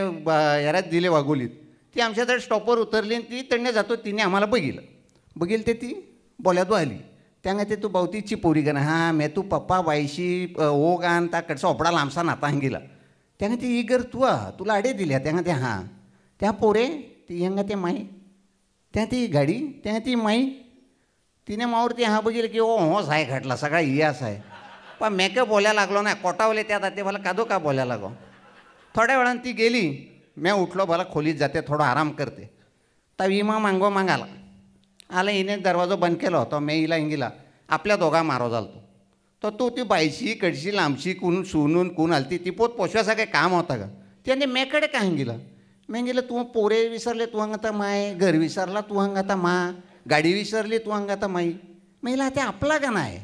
[SPEAKER 7] यारात दिले वागोलीत. ती आमच्याकडे स्टॉपवर उतरली. ती तडणे जातो. तिने आम्हाला बघितलं ते ती बोल्यादो आली. त्यांगा ते तू बावतीची पोरी का ना. हां मी तू पप्पा बायशी ओ गान त्याकडचा ओपडा लांबसा नाता हंगीला. त्यांगा ती इगर तुला आडे दिल्या. त्यांगा ते हां त्या पोरे ती हंगा ते माई त्या ती गाडी त्या ती माई तिने मावर ती हां बघितलं की ओ होस आहे घाटला सगळा इयास आहे. पण मेक बोल्या लागलो ना कोटावले त्या जाते मला कादो का बोल्या लागो. थोड्या वेळान ती गेली. मैं उठलो भला खोलीत जाते थोडा आराम करते. तर विमा मागाला आला हिने दरवाजो बंद केलो तो मे हिला हिंगिला आपल्या दोघा मारो जालतो. तो तू ती बायशी कडशी लांबशी कून सुनून कून आलती ती पोत पोशव्यासा काही काम होता का त्याने मेकडे काय हिंगिला. मैं गेलं तू पोरे विसरले तू हांगा आता माय घर विसरला तू हांगा आता मा गाडी विसरली तू हांगा आता माई. महिला ते आपला का नाही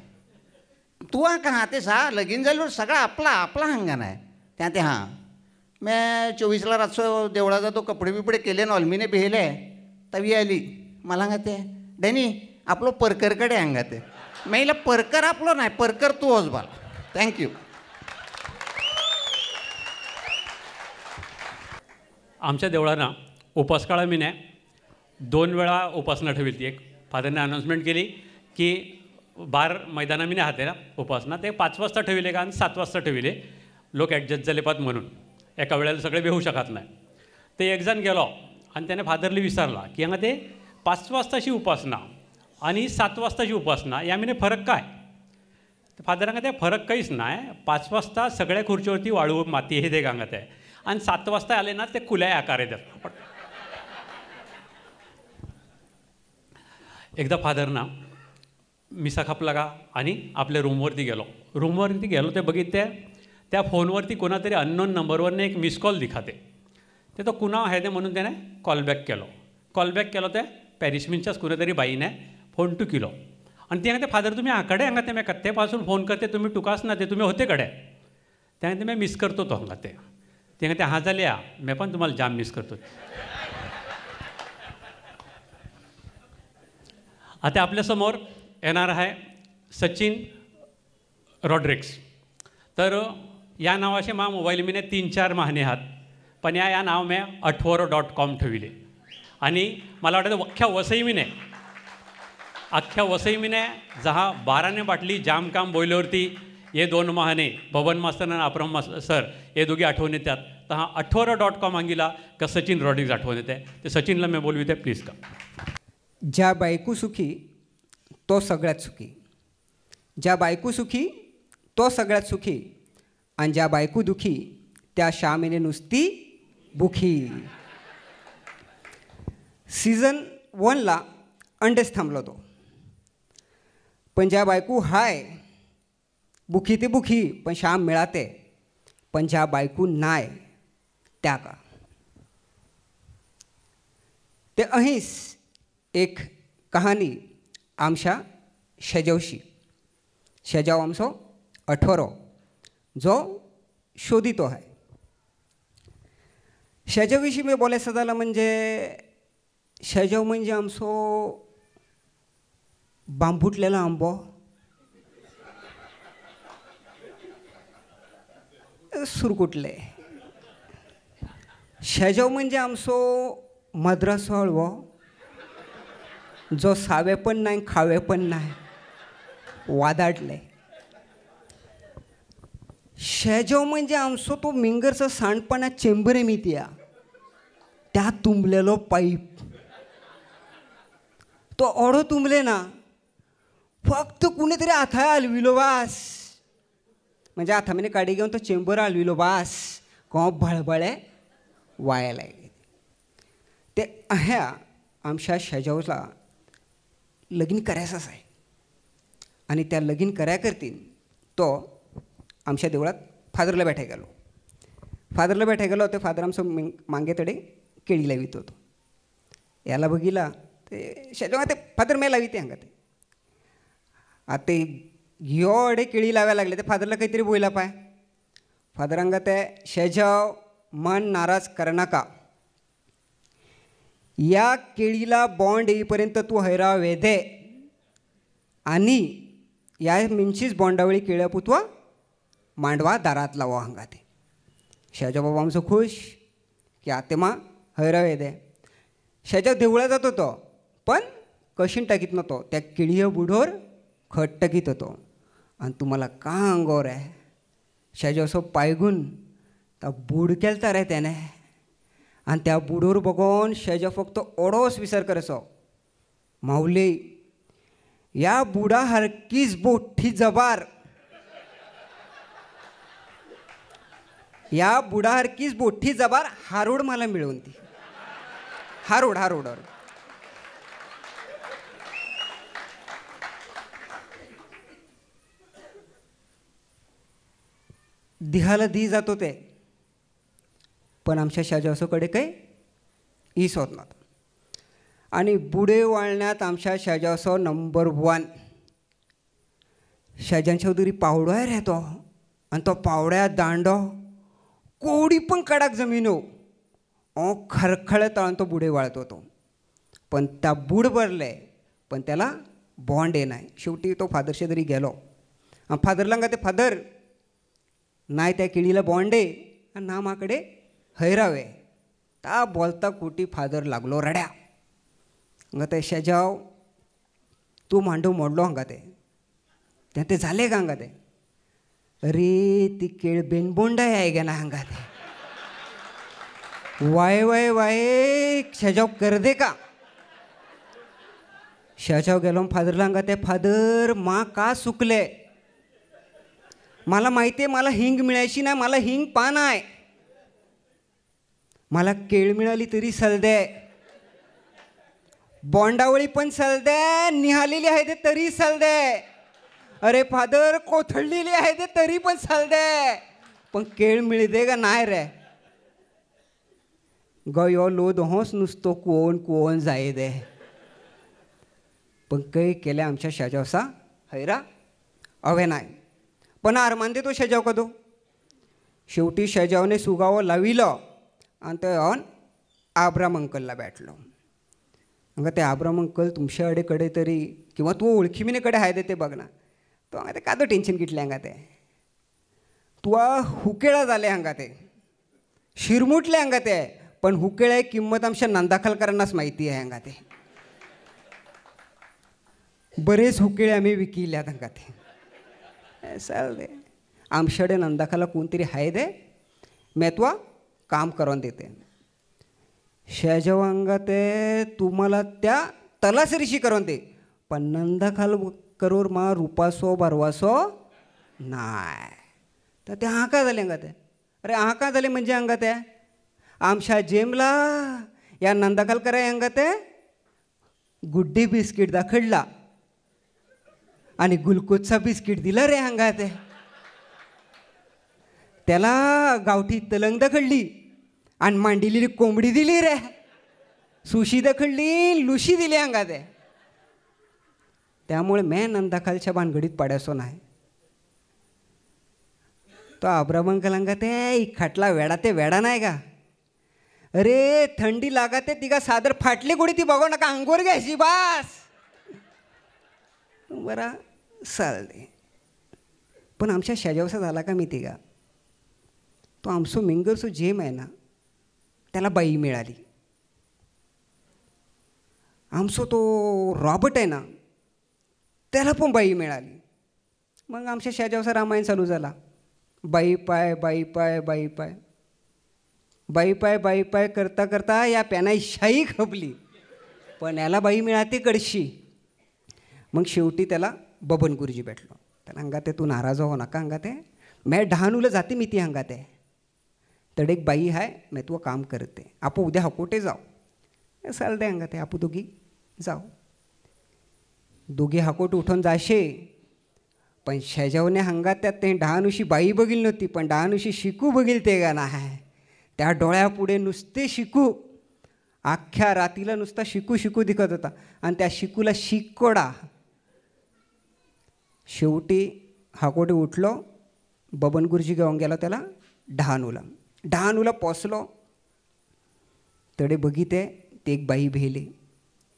[SPEAKER 7] तू हा का ते सा लगीन जाल्यावर सगळा आपला आपला हांगा नाही त्या ते हां. मैं 24ला रातचो देवळाचा तो कपडे बिपडे केले ना अल्मीने बेहिले तवी आली मला हांगा ते डॅनी आपलो परकरकडे हांगा ते महिला परकर आपलो नाही परकर तू होच बाल. थँक्यू.
[SPEAKER 1] आमच्या देवळांना उपासकाळा मिने 2 वेळा उपासना ठेवली ती. एक फादरने अनाउन्समेंट केली की बार मैदाना मिने हाते ना उपासना ते 5 वाजता ठेवले का आणि 7 वाजता ठेवले. लोक ॲडजस्ट झाले पात म्हणून एका वेळेला सगळे बेहू शकत नाही. ते एक जण गेलो आणि त्याने फादरली विचारला की हांगा ते 5 वाजताची उपासना आणि 7 वाजताची उपासना या मिने फरक काय. तर फादरांगा ते फरक काहीच नाही. 5 वाजता सगळ्या खुर्चीवरती वाळू माती हे ते गांगत आहे आणि 7 वाजता आले ना ते खुल्या आकार येतात. एकदा फादरना मिसा खापला का आणि आपल्या रूमवरती गेलो ते बघितले त्या फोनवरती कोणातरी अननोन नंबरवरने एक मिस कॉल दिखाते. ते तो कुणा आहे ते म्हणून त्याने कॉलबॅक केलो ते पॅरिशमिनच्याच कुणीतरी बाईने फोन टू केलो आणि त्याने ते फादर तुम्ही आकडे हांगा ते मी कत्तेपासून फोन करते तुम्ही टुकास ना ते तुम्ही होते कडे त्याने ते मी मिस करतो तो हांगा ते त्याने ते हां झाले या मी पण तुम्हाला जाम मिस करतो. आता आपल्यासमोर येणार आहे सचिन रॉड्रिक्स. तर या नावाचे मा मोबाईल मी 3-4 महिने आहात पण या नाव मी athvaro.com ठेवले आणि मला वाटतं अख्ख्या वसई मिने जहा 12ने बाटली जाम काम बोयल्यावरती ये 2 महिने बबन मास्तर आणि अपरम मास्तर सर हे दोघे आठवण येतात. तर हा athvaro.com अंगिला का सचिन रॉड्रिक्स आठवण येते ते सचिनला मी बोलविते प्लीज का.
[SPEAKER 8] ज्या बायको सुखी तो सगळ्यात सुखी. ज्या बायको सुखी तो सगळ्यात सुखी आणि ज्या बायको दुखी त्या श्यामीने नुसती बुखी. सीझन 1ला अंडेच थांबलो तो पण ज्या बायको हाय बुखी ते बुखी पण श्याम मिळाते पण ज्या बायको नाय त्या का. ते अहीच एक कहाणी आमच्या शेजवशी. शेजाव आमचो अठवरो जो शोधितो आहे. शेजाविषयी मी बोलायचं झालं म्हणजे शेजाव म्हणजे आमचो बांबुटलेला आंबो सुरकुटले. शेजाव म्हणजे आमचो मद्रासो हळवो जो सावे पण नाही खावे पण नाही वादाडले. शेजाव म्हणजे आमचो तो मिंगरचा सांडपणा चेंबरे मितिया त्या तुंबलेलो पाईप तो ओढो तुंबले ना फक्त कुणीतरी आथाय हलविलो वास म्हणजे आथामेने काडी घेऊन तो चेंबर हलविलो वास को भळभळे वाया लागले. ते ह्या आमच्या शेजावला लगीन करायचंच आहे आणि त्या लगीन कराय करतीन तो आमच्या देवळात फादरला भेटाय गेलो ते फादर आमचं मांगे तडे केळी लावित होतो. याला बघिला ते शेजाव ते फादर मे लावी ते हांगा ते आता ते घेवडे केळी लावायला लागले ते फादरला काहीतरी बोयला पाय. फादरांगा ते शेजाव मन नाराज करनाका या केळीला बॉन्ड येईपर्यंत तू हैराव वेधे आणि या मिंचीच बॉन्डावळी केळ्या पुतवा मांडवा दारात लावा हांगा ते. शेजाव बाबा आमचं खुश की आते मा हैराव येदे. शेजाव देवळा जात होतो पण कशीन टाकीत नव्हतो त्या केळीय बुडोर खट टाकीत होतो आणि तुम्हाला का अंगोर आहे शेजाव असं पायगून तर बूड केलता रे त्याने आणि त्या बुडोर बघून शेजाव फक्त ओडोस विचार करसो माऊली या बुडा हरकीच बोठ्ठी जबार या बुडासारखीच बोठी जबार हारोड मला मिळवून ती. हारोड हारोड हारोड. दिहाला दी जातो ते, पण आमच्या शाजावसाकडे काही ईस होत नव्हतं. आणि बुडे वाळण्यात आमच्या शाजावसो नंबर 1. शाजान चौधरी पावड्यार येतो आणि तो पावड्या दांडो कोडी पण कडक जमीनो खरखळे तळून तो बुडे वाळतो तो. पण त्या बूड भरले, पण त्याला बॉन्ड ये नाही. शेवटी तो फादरशे तरी गेलो. फादरला का ते फादर नाही त्या केळीला बॉन्ड आहे आणि ना माकडे हैरावे. ता बोलता कुटी फादर लागलो रड्या. हांगा ते शेजाव तू मांडव मोडलो हांगा ते झाले का हांगा ते. अरे ती केळ बेनबोंडाय आहे गे ना हांगा ते. वाय वाय वाय शेजाव कर दे का. शेजाव गेलो फादरला हांगा ते फादर मा का सुकले. मला माहिती आहे मला हिंग मिळायची नाही, मला हिंग पान आहे. मला केळ मिळाली तरी सलदे, बॉन्डावळी पण सलदे, निहालेली आहे ते तरी सलदे. अरे फादर कोथळलेली आहे ते तरी पण सलदे, पण केळ मिळते का नाही रे. गयो लोद होस नुसतो कोण कोण जाय दे. पण काही केल्या आमच्या शेजावसा हैरा अवे नाही. पण आरमान दे तो शेजाव कदो. शेवटी शेजावने सुगावं लाविलं आणि ते ऑन आब्राम अंकलला भेटलो. हांगा ते आब्राम अंकल तुमच्या अडेकडे तरी किंवा तू ओळखीमिनेकडे आहे ते बघ ना. तो हांगा ते कादो टेन्शन किटले हांगा ते. तुवा हुकेळा जाले हांगा ते, शिरमुटले हांगा ते. पण हुकेळ्या किंमत आमच्या नंदाखालकरांनाच माहिती आहे हांगा ते. बरेच हुकेळे आम्ही विकिल्यात हांगा ते. चल दे आमच्याकडे नंदाखाला कोणतरी आहे दे, मेतवा काम करून देते. शेजावांगा ते तुम्हाला त्या तलासरीशी करून दे, पण नंदाखाल करोर मा रुपासो बरवासो नाय. तर ते हाका झाले हांगा ते. अरे हाका झाले म्हणजे हांगा ते आमच्या जेमला या नंदाखाल कराय हांगा ते गुड्डी बिस्किट दाखडला आणि ग्लुकोजचा बिस्किट दिला रे हांगा ते. त्याला गावठी तलंग दखडली आणि मांडिलेली कोंबडी दिली रे. सुशी दखडली, लुशी दिली हांगा ते. त्यामुळे मैं नंदाखालच्या भानगडीत पडायचो नाही. तो आब्रामंकल हांगा ते खाटला वेडा ते वेडा नाही का. अरे थंडी लागते तिका सादर फाटली गोडी ती बघू नका, अंगोर घ्यायची बास बरा चालते. पण आमच्या शेजावसा झाला का मी तिघा. तो आमचो मिंगरचो जेम आहे ना त्याला बाई मिळाली. आमचो तो रॉबर्ट आहे ना त्याला पण बाई मिळाली. मग आमच्या शेजावसा रामायण चालू झाला. बाई पाय बाई पाय बाई पाय बाई पाय बाई पाय करता करता या पॅनाई शाई खपली, पण याला बाई मिळाली कडशी. मग शेवटी त्याला बबन गुरुजी भेटलो. त्याला हांगा ते तू नाराज हो नका हांगा ते, मैं डहाणूला जाते मी ती हांगा ते. तडे एक बाई आहे मैं तू काम करते, आपण उद्या हकोटे जाऊ. चाल दे हांगा ते आपण दोघी जाऊ. दोघी हाकोट उठून जाशे. पण शेजावने हांगा त्यात ते डहाणूशी बाई बघील नव्हती, पण डहाणूशी शिकू बघील ते का नाही. त्या डोळ्यापुढे नुसते शिकू, अख्ख्या रातीला नुसता शिकू शिकू दिखत होता आणि त्या शिकूला शिकोडा. शेवटी हाकोटे उठलो, बबन गुरुजी घेऊन गेला त्याला डहाणूला पोचलो. तडे बघिते ते एक बाई भेली.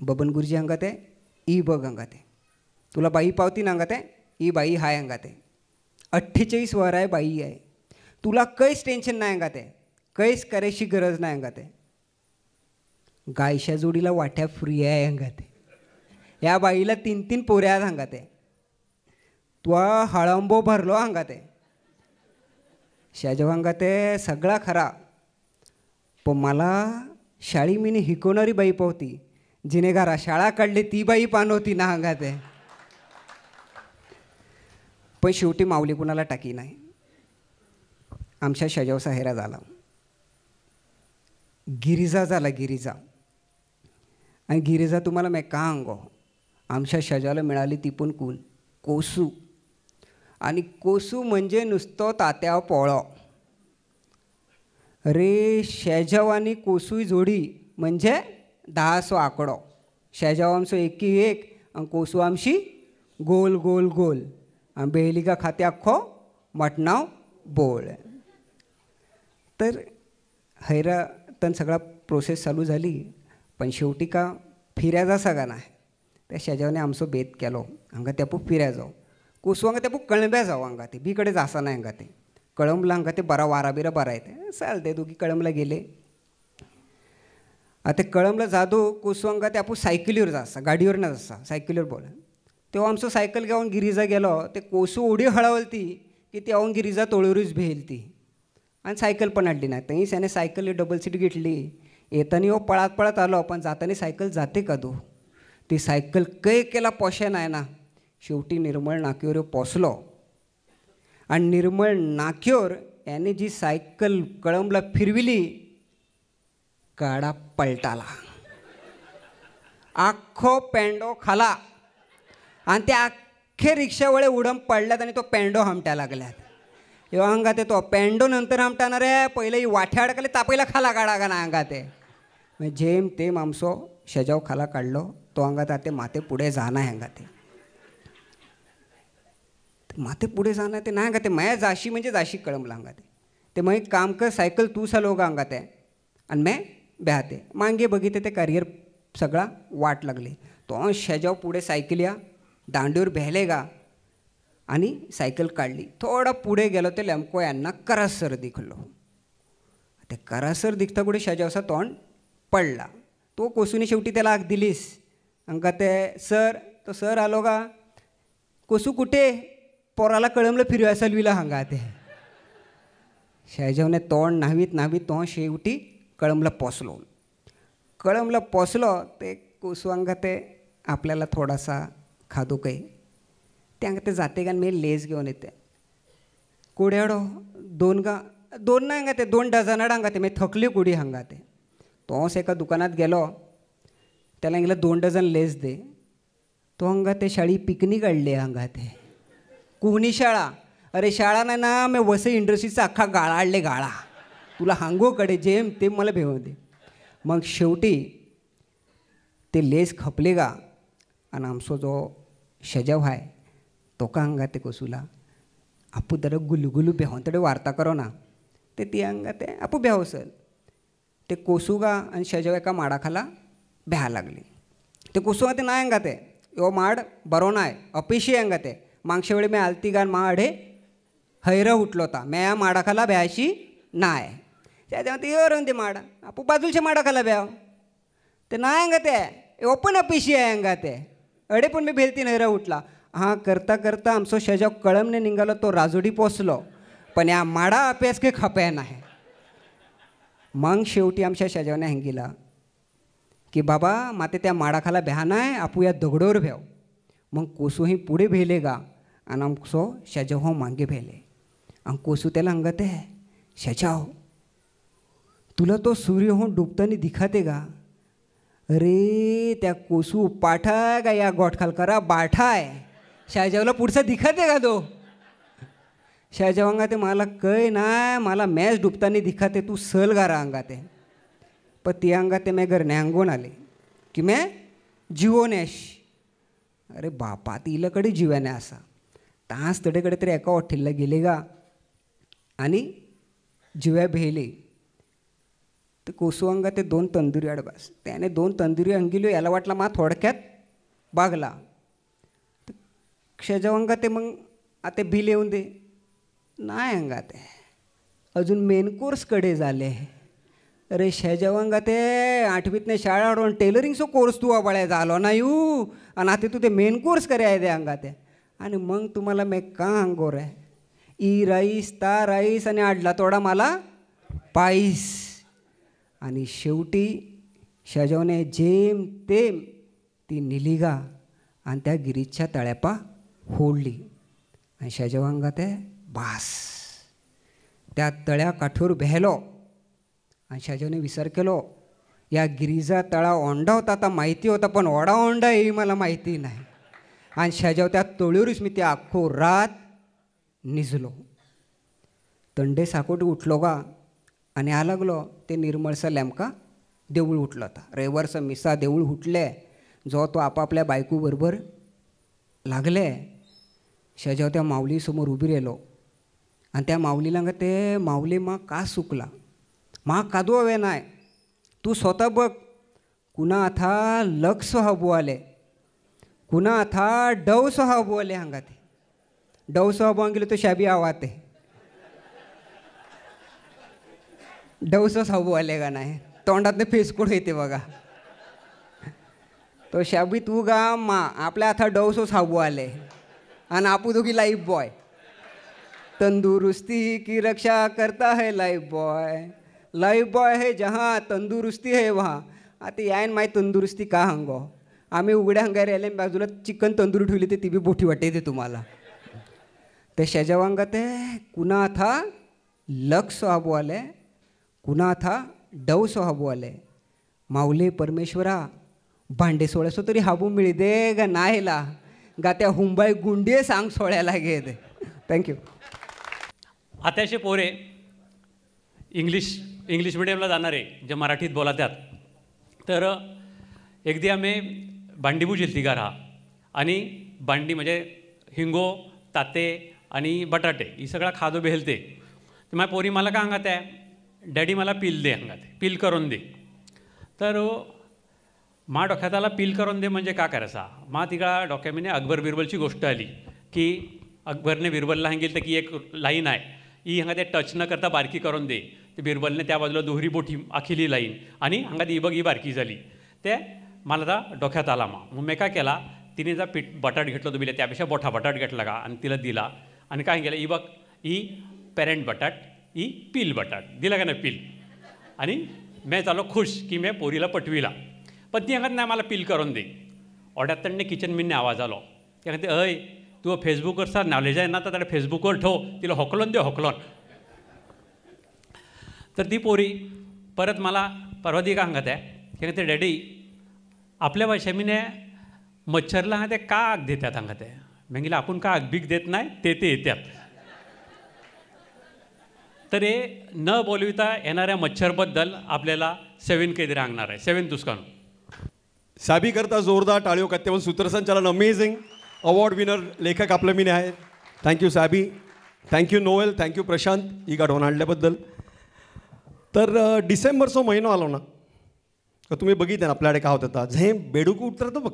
[SPEAKER 8] बबन गुरुजी हांगा ते ई बघ हांगा ते तुला बाई पावती ना हांगा ते ही बाई हाय हांगा ते. 48 वर आहे बाई आहे. तुला काहीच टेन्शन नाही हांगा ते, काहीच करायची गरज नाही हांगा ते. गायच्या जोडीला वाट्या फ्री आहे हांगा ते. या बाईला 3-3 पोऱ्या आहेत हांगा ते. तू हळंबो भरलो हांगा ते. शेजाव हांगा ते सगळा खरा, पण मला शाळी मीने हिकवणारी बाई पावती, जिने घरा शाळा काढली ती बाई पानवती ना हांगा ते. पण शेवटी माऊली कुणाला टाकी नाही. आमच्या शेजावचा हेरा झाला. गिरिजा झाला गिरिजा. आणि गिरिजा तुम्हाला मी का अंगो आमच्या शेजाला मिळाली ती पण कोण कोसू. आणि कोसू म्हणजे नुसतं तात्या पोळो. रे शेजाव आणि कोसूय जोडी म्हणजे 10 आकडो. शेजाव आमचो एकी एक आणि कोसू आमची गोल गोल गोल. आणि बेलिका खाते अख्खो मटणाव बोळ. तर हैरा तन सगळा प्रोसेस चालू झाली. पण शेवटी का फिऱ्या जा सगळा नाही. त्या शेजावने आमचो बेत केलो हांगा तेपू फिऱ्या जाऊ. कोसू हांगा तेपू कळंब्या जाऊ. हांगा ते बीकडे जासा नाही. हांगा ते कळंबला हांगा ते बरा वारा बिरा बरा येते. चालते दोघी कळंबला गेले. आता कळंबला जादू कोसू हांगा ते आपूण सायकलीवर जासा गाडीवर ना जासा सायकलीवर बोला. तेव्हा आमचो सायकल घेऊन गिरिजा गेलो. ते कोसू उडी हळवली ती की ती हांव गिरिजा तोळूरच भेल ती. आणि सायकल पण हाडली ना. थंय त्याने सायकल डबल सीट घेतली. येताना हो पळत पळत आलो. पण जाताना सायकल जाते का तू. ती सायकल कै केला पोशे नाही ना. शेवटी निर्मळ नाक्यावर पोचलो. आणि निर्मळ नाक्यावर याने जी सायकल कळंबला फिरविली गाडा पलटाला. आख्खो पेंडो खाला. आणि ते अख्खे रिक्षावळे उडम पडल्यात आणि तो पेंडो हमट्या लागल्यात. ह्यो हांगा ते तो पेंडो नंतर हमटाना रे. पहिले ही वाठ्या अडकले तापयला खाला गाडा का ना हांगा ते. जेम तेम आमचो शेजाव खाला काढलो. तो हांगा ते माते पुढे जाना हांगा ते माते पुढे जाना ते नाही हांगा ते माया जाशी म्हणजे जाशी कळंबला हांगा ते मागीर काम कर सायकल तू चालव का हांगा ते. आणि मैं बेहाते मागे बघितले ते करियर सगळा वाट लागली. तो शेजाव पुढे सायकल्या दांडीवर भेले गा. आणि सायकल काढली. थोडा पुढे गेलो ते लॅम्को यांना करासर दिखलो. ते करासर दिखता पुढे शेजावचा तोंड पडला. तो कोसूने शेवटी त्याला आग दिलीस. हांगा ते सर तो सर आलो का. कोसू कुठे पोराला कळंबलं फिरवायला चलविला हांगा ते. शेजावने तोंड न्हावीत तो शेवटी कळंबला पोचलो. कळंबला पोचलो ते कोसू हांगा ते आपल्याला थोडासा खादो काही ते हांगा ते जाते का मी लेस घेऊन येते. कुड्याडो 2 नाही हांगा ते 2 डझनाड हांगा ते मी थकली कुडी हांगा ते. तोच एका दुकानात गेलो. त्याला हांगला 2 डझन लेस दे. तो हांगा ते शाळी पिकनिक काढली हांगा ते. कोणी शाळा. अरे शाळा नाही ना मी वसई इंडस्ट्रीचा अख्खा गाळा हाडले गाळा. तुला हांगो कडे जेम ते मला भेवून दे. मग शेवटी ते लेस खपले गा. आणि आमचो जो शेजाव आहे तो का हांगा ते कोसूला आपू जरा गुलगुलू भेवून तडे वार्ता करो ना. ते ती हांगा ते आपू भेवसल. ते कोसू गा आणि शेजाव एका माडा खाला भ्या लागली. ते कोसू ते नाही हांगा ते यो माड बरो नाही अपेशी हांगा ते. मागच्या वेळी मी आलती गान माडे हैर उठलो होता. मी या माडा खाला भ्याशी नाही. त्या ते येऊन ते माडा आपू बाजूच्या माडा खाला भ्याव ते नाही हांगा ते ओपन अपेशी आहे हांगा ते. अडे पण मी भेलती हैर उठला. हां करता करता आमचो शेजाव कळमने निघालो. तो राजोडी पोचलो. पण या माडा अपेस काही खपे नाही. मग शेवटी आमच्या शेजावने हँगिला की बाबा माते त्या माडाखाला भ्या नाही आपू या दगडोवर भ्याव. मग कोसूही पुढे भेले गा. आणि आमचो शेजाव हो मागे भेले. आणि कोसू त्याला हंगते शेजाव तुला तो सूर्य हो डुबताना दिखाते का. अरे त्या कोसू पाठा का या गोठखाल करा बाठाय. शेजावला पुढचा दिखाते का तो. शेजाव हंगा ते मला कय नाही मला मॅच डुबताना दिखाते तू सल गारा हंगा ते. पण ती हंगा ते मैं घरने अंगून आले की मैं जिवोनेश. अरे बापा तिलाकडे जिव्याने असा तास तडेकडे तरी एका हॉटेलला गेले गा. आणि जिव्या भेले ते कोसू हंगा ते 2 तंदुरी अडबास. त्याने 2 तंदुरी अंगिलो. याला वाटला मा थोडक्यात बागला. शेजाव हंगा ते मग आता बिल येऊन दे नाही हंगा ते अजून मेन कोर्सकडे झाले. अरे शेजाव हंगा ते 8वीतने शाळा हाडून टेलरिंगचो कोर्स तू आबाळ्या झालो ना यू. आणि आता तू ते मेन कोर्स करे आहे ते हंगा ते. आणि मग तुम्हाला मी का हांगो रे ई राईस ता राईस आणि आडला तोडा मला पाईस. आणि शेवटी शेजावने जेम तेम ती निलिगा आणि त्या गिरीच्या तळ्यापा फोडली. आणि शेजाव हंगा ते बास त्या तळ्या काठूर भेलो आणि शाजावने विचार केलो या गिरिजा तळा ओंडा होता आता माहिती होता पण ओढा ओंडा ही मला माहिती नाही आणि शाजाव त्या तळ्यूरच मी त्या अख्खो रात निजलो. तंडे साकोट उठलो गा आणि आ लागलो ते निर्मळसा लॅमका देऊळ उठलं होता. रविवारचं मिसा देऊळ उठले जो तो आपापल्या बायको बरोबर लागले. शाजाव त्या माऊली समोर उभी राहिलो आणि त्या माऊलीला ते माऊली मा का सुकला मा कादू हवे नाही तू स्वतः बघ कुणा आता लक्ष हबू आले कुणा आता डवसो हबू आले हांगा ते डवसो हबू गेलो तो शाबी आवाते डवसोच हबू आले का नाही तोंडातले फेसकोड येते बघा तो शाबी तू गा मा आपल्या आता डवसोच हबू आले आणि आपू दोघी लाईफ बॉय तंदुरुस्ती की रक्षा करता है लाइफ बॉय है जहाँ तंदुरुस्ती है वहाँ. आता यायन माय तंदुरुस्ती का हंगो आम्ही उघड्या हंगार आले बाजूला चिकन तंदूर ठेवली ते ती बी मोठी वाटते ते तुम्हाला. ते शेजावांगा ते कुणा था लक्ष हबू आले कुणा था डवसो हबू आले. माऊले परमेश्वरा भांडे सोळ्यासो तरी हाबू मिळी दे गा नाहीला गा त्या हुंबाई गुंडे सांग सोळ्याला घे दे. थँक्यू.
[SPEAKER 1] आताशे पोरे इंग्लिश मिडियमला जाणारे जे मराठीत बोलतात तर एकदी आम्ही भांडी बुजिल तिघा राहा आणि भांडी म्हणजे हिंगो ताते आणि बटाटे ही सगळा खादो बेलते. तर माझ्या पोरी मला का सांगत आहे डॅडी मला पील दे सांगत पील करून दे. तर मा डोक्यात आला पील करून दे म्हणजे का करायचा मा तिका डोक्यामध्ये अकबर बिरबलची गोष्ट आली की अकबरने बिरबलला सांगितलं की एक लाईन आहे ही हांगा ते टच न करता बारकी करून दे. ते बिरबलने त्या बाजूला दोहरी बोटी आखिली लाईन आणि हांगा ती बघ ही बारकी झाली. ते मला आता डोक्यात आला मग मी काय केला तिने जा बटाट घेतलं तो बिले त्यापेक्षा मोठा बटाट घेतला का आणि तिला दिला आणि काय केलं ही बघ ही पॅरेंट बटाट ही पील बटाट दिला का नाही पील आणि मी चालो खुश की मी पोरीला पटविला. पण ती सांगत नाही मला पील करून दे. ऑर्ड्यात त्यांनी किचन मिनने आवाज आलो ते सांगते अय तू फेसबुकवरचा नॉलेज आहे ना तर त्याला फेसबुकवर ठेव तिला होकलोन दे होकलोन. तर ती पोरी परत मला परवा दी का सांगत आहे की ते डॅडी आपल्या भाषेमीने मच्छरला हा ते का आग देतात सांगत आहे. म्हणजे आपण का आग बीक देत नाही ते येतात. तर हे न बोलविता येणाऱ्या मच्छरबद्दल आपल्याला सेवन काहीतरी सांगणार आहे. सेवन तुस्कान
[SPEAKER 9] साबी करता जोरदार टाळ्यो कत्तेवन सूत्रसंचालन अमेझिंग अवॉर्ड विनर लेखक आपल्या मिने आहेत. थँक्यू साबी, थँक्यू नोएल, थँक्यू प्रशांत ही गाडवून आणल्याबद्दल. तर डिसेंबरचो महिनो आलो ना का तुम्ही बघितलं ना आपल्याकडे काय होतं आता झे बेडूक उठतात बघ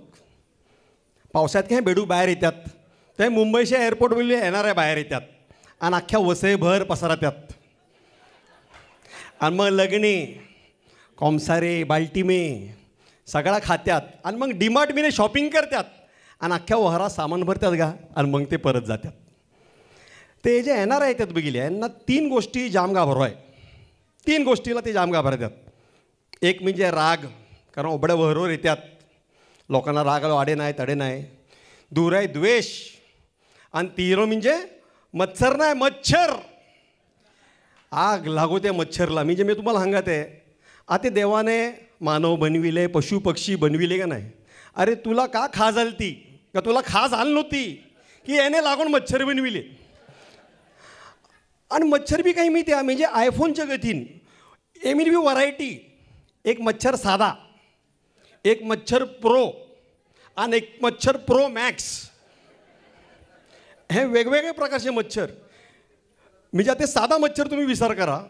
[SPEAKER 9] पावसात काय बेडूक बाहेर येतात ते मुंबईच्या एअरपोर्टवरले येणाऱ्या बाहेर येतात आणि अख्ख्या वसईभर पसरतात आणि मग लग्ने कॉमसारे बाल्टीमे सगळा खात्यात आणि मग डीमार्ट मिने शॉपिंग करतात आणि अख्ख्या वहरा सामान भरतात का आणि मग ते परत जातात. ते जे येणार आहेत त्यात बघितले यांना 3 गोष्टी जाम घाबरो आहे. 3 गोष्टीला ते जाम घाबरतात. एक म्हणजे राग कारण ओबड्या वहरोवर येतात लोकांना राग आलो आडे नाही तडे नाही. दूर आहे द्वेष आणि तिसरं म्हणजे मच्छर नाही मच्छर आग लागो त्या मच्छरला. म्हणजे मी तुम्हाला सांगत आहे आता देवाने मानव बनविले पशु पक्षी बनविले का नाही. अरे तुला का खा झालती का तुला खा झाली नव्हती की याने लागून मच्छर बनविले. आणि मच्छर बी काही मी त्या म्हणजे आयफोनच्या गतीन एमी बी व्हरायटी एक मच्छर साधा एक मच्छर प्रो आणि एक मच्छर प्रो मॅक्स हे वेगवेगळे प्रकारचे मच्छर. म्हणजे आता साधा मच्छर तुम्ही विचार करा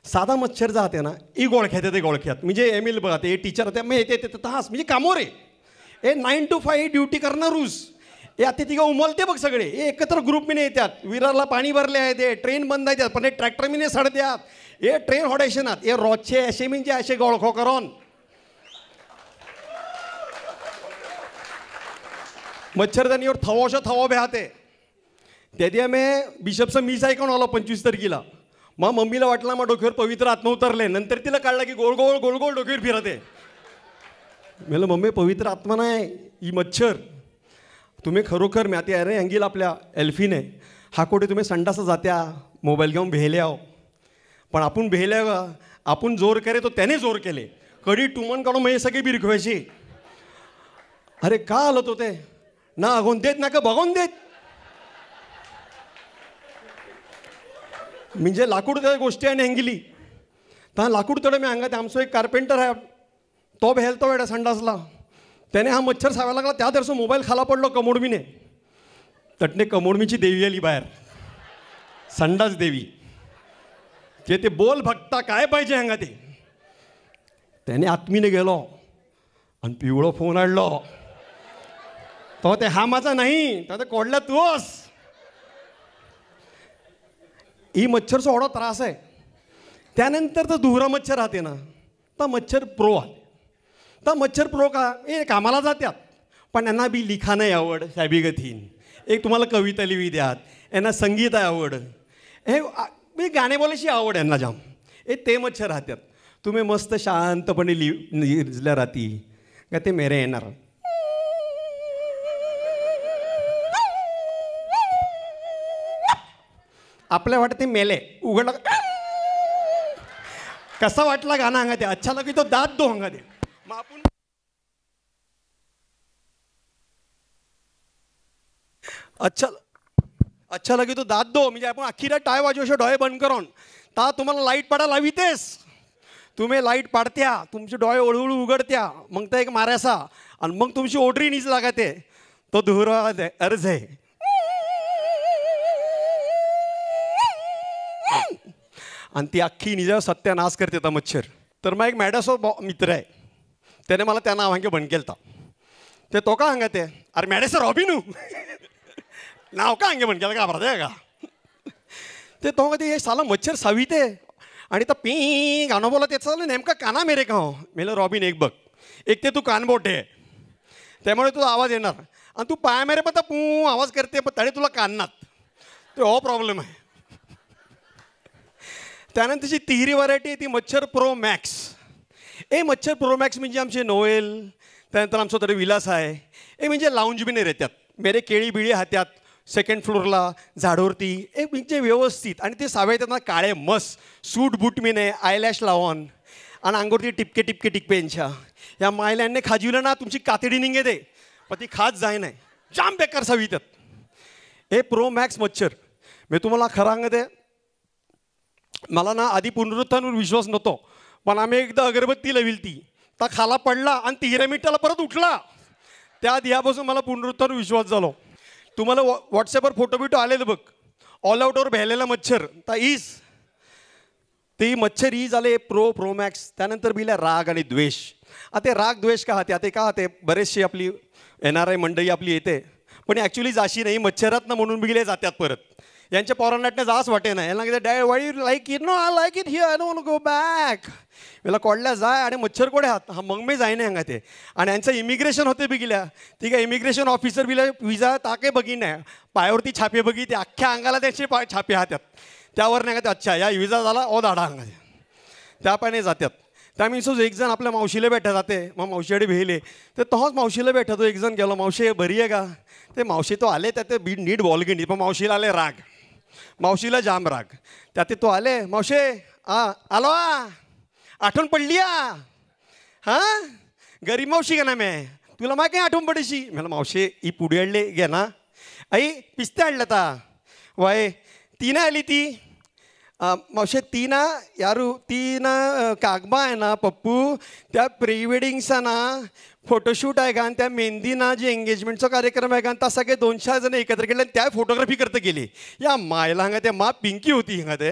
[SPEAKER 9] साधा मच्छर जाते ना ही गोळख्यात येते गोळख्यात म्हणजे एम एल बघा ते टीचर होते मग येते तास म्हणजे कामोर आहे 9 to 5 ड्युटी करणारूस हे आता तिघं उमलते बघ सगळे हे एकत्र ग्रुप मिने येतात. विरारला पाणी भरले आहे ते ट्रेन बंद आहे पण हे ट्रॅक्टर मिने सडत्यात हे ट्रेन होडेशनात हे रोजचे असे म्हणजे असे गोळखो करून मच्छरदानीवर थवाशा थवा बेहाते. त्यादी आम्ही बिशपचं मीच ऐकून आलो 25 तारखेला. मग मम्मीला वाटलं मग डोक्यावर पवित्र आत्मा उतरले नंतर तिला कळलं की गोल गोल गोल गोल डोक्यावर फिरते. म्हणलं मम्मी पवित्र आत्मा नाही ही मच्छर. तुम्ही खरोखर मी आता अरे अंगील आपल्या एल्फीने हा कोठे तुम्ही संडासं जात्या मोबाईल घेऊन भेले आहो पण आपण भेल्या आपण जोर करे तो त्याने जोर केले कडी टुमन काढून म्हणजे सगळी बिरखवायची. अरे का आलं तो ते ना आगोन देत ना का बघून देत. म्हणजे लाकूड त्या गोष्टी आहे हँगिली तर लाकूड तडे मी हांगा आमचो एक कार्पेंटर आहे तो भेलतो वेडा संडासला त्याने हा मच्छर सावायला लागला त्या दिवस मोबाईल खाला पडलो कमोडमीने तटने कमोडमीची देवी आली बाहेर संडास देवी ते बोल भक्ता काय पाहिजे हांगा ते त्याने आत्मीने गेलो आणि पिवळो फोन आणलो तो ते हा माझा नाही तर कोडल्या तूच. ही मच्छरचा एवढा त्रास आहे. त्यानंतर तर दुहरा मच्छर राहते ना तर मच्छर प्रो आले तर मच्छर प्रो का हे कामाला जातात पण यांना बी लिखाण आहे आवड साबीगतीन एक तुम्हाला कविता लिही द्यात यांना संगीत आहे आवड हे गाणे बोलायची आवड यांना जाम हे ते मच्छर राहतात. तुम्ही मस्त शांतपणे लिहिल्या राहती का ते मेरे येणार आपल्या वाटते मेले उघडला कसा वाटला गाणं हंगा ते अच्छा लगे तो दात दो हंगा ते मग आपण अच्छा लगे तो दात दो म्हणजे आपण अख्खी रात टाय वाजवशे डोळे बंद करून ता तुम्हाला लाईट पाडा लावितेस तुम्ही लाईट पाडत्या तुमचे डोळे हळूहळू उघडत्या मग तर एक माऱ्यासा आणि मग तुमची ओढरी नीच लागते तो दुहरा अर्ज आहे. आणि ती अख्खी निजा सत्यानाश करते तर मच्छर. तर मग एक मॅडासो मित्र आहे त्याने मला त्या नावांगे बंद केलता ते तो का हंगा ते अरे मॅडेसर रॉबिनू नाव का हंगे बंद केलं का बरं का ते तो ते हे साला मच्छर साविते आणि तर पी गाणं बोला त्याचं नेमका काना मेरे का हो मेलं रॉबिन एक बघ एक ते तू कानबोट आहे त्यामुळे तुझा आवाज येणार आणि तू पाया मेरे पण पू आवाज करते पण तडे तुला कानात ते हो प्रॉब्लेम आहे. त्यानंतरची तिहरी व्हरायटी आहे ती मच्छर प्रो मॅक्स. ए मच्छर प्रो मॅक्स म्हणजे आमचे नोएल त्यानंतर आमचं तरी विलास आहे हे म्हणजे लाऊंज बिने येतात मेरे केळी बिळी हात्यात सेकंड फ्लोअरला झाडवरती एक म्हणजे व्यवस्थित आणि ते सावे येतात ना काळे मस्त सूट बूट मिने आयलॅश लावून आणि अंगावरती टिपके टिपके टिपपेंच्या या मायलॅनने खाजीवलं ना तुमची कातडी निघे दे पण ती खात जाय नाही जाम बेकार सावितात. हे प्रो मॅक्स मच्छर मी तुम्हाला खरं सांगते मला ना आधी पुनरुत्थानावर विश्वास नव्हतो पण आम्ही एकदा अगरबत्ती लाविल ती तर खाला पडला आणि 13 मिनिटाला परत उठला त्या दियापासून मला पुनरुत्थानावर विश्वास झालो. तुम्हाला व्हॉट्सअपवर फोटो बिटो आलेलं बघ ऑल आउटवर भेलेला मच्छर तर ईज ते मच्छर ई झाले प्रो मॅक्स. त्यानंतर बिल्या राग आणि द्वेष. आता राग द्वेष का हाते आता का हाते बरेचसे आपली NRI मंडळी आपली येते पण ॲक्च्युली जाशी नाही मच्छरात ना म्हणून बिले जातात परत यांच्या पोरांनाटने जास वाटे नाही यांना किती dad why you like it no I like it here I don't go back मला कोडल्या जाय आणि मच्छर कोडे हात हा मग मी जायने हंगा ते आणि यांचं इमिग्रेशन होते बिगिल्या ती काय इमिग्रेशन ऑफिसर बिला विजा ताके बघीन नाही पायावरती छापे बघी ते अख्ख्या अंगाला त्याचे छापे हात्यात त्यावर नाही का अच्छा या विजा झाला ओ दाडा अंगा त्या पाने जातात. त्या मीन्स एक जण आपल्या मावशीला भेटा जाते मग मावशीकडे भेले तर तोच मावशीला भेटा तो एक जण गेलो मावशी बरी आहे का ते मावशी तो आले त्यात बीड नीट बॉल घेणी पण मावशीला आले राग मावशीला जाम राग त्यात तो आले मावशे आलो आठवण पडली हां गरीब मावशी का ना मी तुला मा काय आठवण पडेशी मला मावशी ही पुढे आणले घे ना आई पिस्ते आणलं ता वाय ती ना आली ती मावशे ती ना यारू ती ना कागबा आहे ना पप्पू त्या प्री वेडिंगचा ना फोटोशूट आहे का आणि त्या मेहंदी ना जे एंगेजमेंटचा कार्यक्रम आहे का त्या सगळे 200 जण एकत्र केले आणि त्या फोटोग्राफी करता गेली या मायला हंगा ते मा पिंकी होती हिंगा ते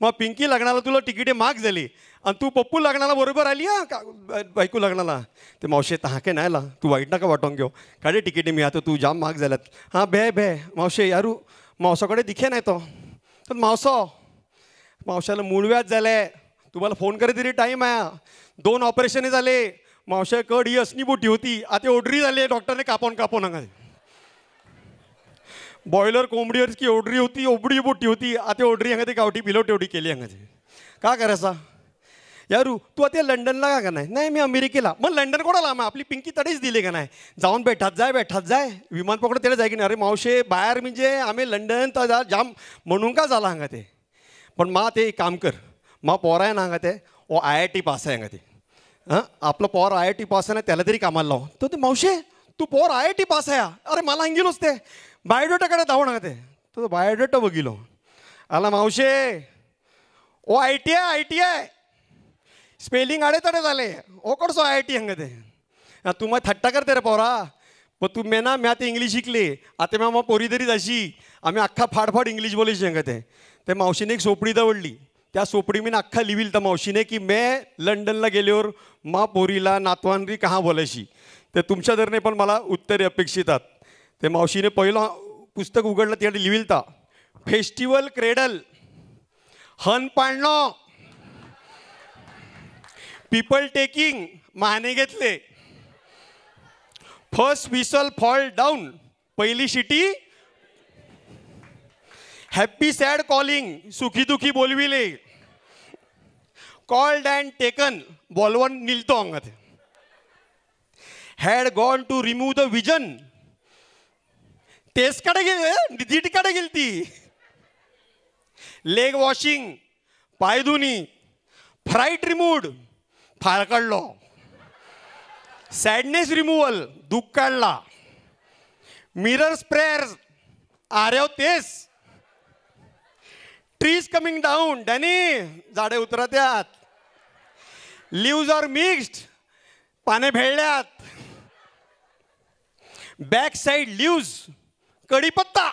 [SPEAKER 9] मग पिंकी लग्नाला तुला तिकीटे माग झाली आणि तू पप्पू लग्नाला बरोबर आली का बायको लग्नाला ते मावशे हाके नाही ला तू वाईट नका वाटून घेऊ काढे तिकीटे मी आता तू जाम माग झाल्यात हां भे मावशे यारू मावसाकडे दिखे नाही तो तर मावशाला मूळ व्याज झाले तुम्हाला फोन करे तरी टाईम आहे 2 ऑपरेशन झाले मावशा कड ही असणी बोटी होती आता ओढरी झाली डॉक्टरने कापून अंगा बॉयलर कोंबडीवरची ओढरी होती ओबडी बोटी होती आता ओढरी अंगा ते गावठी पिलो तेवढी केली अंगाची का करायचा यारू तू आता लंडनला का नाही मी अमेरिकेला मग लंडन कोणाला लांब आपली पिंकी तडेच दिली का नाही जाऊन भेटात जाय विमान पकडत त्याला जाय की नाही अरे मावशे बाहेर म्हणजे आम्ही लंडन तर जाम म्हणून का झाला अंगा ते पण मा ते एक काम कर मा पोरा आहे ना हांगा ते ओ IIT पास आहे हांगा ते हां आपलं पोर IIT पास आहे ना त्याला तरी कामाला लाव तर ते मावशे तू पोर IIT पास आहे अरे मला हांगिलोच ते बायोडेटाकडे धावून हांगा ते तो बायोडेटा बघिलो आला मावशे ओ ITI स्पेलिंग आडे तडे झाले ओ कडसो IIT हांगा ते तू मग थट्टा करते रे पोरा पण तू मेना मी आता इंग्लिश शिकले आता मग पोरी तरी जशी आम्ही अख्खा फाडफाड इंग्लिश बोलायची हांगा ते मावशीने एक सोपडी दवडली त्या सोपडी मी अख्खा लिविल तर मावशीने की मैं लंडनला गेल्यावर मा पोरीला नातवांनी कहाँ बोलायची ते तुमच्या दरने पण मला उत्तरे अपेक्षितात ते मावशीने पहिलं पुस्तक उघडलं त्याकडे लिहिलता फेस्टिवल क्रेडल हन पाळणं पीपल टेकिंग महाने घेतले फर्स्ट विसल फॉल डाऊन पहिली शिटी हॅप्पी सॅड कॉलिंग सुखी दुखी बोलविले कॉल्ड अँड टेकन बोलवून निलतो अंगात had gone to remove the vision तेचकडे गेले दीटकडे गेली ती लेग वॉशिंग पाय धुनी फ्राईट रिमूव्ड फार काढलो सॅडनेस रिमूव्हल दुःख काढला मिरर स्प्रेअर्स आर्याव तेच ट्रीज कमिंग डाऊन डॅनी झाडे उतरत्यात लिव्ज आर मिक्स्ड पाने भेळल्यात बॅक साईड लिव्ज कढीपत्ता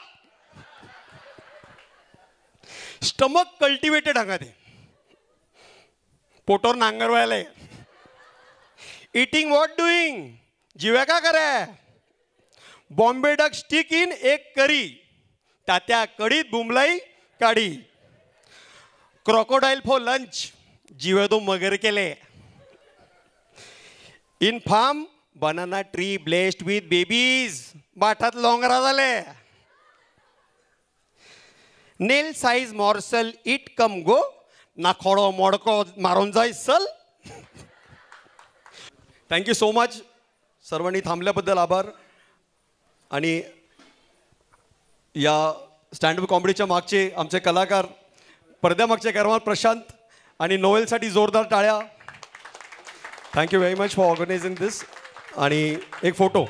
[SPEAKER 9] स्टमक कल्टिवेटेड हांगा ते पोटोर नांगर व्हायला इटिंग वॉट डुईंग जिव्या का करे बॉम्बे डक स्टिक इन एक करी तात्या कढीत बुमलाई काढी क्रोकोडाईल फॉर लंच जिवे तो मगर केले in farm banana tree blessed with babies बाठात लोंगरा झाले nail size morsel it come go ना खोडो मोडको मारून जाय सल थँक्यू सो मच सर्वांनी थांबल्याबद्दल आभार आणि या स्टँडअप कॉमेडीच्या मागचे आमचे कलाकार पडद्यामागचे कॅरवान प्रशांत आणि नोएलसाठी जोरदार टाळ्या thank you very much for organising this आणि एक फोटो